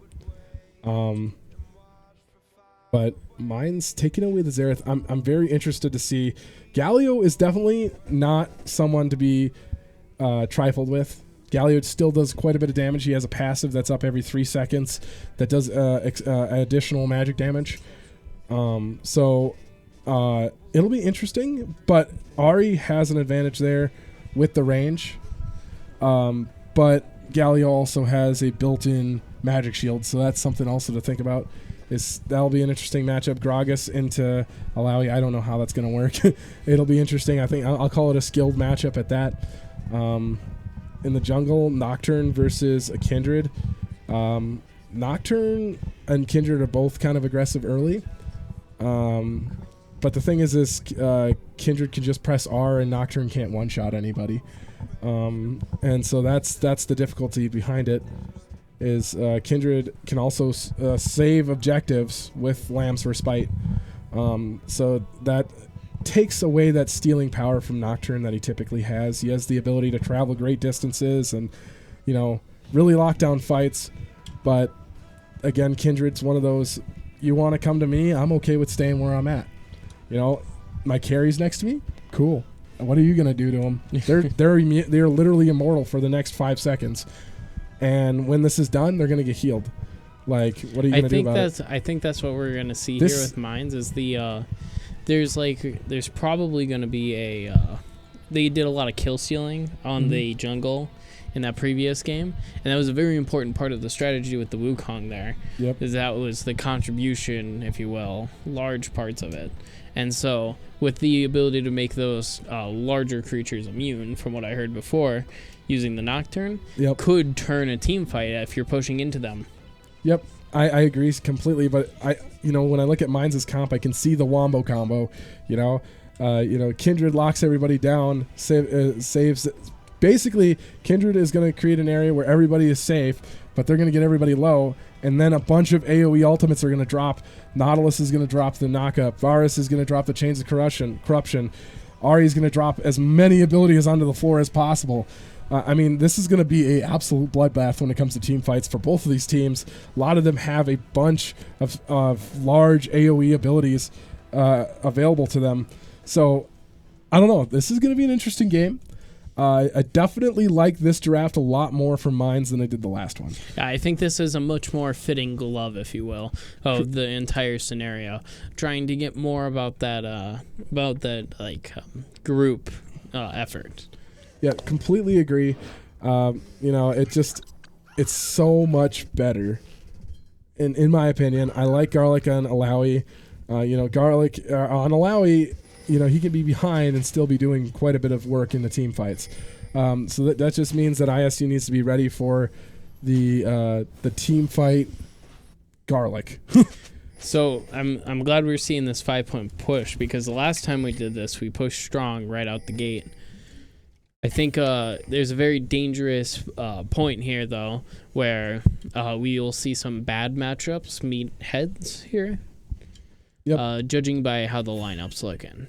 But mine's taking away the Xerath. I'm very interested to see. Galio is definitely not someone to be trifled with. Galio still does quite a bit of damage. He has a passive that's up every 3 seconds that does additional magic damage. So it'll be interesting, but Ahri has an advantage there with the range. But Galio also has a built-in magic shield, so that's something also to think about. That'll be an interesting matchup. Gragas into Alawi. I don't know how that's going to work. It'll be interesting. I think I'll call it a skilled matchup at that. In the jungle, Nocturne versus a Kindred. Nocturne and Kindred are both kind of aggressive early. But the thing is Kindred can just press R and Nocturne can't one-shot anybody. And so that's the difficulty behind it. Is Kindred can also save objectives with Lamb's Respite. So that takes away that stealing power from Nocturne that he typically has. He has the ability to travel great distances and, really lock down fights. But again, Kindred's one of those, you want to come to me, I'm okay with staying where I'm at. My carry's next to me, cool. What are you going to do to them? They're literally immortal for the next 5 seconds. And when this is done, they're going to get healed. Like, what are you going to do about it? I think that's what we're going to see here with mines is there's probably going to be they did a lot of kill stealing on the jungle in that previous game, and that was a very important part of the strategy with the Wukong there. Yep. Is that was the contribution, if you will, large parts of it. And so with the ability to make those larger creatures immune, from what I heard before, using the Nocturne could turn a team fight if you're pushing into them. Yep, I agree completely. But when I look at Mines' comp, I can see the Wombo combo. Kindred locks everybody down, saves. Basically, Kindred is going to create an area where everybody is safe, but they're going to get everybody low, and then a bunch of AoE ultimates are going to drop. Nautilus is going to drop the knockup. Varus is going to drop the Chains of Corruption. Ahri is going to drop as many abilities onto the floor as possible. This is going to be an absolute bloodbath when it comes to team fights for both of these teams. A lot of them have a bunch of large AoE abilities available to them. So, I don't know. This is going to be an interesting game. I definitely like this draft a lot more for Mines than I did the last one. I think this is a much more fitting glove, if you will, of the entire scenario. Trying to get more about that group effort. Yeah, completely agree. It's so much better. In my opinion, I like Garlic on Alawi. Garlic on Alawi, he can be behind and still be doing quite a bit of work in the team fights. So that just means that ISU needs to be ready for the team fight Garlic. So I'm glad we're seeing this 5-point push, because the last time we did this, we pushed strong right out the gate. I think there's a very dangerous point here, though, where we will see some bad matchups meet heads here. Yep. Judging by how the lineup's looking.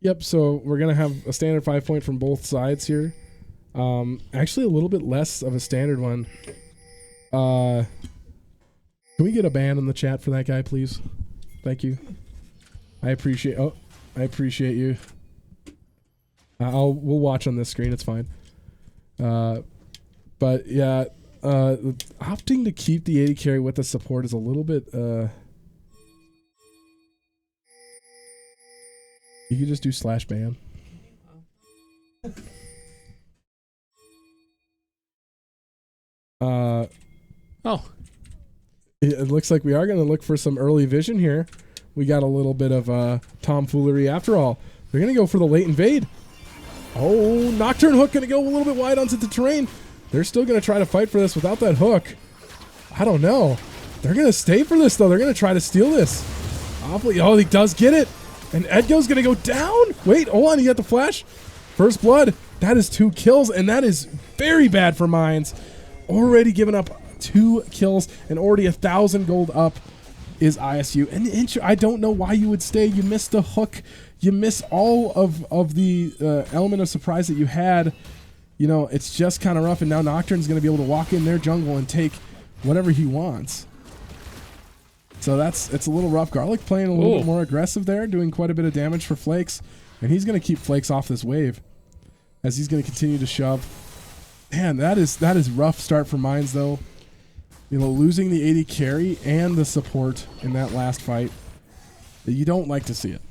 Yep, so we're going to have a standard 5-point from both sides here. Actually, a little bit less of a standard one. Can we get a ban in the chat for that guy, please? Thank you. I appreciate you. We'll watch on this screen. It's fine. But yeah, opting to keep the 80 carry with the support is a little bit. You could just do /ban. Oh. It looks like we are going to look for some early vision here. We got a little bit of tomfoolery after all. They're going to go for the late invade. Oh, Nocturne hook going to go a little bit wide onto the terrain. They're still going to try to fight for this without that hook. I don't know. They're going to stay for this, though. They're going to try to steal this. Awfully. Oh, he does get it. And Edgo's going to go down. Wait, hold on. He got the flash. First blood. That is 2 kills, and that is very bad for Mines. Already given up 2 kills and already 1,000 gold up is ISU. And I don't know why you would stay. You missed the hook. You miss all of the element of surprise that you had. You know, it's just kind of rough, and now Nocturne's going to be able to walk in their jungle and take whatever he wants. So it's a little rough. Garlic playing a little bit more aggressive there, doing quite a bit of damage for Flakes, and he's going to keep Flakes off this wave as he's going to continue to shove. Man, that is rough start for Mines, though. You know, losing the 80 carry and the support in that last fight. You don't like to see it.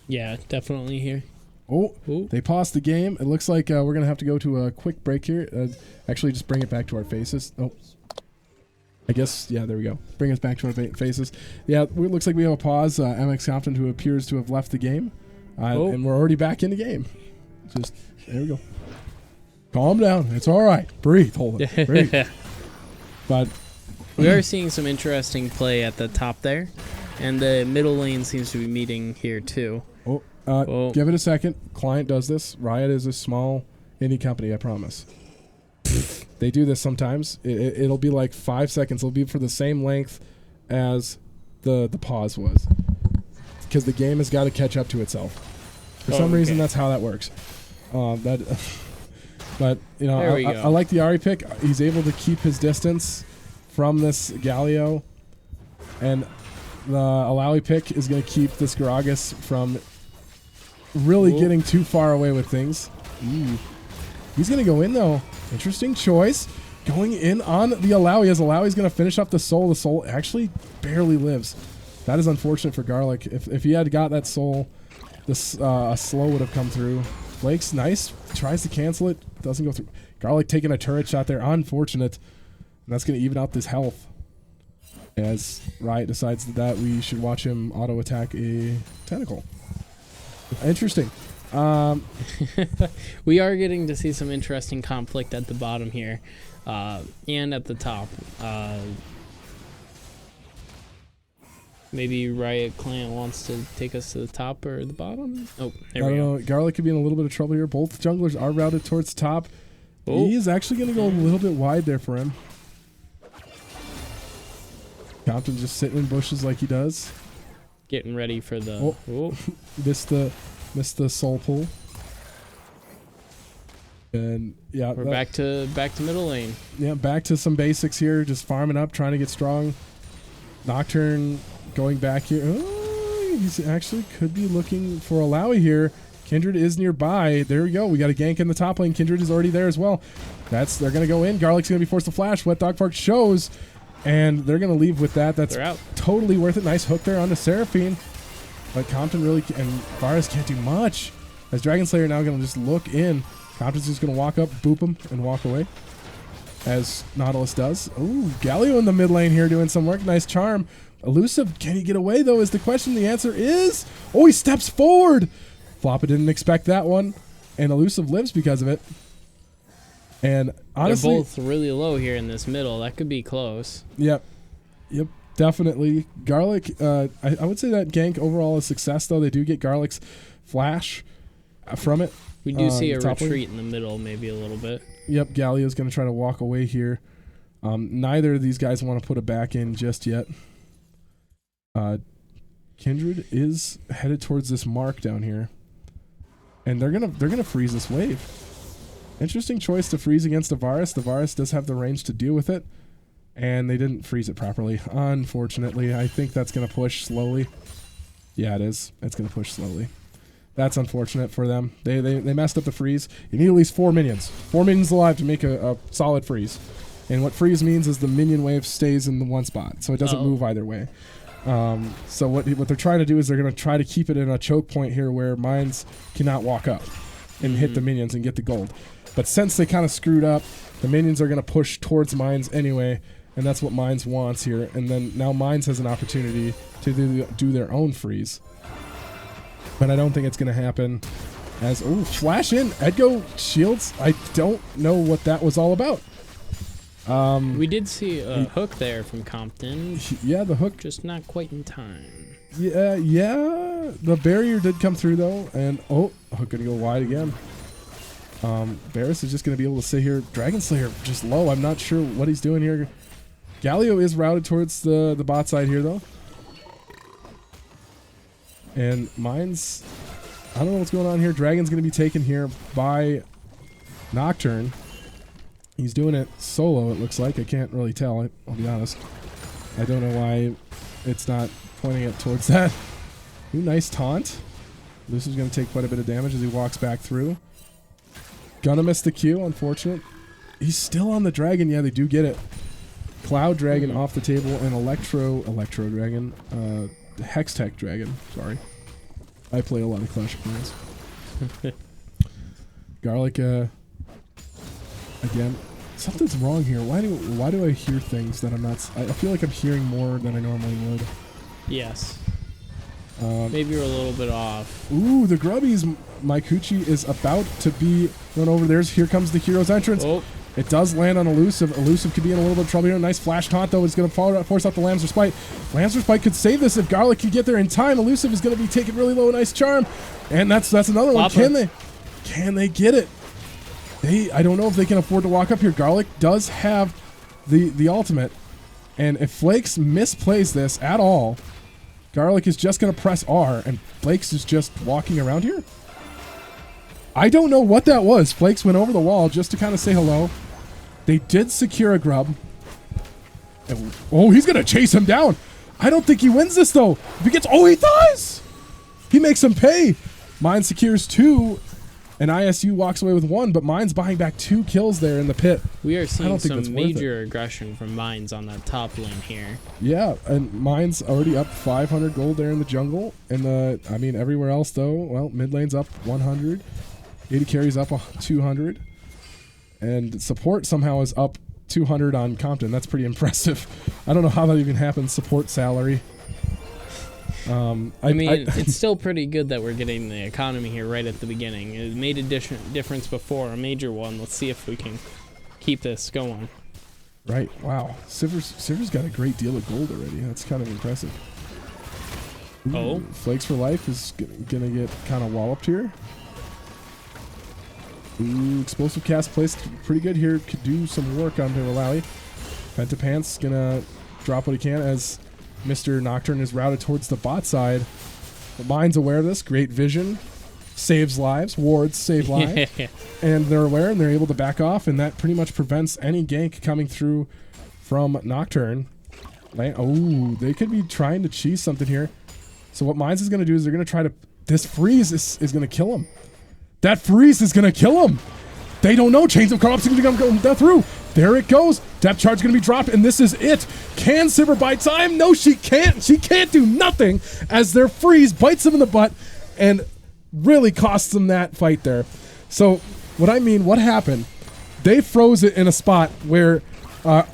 Yeah, definitely here. Oh, they paused the game. It looks like we're going to have to go to a quick break here. Actually, just bring it back to our faces. Oh, I guess, yeah, there we go. Bring us back to our faces. Yeah, it looks like we have a pause. MX Compton, who appears to have left the game. And we're already back in the game. Just, there we go. Calm down. It's all right. Breathe. Hold it. Breathe. But we are seeing some interesting play at the top there. And the middle lane seems to be meeting here, too. Give it a second. Client does this. Riot is a small indie company, I promise. They do this sometimes. It'll be like 5 seconds. It'll be for the same length as the pause was. Because the game has got to catch up to itself. For some reason, that's how that works. But, you know, I like the Ari pick. He's able to keep his distance from this Galio. And the Alawi pick is going to keep this Gragas from really getting too far away with things. He's going to go in, though. Interesting choice. Going in on the Alawi, as Alawi's going to finish up the soul. The soul actually barely lives. That is unfortunate for Garlic. If he had got that soul, a slow would have come through. Blake's nice. Tries to cancel it. Doesn't go through. Garlic taking a turret shot there. Unfortunate. And that's going to even out this health. As Riot decides that we should watch him auto attack a tentacle. Interesting. We are getting to see some interesting conflict at the bottom here, and at the top. Maybe Riot Clan wants to take us to the top or the bottom. Oh, there we go. Garlic could be in a little bit of trouble here. Both junglers are routed towards the top. He is actually going to go a little bit wide there for him. Compton just sitting in bushes like he does. Getting ready for the... Missed the soul pull. And yeah, we're back to middle lane. Yeah, back to some basics here. Just farming up, trying to get strong. Nocturne going back here. Oh, he's actually could be looking for Alawi here. Kindred is nearby. There we go. We got a gank in the top lane. Kindred is already there as well. They're gonna go in. Garlic's gonna be forced to flash. Wet Dog Park shows, and they're gonna leave with that. That's totally worth it. Nice hook there onto Seraphine. But Compton really and Varus can't do much. As Dragon Slayer now going to just look in. Compton's just going to walk up, boop him, and walk away. As Nautilus does. Ooh, Galio in the mid lane here doing some work. Nice charm. Elusive, can he get away though is the question. The answer is, oh, he steps forward. Floppa didn't expect that one. And Elusive lives because of it. And honestly, they're both really low here in this middle. That could be close. Yep. Definitely. Garlic, I would say that gank overall is success, though. They do get Garlic's flash from it. We do see a retreat in the middle, maybe a little bit. Yep, Galio's going to try to walk away here. Neither of these guys want to put a back in just yet. Kindred is headed towards this mark down here. And they're gonna freeze this wave. Interesting choice to freeze against a Varus. The Varus does have the range to deal with it. And they didn't freeze it properly. Unfortunately, I think that's going to push slowly. Yeah, it is. It's going to push slowly. That's unfortunate for them. They messed up the freeze. You need at least 4 minions. 4 minions alive to make a solid freeze. And what freeze means is the minion wave stays in the one spot, so it doesn't move either way. So what they're trying to do is they're going to try to keep it in a choke point here where mines cannot walk up and hit the minions and get the gold. But since they kind of screwed up, the minions are going to push towards mines anyway, and that's what mines wants here. And then now mines has an opportunity to do their own freeze. But I don't think it's going to happen. As flash in Edgo shields. I don't know what that was all about. We did see a hook there from Compton. Yeah, the hook. Just not quite in time. Yeah. The barrier did come through though, and hook gonna go wide again. Barris is just gonna be able to sit here. Dragon Slayer just low. I'm not sure what he's doing here. Galio is routed towards the bot side here though. And Mines, I don't know what's going on here. Dragon's going to be taken here by Nocturne. He's doing it solo, it looks like. I can't really tell, I'll be honest. I don't know why it's not pointing it towards that. Ooh, nice taunt. This is going to take quite a bit of damage as he walks back through. Gonna miss the Q, unfortunate. He's still on the Dragon. Yeah, they do get it. Cloud Dragon off the table and Electro Dragon. Hextech Dragon, sorry. I play a lot of Clash of Clans. Garlic, again, something's wrong here. Why do I hear things that I'm not? I feel like I'm hearing more than I normally would. Yes. Maybe you're a little bit off. Ooh, the Grubbies. Maikuchi is about to be run over. Here comes the hero's entrance. Oh. It does land on Elusive. Elusive could be in a little bit of trouble here. Nice flash taunt, though. It's going to force out the Lamb's Respite. Lamb's Respite could save this if Garlic could get there in time. Elusive is going to be taken really low. Nice charm. And that's another one. Can they get it? I don't know if they can afford to walk up here. Garlic does have the ultimate. And if Flakes misplays this at all, Garlic is just going to press R, and Flakes is just walking around here? I don't know what that was. Flakes went over the wall just to kind of say hello. They did secure a grub. And, he's going to chase him down. I don't think he wins this, though. If he gets... he does! He makes him pay. Mine secures 2, and ISU walks away with 1, but Mine's buying back 2 kills there in the pit. We are seeing some major aggression from Mines on that top lane here. Yeah, and Mine's already up 500 gold there in the jungle. And everywhere else, though, well, mid lane's up 100. 80 carries up 200, and support somehow is up 200 on Compton. That's pretty impressive. I don't know how that even happens. Support salary. It's still pretty good that we're getting the economy here right at the beginning. It made a difference before, a major one. Let's see if we can keep this going. Right. Wow. Siver's got a great deal of gold already. That's kind of impressive. Ooh, Flakes for Life is gonna get kind of walloped here. Ooh, explosive cast placed pretty good here. Could do some work onto Alawi. Pentapant's gonna drop what he can as Mr. Nocturne is routed towards the bot side. The Mine's aware of this. Great vision. Saves lives. Wards save lives. And they're aware and they're able to back off, and that pretty much prevents any gank coming through from Nocturne. They could be trying to cheese something here. So what Mines is going to do is they're going to try to... This freeze is going to kill him. That freeze is going to kill him. They don't know. Chains of Corruption is going to go through. There it goes. Depth charge is going to be dropped, and this is it. Can Sivir buy time? No, she can't. She can't do nothing as their freeze bites them in the butt and really costs them that fight there. So what happened? They froze it in a spot where our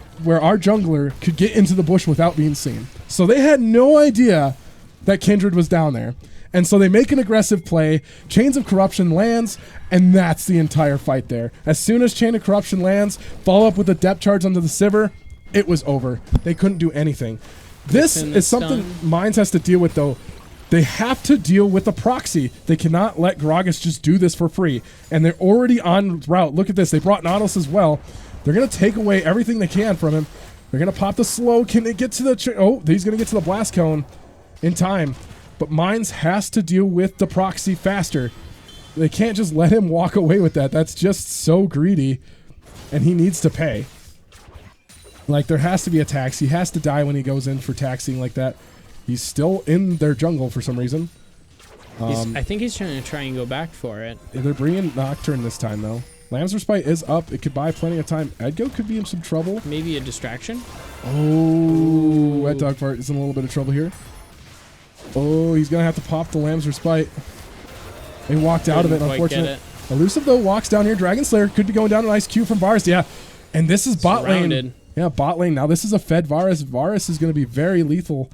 jungler could get into the bush without being seen. So they had no idea that Kindred was down there. And so they make an aggressive play. Chains of Corruption lands, and that's the entire fight there. As soon as Chain of Corruption lands, follow up with a depth charge onto the Sivir, it was over. They couldn't do anything. This is something Mines has to deal with, though. They have to deal with the proxy. They cannot let Gragas just do this for free. And they're already on route. Look at this. They brought Nautilus as well. They're going to take away everything they can from him. They're going to pop the slow. Can they get to the... he's going to get to the Blast Cone in time. But Mines has to deal with the proxy faster. They can't just let him walk away with that. That's just so greedy. And he needs to pay. Like, there has to be a tax. He has to die when he goes in for taxing like that. He's still in their jungle for some reason. I think he's trying to and go back for it. They're bringing Nocturne this time, though. Lamb's Respite is up. It could buy plenty of time. Edgo could be in some trouble. Maybe a distraction? Oh, Wet Dog Fart is in a little bit of trouble here. Oh, he's going to have to pop the Lamb's Respite. He walked out of it, unfortunately. Elusive, though, walks down here. Dragon Slayer could be going down a nice Q from Varus. Yeah, and this is bot lane. Yeah, bot lane. Now, this is a fed Varus. Varus is going to be very lethal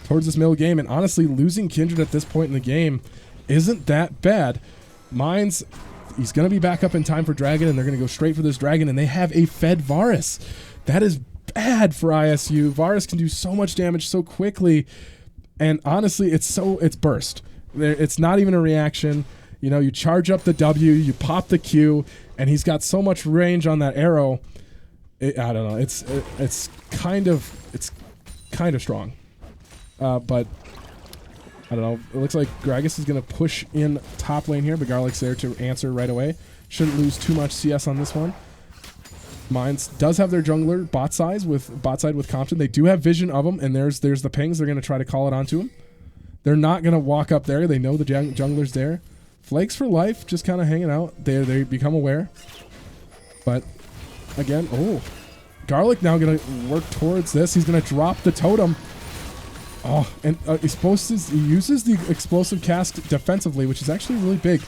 towards this middle game. And honestly, losing Kindred at this point in the game isn't that bad. Mines, he's going to be back up in time for Dragon, and they're going to go straight for this Dragon, and they have a fed Varus. That is bad for ISU. Varus can do so much damage so quickly, and honestly, it's burst. It's not even a reaction. You know, you charge up the W, you pop the Q, and he's got so much range on that arrow. I don't know. It's kind of strong, but I don't know. It looks like Gragas is going to push in top lane here, but Garlic's there to answer right away. Shouldn't lose too much CS on this one. Mines does have their jungler bot side with Compton. They do have vision of him, and there's the pings. They're going to try to call it onto him. They're not going to walk up there. They know the jungler's there. Flakes for life, just kind of hanging out. They become aware. But again, Garlic now going to work towards this. He's going to drop the totem. Oh, and he uses the explosive cast defensively, which is actually really big.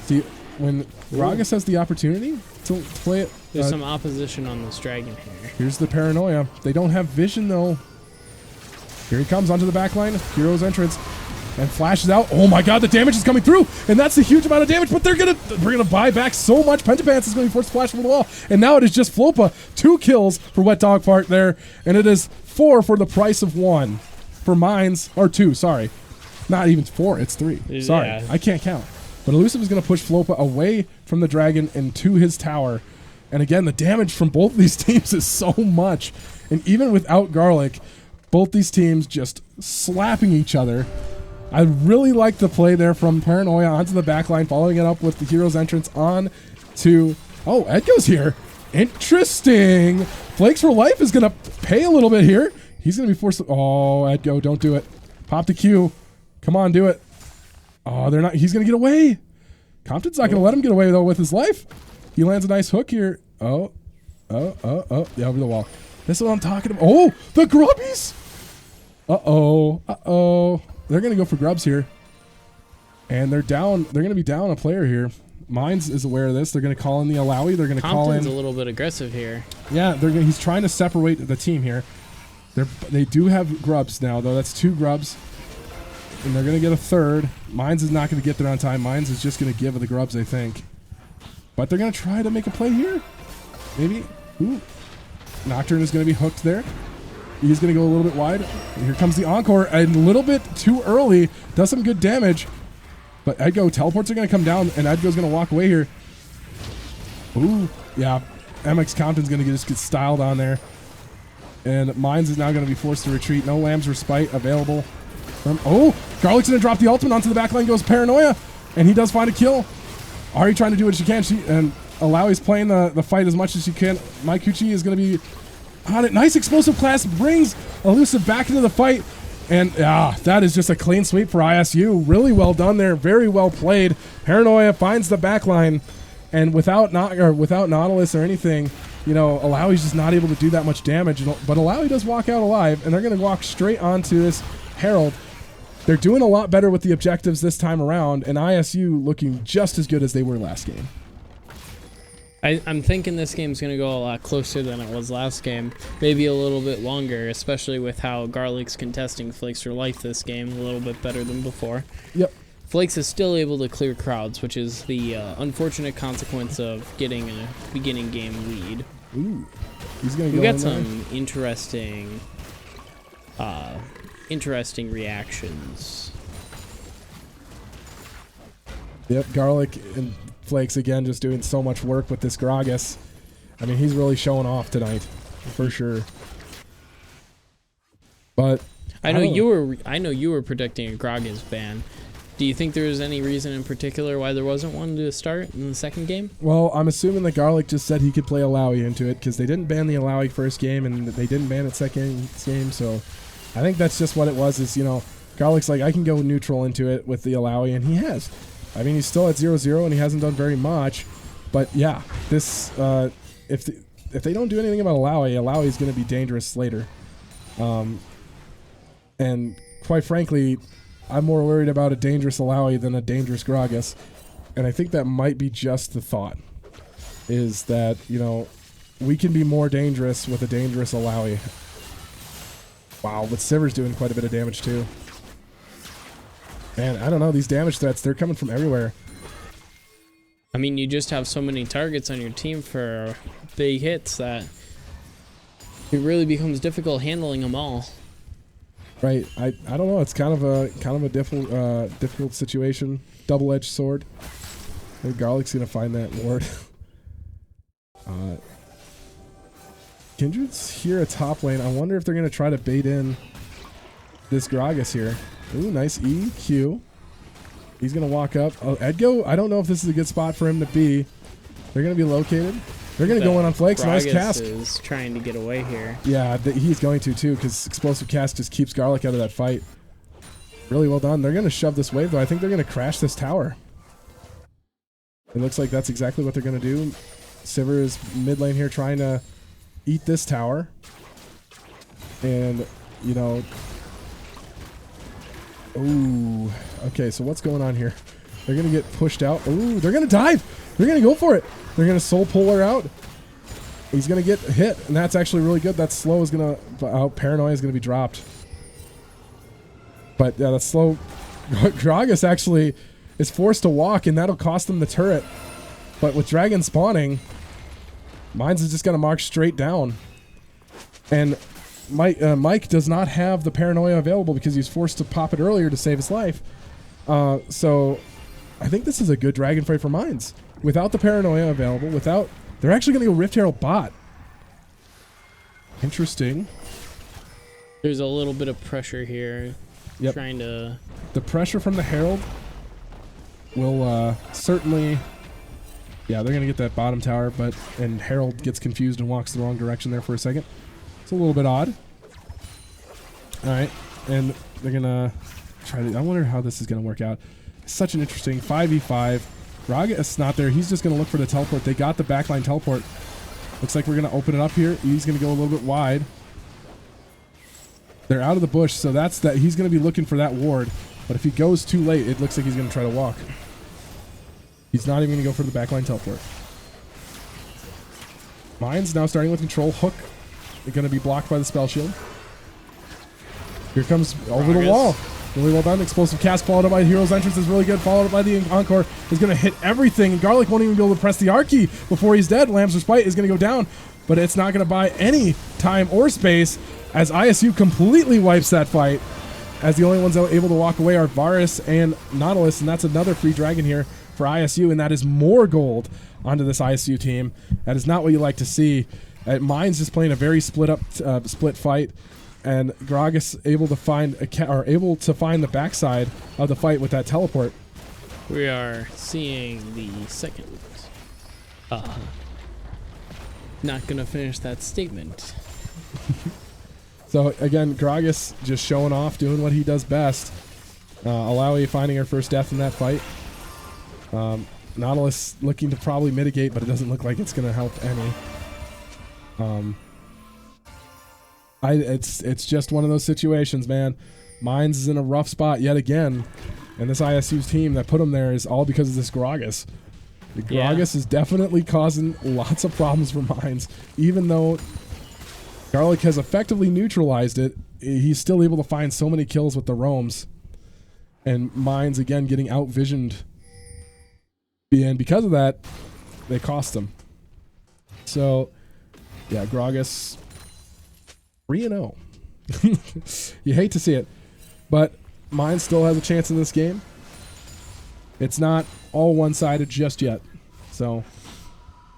See, when Gragas has the opportunity to play it. There's some opposition on this dragon here. Here's the paranoia. They don't have vision, though. Here he comes onto the back line. Hero's entrance. And flashes out. Oh my god, the damage is coming through. And that's a huge amount of damage, but we're gonna buy back so much. Pentapants is going to be forced to flash from the wall. And now it is just Flopa. 2 kills for Wet Dog Fart there. And it is 4 for the price of 1. For Mines, or 2, sorry. Not even 4, it's 3. Sorry, yeah. I can't count. But Elusive is going to push Flopa away from the dragon and to his tower. And again, the damage from both these teams is so much. And even without Garlic, both these teams just slapping each other. I really like the play there from Paranoia onto the backline, following it up with the hero's entrance on to... Oh, Edgo's here. Interesting. Flakes for Life is going to pay a little bit here. He's going to be forced to... Oh, Edgo, don't do it. Pop the Q. Come on, do it. Oh, they're not... He's going to get away. Compton's not going to let him get away, though, with his life. He lands a nice hook here. Oh. Yeah, over the wall. This is what I'm talking about. Oh, the Grubbies. Uh-oh. They're going to go for grubs here. And they're down. They're going to be down a player here. Mines is aware of this. They're going to call in the Alawi. They're going to call in... Compton's a little bit aggressive here. Yeah, he's trying to separate the team here. They do have grubs now, though. That's 2 grubs. And they're going to get a third. Mines is not going to get there on time. Mines is just going to give the grubs, I think. But they're going to try to make a play here. Maybe. Ooh. Nocturne is going to be hooked there. He's going to go a little bit wide. And here comes the Encore. A little bit too early. Does some good damage. But Edgo, teleports are going to come down, and Edgo's going to walk away here. Ooh. Yeah. MX Compton's going to just get styled on there. And Mines is now going to be forced to retreat. No Lamb's Respite available. Oh! Garlic's going to drop the ultimate onto the backline. Goes Paranoia. And he does find a kill. Ari trying to do what she can. And Alawi's playing the fight as much as she can. Maikuchi is going to be on it. Nice explosive class brings Elusive back into the fight. And that is just a clean sweep for ISU. Really well done there. Very well played. Paranoia finds the backline. And without Nautilus or anything, you know, Alawi's just not able to do that much damage. But Alawi does walk out alive. And they're going to walk straight onto this Herald. They're doing a lot better with the objectives this time around. And ISU looking just as good as they were last game. I'm thinking this game's going to go a lot closer than it was last game. Maybe a little bit longer, especially with how Garlic's contesting Flakes for Life this game. A little bit better than before. Yep. Flakes is still able to clear crowds, which is the unfortunate consequence of getting a beginning game lead. Ooh. He's going to go We got in some interesting reactions. Yep, Garlic and Flakes again just doing so much work with this Gragas. I mean, he's really showing off tonight, for sure. But I know you were predicting a Gragas ban. Do you think there was any reason in particular why there wasn't one to start in the second game? Well, I'm assuming that Garlic just said he could play Alawi into it because they didn't ban the Alawi first game and they didn't ban it second game. So I think that's just what it was. Is Garlic's like, I can go neutral into it with the Alawi, and he has. I mean, he's still at 0-0 and he hasn't done very much. But yeah, this if they don't do anything about Alawi is going to be dangerous later. And quite frankly, I'm more worried about a dangerous Alawi than a dangerous Gragas. And I think that might be just the thought. Is that, we can be more dangerous with a dangerous Alawi. Wow, but Siver's doing quite a bit of damage too. Man, I don't know, these damage threats, they're coming from everywhere. I mean, you just have so many targets on your team for big hits that it really becomes difficult handling them all. Right, I don't know. It's kind of a difficult situation. Double-edged sword. I think Garlic's gonna find that ward. Kindred's here at top lane. I wonder if they're gonna try to bait in this Gragas here. Ooh, nice EQ. He's gonna walk up. Oh, Edgo. I don't know if this is a good spot for him to be. They're gonna be located. They're going to go in on Flakes. Nice cast. Is trying to get away here. Yeah, he's going to too, because Explosive Cast just keeps Garlic out of that fight. Really well done. They're going to shove this wave, though. I think they're going to crash this tower. It looks like that's exactly what they're going to do. Sivir is mid lane here trying to eat this tower. And, ooh. Okay, so what's going on here? They're going to get pushed out. Ooh, they're going to dive. They're going to go for it. They're going to soul pull her out. He's going to get hit, and that's actually really good. That slow is going to... Paranoia is going to be dropped. But, yeah, that slow... Gragas actually is forced to walk, and that'll cost him the turret. But with Dragon spawning, Mines is just going to march straight down. And Mike does not have the Paranoia available because he's forced to pop it earlier to save his life. So I think this is a good Dragon fight for Mines. Without the Paranoia available, they're actually going to go Rift Herald bot. Interesting. There's a little bit of pressure here. Yep. Trying to... The pressure from the Herald will certainly... Yeah, they're going to get that bottom tower, and Herald gets confused and walks the wrong direction there for a second. It's a little bit odd. Alright, and they're going to try to... I wonder how this is going to work out. It's such an interesting 5v5. Gragas not there. He's just going to look for the teleport. They got the backline teleport. Looks like we're going to open it up here. He's going to go a little bit wide. They're out of the bush, so that's that. He's going to be looking for that ward. But if he goes too late, it looks like he's going to try to walk. He's not even going to go for the backline teleport. Mine's now starting with control. Hook is going to be blocked by the spell shield. Here comes over the wall. Really well done. Explosive cast followed up by Hero's Entrance is really good. Followed up by the Encore is going to hit everything. And Garlic won't even be able to press the R key before he's dead. Lamb's Respite is going to go down, but it's not going to buy any time or space as ISU completely wipes that fight. As the only ones that are able to walk away are Varus and Nautilus, and that's another free dragon here for ISU, and that is more gold onto this ISU team. That is not what you like to see. Mine's just playing a very split fight. And Gragas able to find the backside of the fight with that teleport. We are seeing the second. Not gonna finish that statement. So again, Gragas just showing off, doing what he does best. Alawi finding her first death in that fight. Nautilus looking to probably mitigate, but it doesn't look like it's gonna help any. It's just one of those situations, man. Mines is in a rough spot yet again, and this ISU's team that put him there is all because of this Gragas. The Gragas is definitely causing lots of problems for Mines. Even though Garlic has effectively neutralized it, he's still able to find so many kills with the roams. And Mines, again, getting outvisioned. And because of that, they cost him. So, yeah, Gragas... 3-0. You hate to see it, but Mine still has a chance in this game. It's not all one-sided just yet, so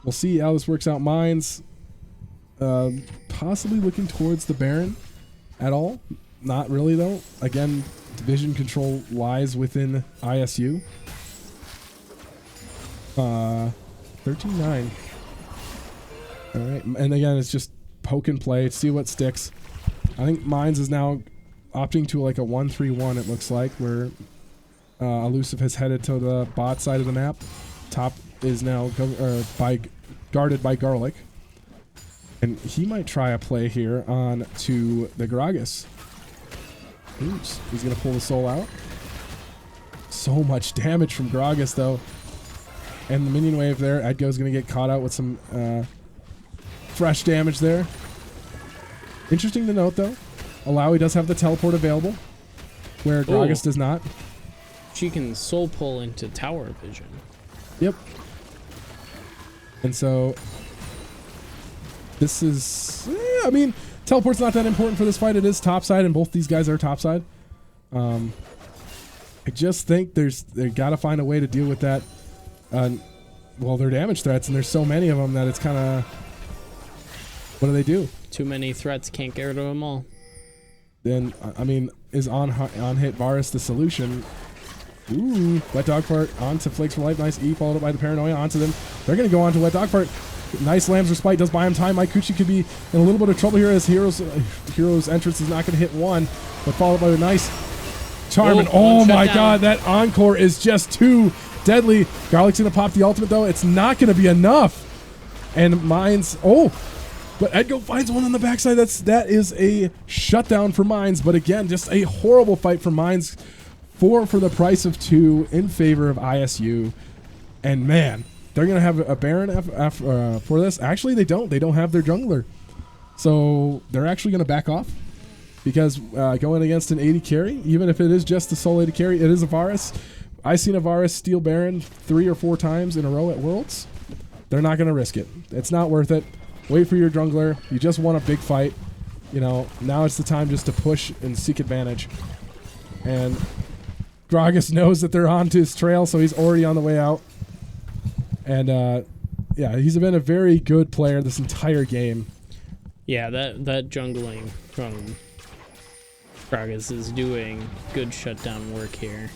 we'll see how this works out. Mine's possibly looking towards the Baron at all. Not really, though. Again, division control lies within ISU. 13-9. All right, and again, it's just poke and play, see what sticks. I think Mines is now opting to like a 1-3-1, it looks like, where Elusive has headed to the bot side of the map. Top is now guarded by Garlic. And he might try a play here on to the Gragas. Oops, he's going to pull the soul out. So much damage from Gragas, though. And the minion wave there. Edgo's going to get caught out with some fresh damage there. Interesting to note, though, Alawi does have the teleport available, where Gragas does not. She can soul pull into tower vision. Yep. And so this is, I mean, teleport's not that important for this fight. It is topside, and both these guys are topside. I just think they got to find a way to deal with that. Well, they're damage threats, and there's so many of them that it's kind of, what do they do? Too many threats, can't get rid of them all. Then, I mean, is on hit Varus the solution? Ooh, Wet Dog Fart onto Flakes for Life. Nice E followed up by the Paranoia onto them. They're going to go on to Wet Dog Fart. Nice Lamb's Respite does buy him time. Mike Kuchi could be in a little bit of trouble here as Hero's entrance is not going to hit one, but followed by a nice Charm. And oh my god, that Encore is just too deadly. Garlic's going to pop the ultimate though. It's not going to be enough. And Mines, but Edgo finds one on the backside. That is a shutdown for Mines. But again, just a horrible fight for Mines. 4 for the price of 2 in favor of ISU. And man, they're going to have a Baron for this. Actually, they don't. They don't have their jungler. So they're actually going to back off. Because going against an 80 carry, even if it is just a solo 80 carry, it is a Varus. I've seen a Varus steal Baron 3 or 4 times in a row at Worlds. They're not going to risk it. It's not worth it. Wait for your jungler. You just won a big fight. You know, now it's the time just to push and seek advantage. And Gragas knows that they're onto his trail, so he's already on the way out. And, yeah, he's been a very good player this entire game. Yeah, that jungling from Gragas is doing good shutdown work here.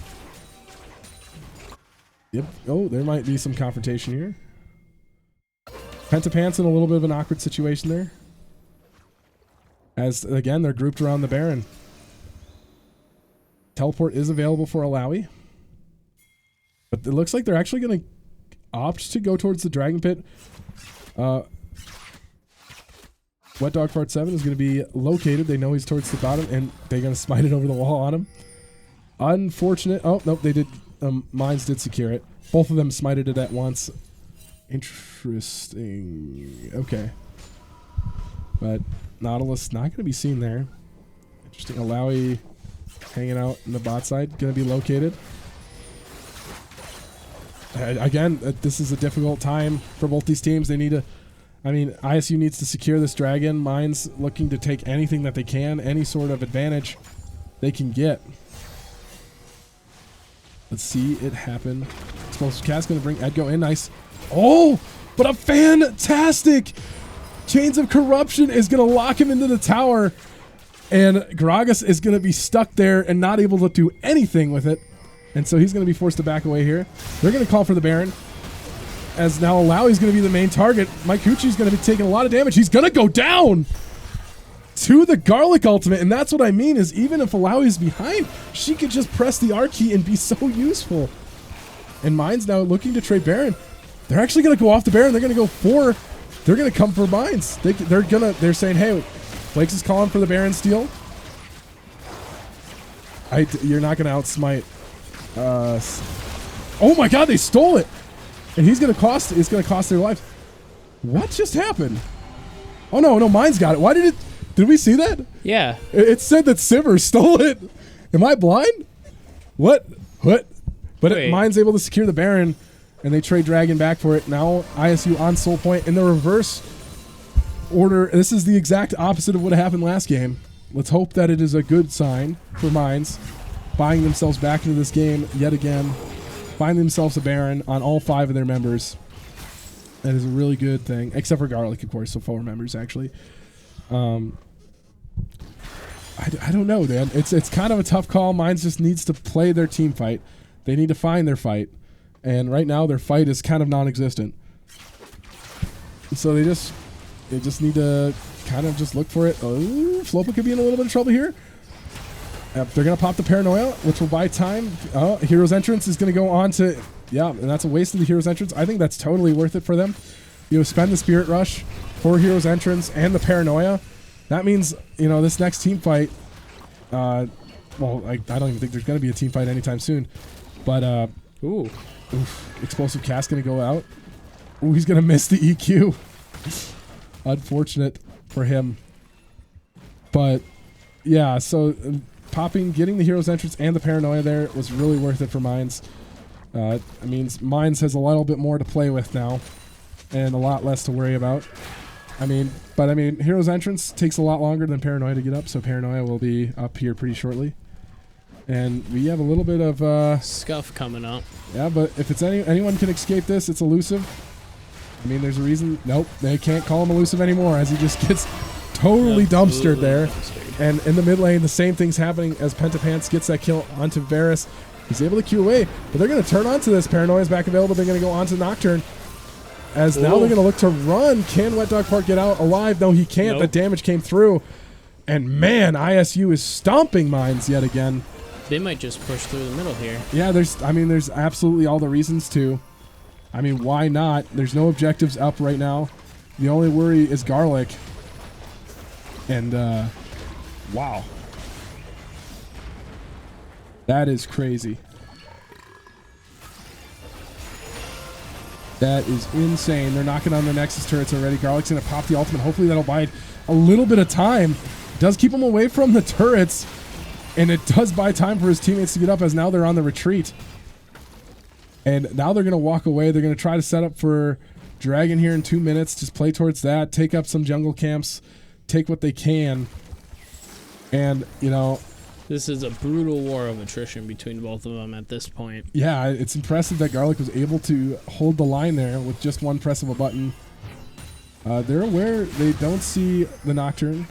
Yep. Oh, there might be some confrontation here. Pentapant's in a little bit of an awkward situation there. As, again, they're grouped around the Baron. Teleport is available for Alawi. But it looks like they're actually going to opt to go towards the Dragon Pit. Wet Dog Fart 7 is going to be located. They know he's towards the bottom, and they're going to smite it over the wall on him. Unfortunate. Oh, nope, they did. Mines did secure it. Both of them smited it at once. Interesting. Okay. But Nautilus not going to be seen there. Interesting. Alawi hanging out in the bot side. Going to be located. Again, this is a difficult time for both these teams. They need to... I mean, ISU needs to secure this dragon. Mine's looking to take anything that they can, any sort of advantage they can get. Let's see it happen. Explosive Cast going to bring Edgo in. Nice. Oh, but a fantastic Chains of Corruption is going to lock him into the tower. And Gragas is going to be stuck there and not able to do anything with it. And so he's going to be forced to back away here. They're going to call for the Baron. As now Alawi's going to be the main target. Mike Kuchi's going to be taking a lot of damage. He's going to go down to the Garlic ultimate. And that's what I mean is even if Alawi's behind, she could just press the R key and be so useful. And Mines now looking to trade Baron. They're actually going to go off the Baron. They're going to go for... They're going to come for Mines. They're saying, hey, Flakes is calling for the Baron steal. You're not going to outsmite. Oh my god, they stole it. And it's going to cost their lives. What just happened? Oh no, Mine's got it. Did we see that? Yeah. It said that Sivir stole it. Am I blind? What? But Mine's able to secure the Baron, and they trade Dragon back for it. Now ISU on Soul Point in the reverse order. This is the exact opposite of what happened last game. Let's hope that it is a good sign for Mines, buying themselves back into this game yet again. Find themselves a Baron on all 5 of their members. That is a really good thing. Except for Garlic, of course, so 4 members, actually. I don't know, man. It's kind of a tough call. Mines just needs to play their team fight. They need to find their fight. And right now their fight is kind of non-existent. So they just need to kind of just look for it. Oh, Flopa could be in a little bit of trouble here. Yep, they're going to pop the Paranoia, which will buy time. Oh, Hero's Entrance is going to go on to... Yeah, and that's a waste of the Hero's Entrance. I think that's totally worth it for them. You know, spend the Spirit Rush for Hero's Entrance and the Paranoia. That means, you know, this next team fight... well, I don't even think there's going to be a team fight anytime soon. But, Explosive Cast going to go out. Ooh, he's going to miss the EQ. Unfortunate for him. But, yeah, so... getting the Hero's Entrance and the Paranoia there was really worth it for Mines. I mean, Mines has a little bit more to play with now and a lot less to worry about. But Hero's Entrance takes a lot longer than Paranoia to get up, so Paranoia will be up here pretty shortly. And we have a little bit of... Scuff coming up. Yeah, but if it's anyone can escape this, it's Elusive. I mean, there's a reason... Nope, they can't call him Elusive anymore as he just gets totally dumpstered there. And in the mid lane, the same thing's happening as Pentapants gets that kill onto Varus. He's able to queue away, but they're going to turn onto this. Paranoia's back available. They're going to go onto Nocturne. As now they're going to look to run. Can Wet Dog Park get out alive? No, he can't. Nope. The damage came through. And man, ISU is stomping Mines yet again. They might just push through the middle here. Yeah, there's absolutely all the reasons to. I mean, why not? There's no objectives up right now. The only worry is Garlic. And, wow. That is crazy. That is insane. They're knocking on the Nexus turrets already. Garlic's going to pop the ultimate. Hopefully that'll buy a little bit of time. Does keep him away from the turrets. And it does buy time for his teammates to get up as now they're on the retreat. And now they're going to walk away. They're going to try to set up for Dragon here in 2 minutes. Just play towards that. Take up some jungle camps. Take what they can. And, you know... This is a brutal war of attrition between both of them at this point. Yeah, it's impressive that Garlic was able to hold the line there with just one press of a button. They're aware they don't see the Nocturne.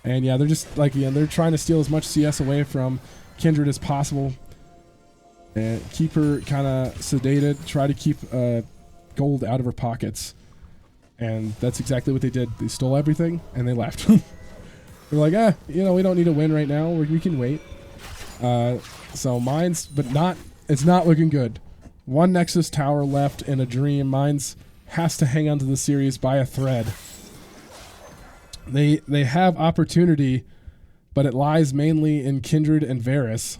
And yeah, they're just like, they're trying to steal as much CS away from Kindred as possible. And keep her kind of sedated, try to keep gold out of her pockets. And that's exactly what they did. They stole everything and they left. They're like, we don't need to win right now. We can wait. So Mines, but it's not looking good. One Nexus tower left in a dream. Mines has to hang on to the series by a thread. They have opportunity, but it lies mainly in Kindred and Varus.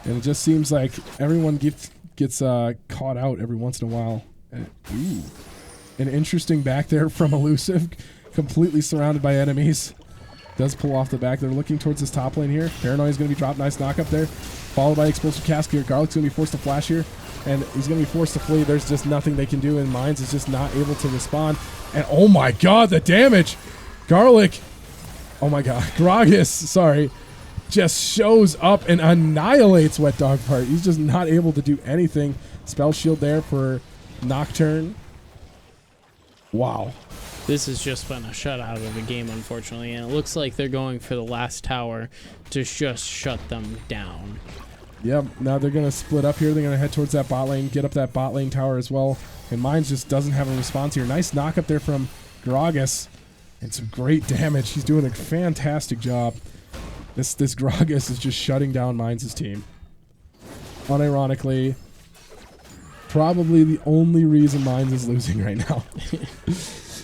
And it just seems like everyone gets caught out every once in a while. Ooh. An interesting back there from Elusive. Completely surrounded by enemies. Does pull off the back. They're looking towards this top lane here. Paranoia's going to be dropped. Nice knock up there. Followed by Explosive Cast here. Garlic's going to be forced to flash here. And he's going to be forced to flee. There's just nothing they can do. And Mines is just not able to respond. And oh my god, the damage! Garlic! Oh my god. Gragas, sorry. Just shows up and annihilates Wet Dog Part. He's just not able to do anything. Spell shield there for Nocturne. Wow. This has just been a shutout of the game, unfortunately, and it looks like they're going for the last tower to just shut them down. Yep, now they're going to split up here. They're going to head towards that bot lane, get up that bot lane tower as well. And Mines just doesn't have a response here. Nice knock up there from Gragas. And some great damage. He's doing a fantastic job. This Gragas is just shutting down Mines' team. Unironically, probably the only reason Mines is losing right now.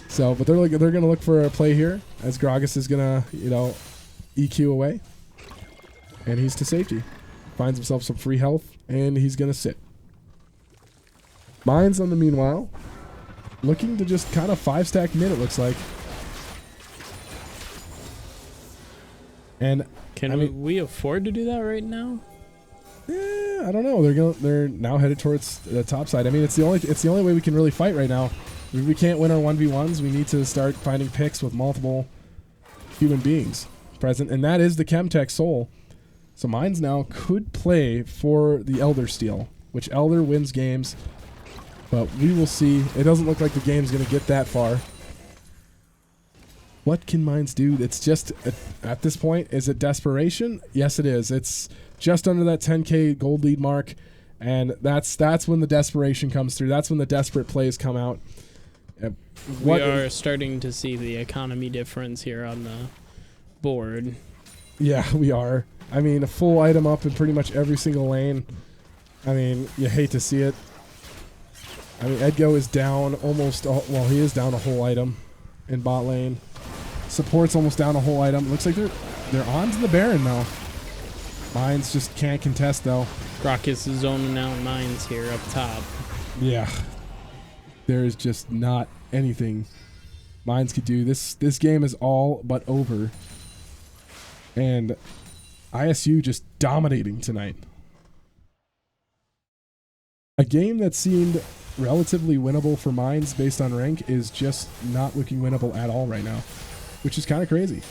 So, but they're going to look for a play here as Gragas is going to, EQ away. And he's to safety. Finds himself some free health, and he's going to sit. Mines, on the meanwhile, looking to just kind of 5-stack mid, it looks like. And can we afford to do that right now? Yeah, I don't know. They're now headed towards the top side. I mean, it's the only way we can really fight right now. If we can't win our 1v1s, we need to start finding picks with multiple human beings present, and that is the Chemtech Soul. So Mines now could play for the Elder Steel, which Elder wins games, but we will see. It doesn't look like the game's going to get that far. what can Mines do? It's just, at this point, is it desperation? Yes, it is. It's just under that 10K gold lead mark, and that's when the desperation comes through. That's when the desperate plays come out. We are starting to see the economy difference here on the board. Yeah, we are. I mean, a full item up in pretty much every single lane. I mean, you hate to see it. I mean, Edgo is down almost, he is down a whole item in bot lane. Support's almost down a whole item. Looks like they're on to the Baron now. Mines just can't contest though. Grokkus is zoning out Mines here up top. Yeah. There is just not anything Mines could do. This game is all but over. And ISU just dominating tonight. A game that seemed relatively winnable for Mines based on rank is just not looking winnable at all right now, which is kind of crazy.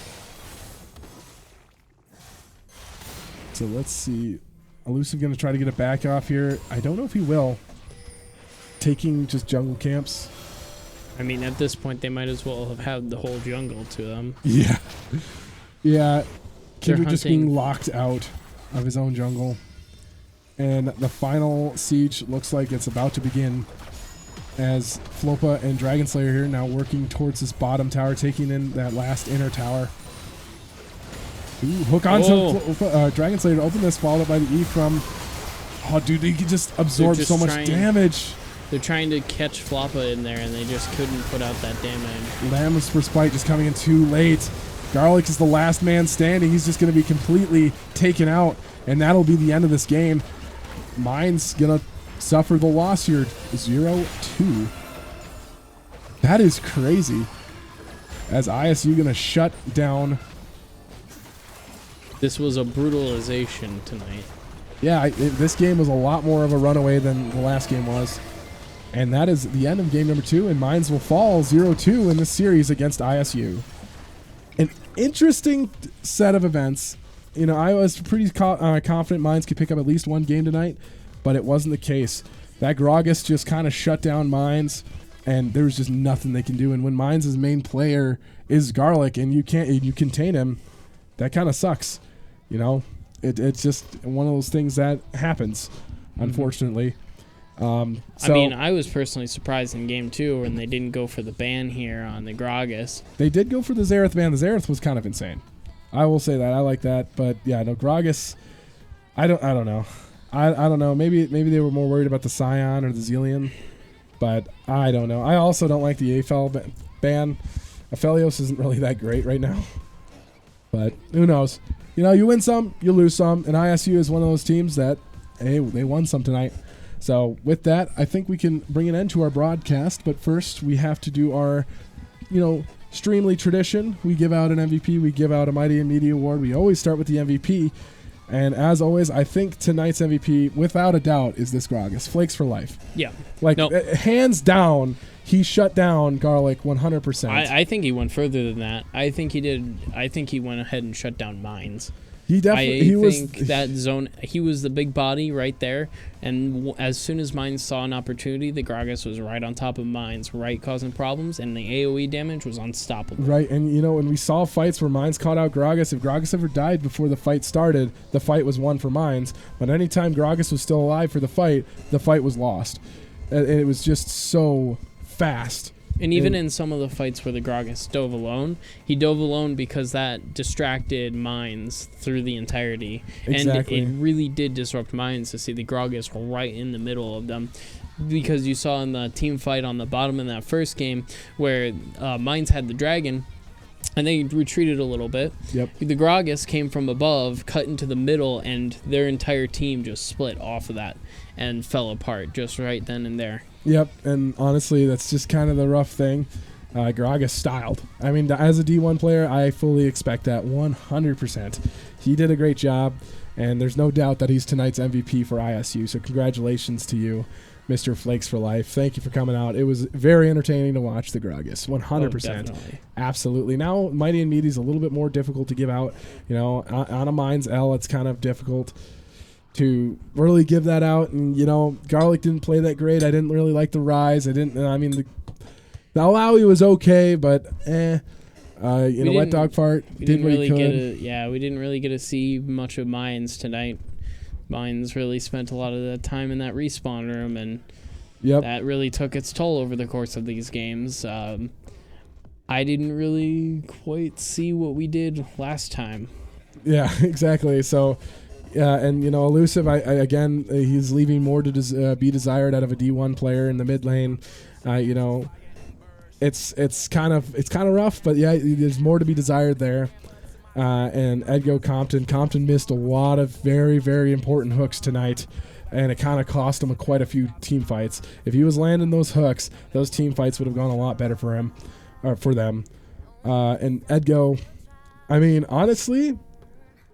So let's see. Elusive going to try to get it back off here. I don't know if he will. Taking just jungle camps. I mean, at this point, they might as well have had the whole jungle to them. Yeah. Yeah. Kindred just hunting. being locked out of his own jungle. And the final siege looks like it's about to begin as Flopa and Dragon Slayer here now working towards this bottom tower, taking in that last inner tower. Ooh, hook on to Dragon Slayer to open this, followed up by the E from... Oh, dude, he can just absorb so much damage. They're trying to catch Floppa in there, and they just couldn't put out that damage. Lamb's for Spite just coming in too late. Garlic is the last man standing. He's just going to be completely taken out, and that'll be the end of this game. Mine's going to suffer the loss here. 0-2. That is crazy. As ISU going to shut down. This was a brutalization tonight. Yeah, this game was a lot more of a runaway than the last game was. And that is the end of game number 2, and Mines will fall 0-2 in this series against ISU. An interesting set of events. You know, I was pretty confident Mines could pick up at least one game tonight, but it wasn't the case. That Groggus just kind of shut down Mines, and there was just nothing they can do. And when Mines' main player is Garlic, and you contain him, that kind of sucks. You know, it's just one of those things that happens, unfortunately. I mean, I was personally surprised in game 2 when they didn't go for the ban here on the Groggus. They did go for the Xerath ban. The Xerath was kind of insane. I will say that. I like that. But yeah, no, Groggus, I don't know. I don't know. Maybe they were more worried about the Scion or the Zillion, but I don't know. I also don't like the AFL ban. Aphelios isn't really that great right now. But who knows? You know, you win some, you lose some, and ISU is one of those teams that, hey, they won some tonight. So with that, I think we can bring an end to our broadcast. But first, we have to do our, Streamly tradition. We give out an MVP. We give out a Mighty and Media Award. We always start with the MVP. And as always, I think tonight's MVP, without a doubt, is this Groggus. Flakes for life. Yeah. Hands down, he shut down Garlic 100%. I think he went further than that. I think he did. I think he went ahead and shut down Mines. He definitely. That zone. He was the big body right there, and as soon as Mines saw an opportunity, the Groggus was right on top of Mines, right, causing problems, and the AOE damage was unstoppable. Right, and when we saw fights where Mines caught out Groggus, if Groggus ever died before the fight started, the fight was won for Mines. But anytime Groggus was still alive for the fight was lost. And it was just so fast. And even in some of the fights where the Groggus dove alone, he dove alone because that distracted Mines through the entirety. Exactly. And it really did disrupt Mines to see the Groggus right in the middle of them. Because you saw in the team fight on the bottom in that first game where Mines had the dragon, and they retreated a little bit. Yep. The Groggus came from above, cut into the middle, and their entire team just split off of that and fell apart just right then and there. Yep, and honestly, that's just kind of the rough thing. Groggus styled. I mean, as a D1 player, I fully expect that 100%. He did a great job, and there's no doubt that he's tonight's MVP for ISU, so congratulations to you, Mr. Flakes for Life. Thank you for coming out. It was very entertaining to watch the Groggus, 100%. Definitely. Absolutely. Now, Mighty and Meaty is a little bit more difficult to give out. On a Mines L, it's kind of difficult to really give that out. And, Garlic didn't play that great. I didn't really like the Rise. The Alawi was okay, but Wet Dog Fart did what he could. We didn't really get to see much of Mines tonight. Mines really spent a lot of the time in that respawn room, and that really took its toll over the course of these games. I didn't really quite see what we did last time. Yeah, exactly. So, and Elusive, he's leaving more to be desired out of a D1 player in the mid lane. It's kind of rough, but there's more to be desired there. And Edgo Compton missed a lot of very, very important hooks tonight, and it kind of cost him quite a few team fights. If he was landing those hooks, those team fights would have gone a lot better for him, or for them. And Edgo, honestly,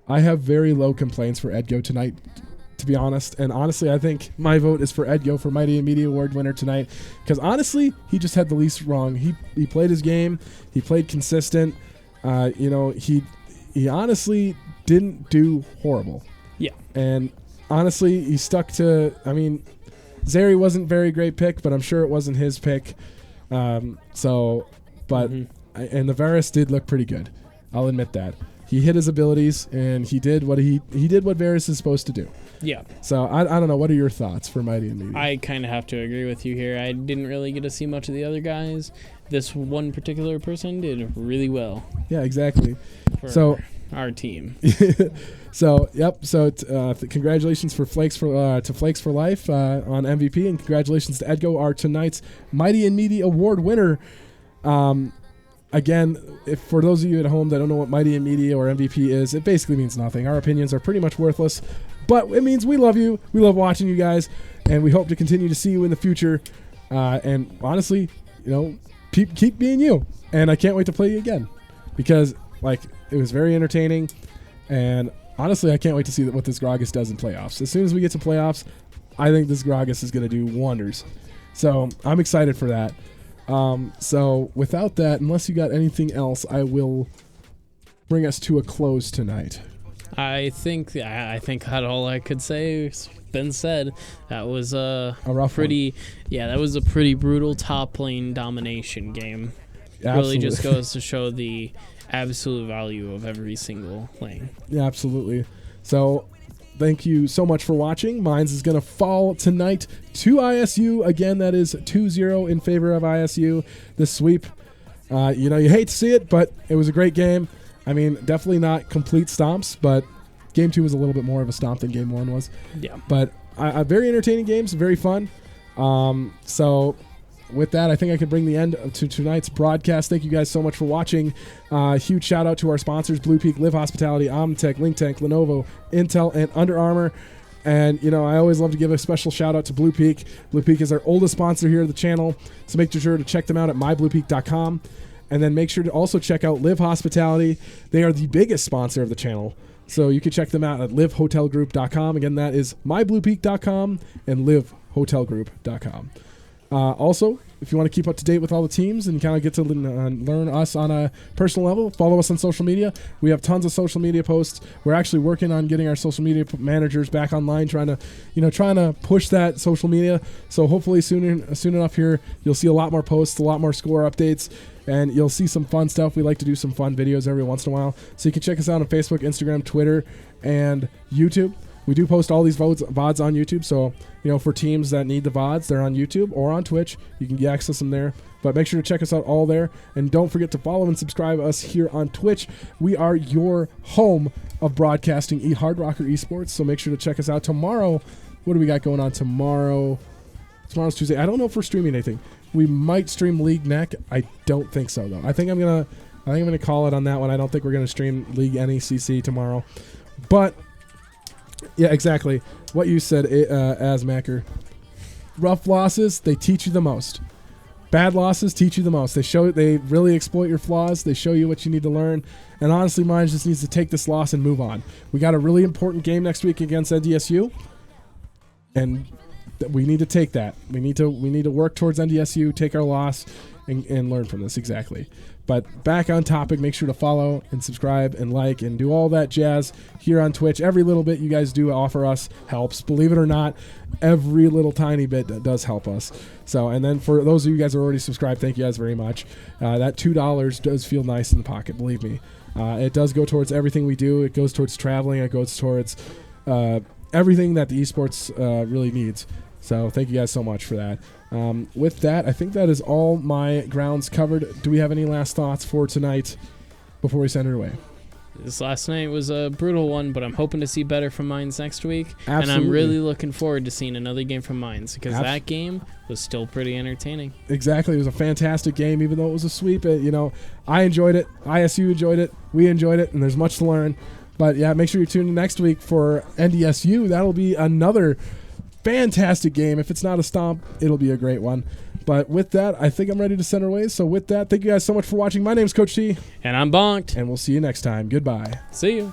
I have very low complaints for Edgo tonight, to be honest. And honestly, I think my vote is for Edgo for Mighty and Media Award winner tonight, because honestly, he just had the least wrong. He played his game. He played consistent. He honestly didn't do horrible. Yeah. And honestly, he stuck to, Zeri wasn't a very great pick, but I'm sure it wasn't his pick. And the Varus did look pretty good. I'll admit that. He hit his abilities, and he did what Varus is supposed to do. Yeah. So I don't know. What are your thoughts for Mighty and Media? I kind of have to agree with you here. I didn't really get to see much of the other guys. This one particular person did really well. Yeah, exactly. So our team. So congratulations for Flakes for Life on MVP, and congratulations to Edgo, our tonight's Mighty and Media Award winner. Again, if for those of you at home that don't know what Mighty and Media or MVP is, it basically means nothing. Our opinions are pretty much worthless, but it means we love you. We love watching you guys, and we hope to continue to see you in the future. And honestly, keep being you. And I can't wait to play you again, because it was very entertaining. And honestly, I can't wait to see what this Gragas does in playoffs. As soon as we get to playoffs, I think this Gragas is going to do wonders. So I'm excited for that. So without that, unless you got anything else, I will bring us to a close tonight. I think that all I could say has been said. That was a rough pretty one. Yeah, that was a pretty brutal top lane domination game. Yeah, really just goes to show the absolute value of every single lane. Yeah, absolutely. So thank you so much for watching. Mines is going to fall tonight to ISU. Again, that is 2-0 in favor of ISU. The sweep, you hate to see it, but it was a great game. Definitely not complete stomps, but Game 2 was a little bit more of a stomp than Game 1 was. Yeah. But very entertaining games, very fun. So with that, I think I can bring the end to tonight's broadcast. Thank you guys so much for watching. Huge shout out to our sponsors, Blue Peak, Live Hospitality, Omnitech, LinkTank, Lenovo, Intel, and Under Armour. And, I always love to give a special shout out to Blue Peak. Blue Peak is our oldest sponsor here at the channel, so make sure to check them out at mybluepeak.com. And then make sure to also check out Live Hospitality. They are the biggest sponsor of the channel, so you can check them out at livehotelgroup.com. Again, that is mybluepeak.com and livehotelgroup.com. Also, if you want to keep up to date with all the teams and kind of get to learn us on a personal level, follow us on social media. We have tons of social media posts. We're actually working on getting our social media managers back online, trying to push that social media. So hopefully soon enough here, you'll see a lot more posts, a lot more score updates, and you'll see some fun stuff. We like to do some fun videos every once in a while. So you can check us out on Facebook, Instagram, Twitter, and YouTube. We do post all these VODs on YouTube, so for teams that need the VODs, they're on YouTube or on Twitch. You can access them there. But make sure to check us out all there, and don't forget to follow and subscribe us here on Twitch. We are your home of broadcasting Hard Rocker Esports, so make sure to check us out tomorrow. What do we got going on tomorrow? Tomorrow's Tuesday. I don't know if we're streaming anything. We might stream League Neck. I don't think so though. I think I'm gonna call it on that one. I don't think we're gonna stream League NECC tomorrow, but. Yeah, exactly. What you said, Asmacker. Rough losses, they teach you the most. Bad losses teach you the most. They really exploit your flaws. They show you what you need to learn. And honestly, mine just needs to take this loss and move on. We got a really important game next week against NDSU. And we need to take that. We need to work towards NDSU, take our loss, and learn from this. Exactly. But back on topic, make sure to follow and subscribe and like and do all that jazz here on Twitch. Every little bit you guys do offer us helps. Believe it or not, every little tiny bit does help us. So, and then for those of you guys who are already subscribed, thank you guys very much. That $2 does feel nice in the pocket, believe me. It does go towards everything we do. It goes towards traveling. It goes towards everything that the esports really needs. So thank you guys so much for that. With that, I think that is all my grounds covered. Do we have any last thoughts for tonight before we send it away? This last night was a brutal one, but I'm hoping to see better from Mines next week. Absolutely. And I'm really looking forward to seeing another game from Mines because that game was still pretty entertaining. Exactly. It was a fantastic game, even though it was a sweep. I enjoyed it. ISU enjoyed it. We enjoyed it, and there's much to learn. But, yeah, make sure you tune in next week for NDSU. That'll be another fantastic game. If it's not a stomp, it'll be a great one. But with that, I think I'm ready to send our ways. So with that, thank you guys so much for watching. My name's Coach T. And I'm Bonked. And we'll see you next time. Goodbye. See you.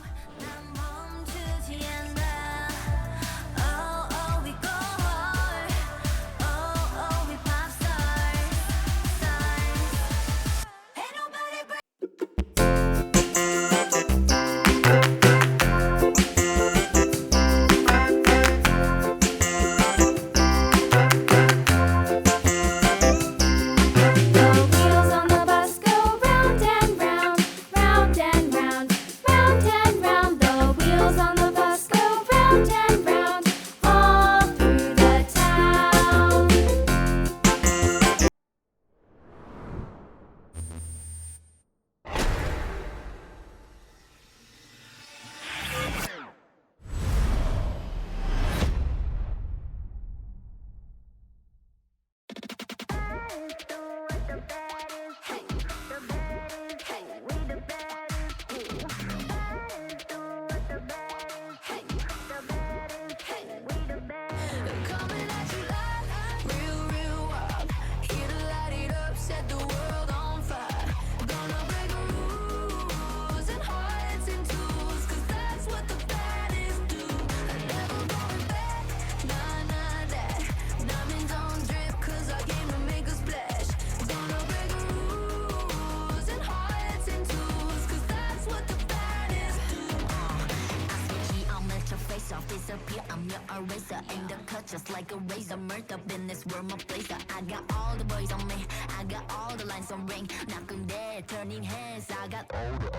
Disappear, I'm your eraser. Aim the cut just like a razor. Murked up in this world, my blazer. I got all the boys on me, I got all the lines on ring. Knock 'em dead, turning heads. I got all the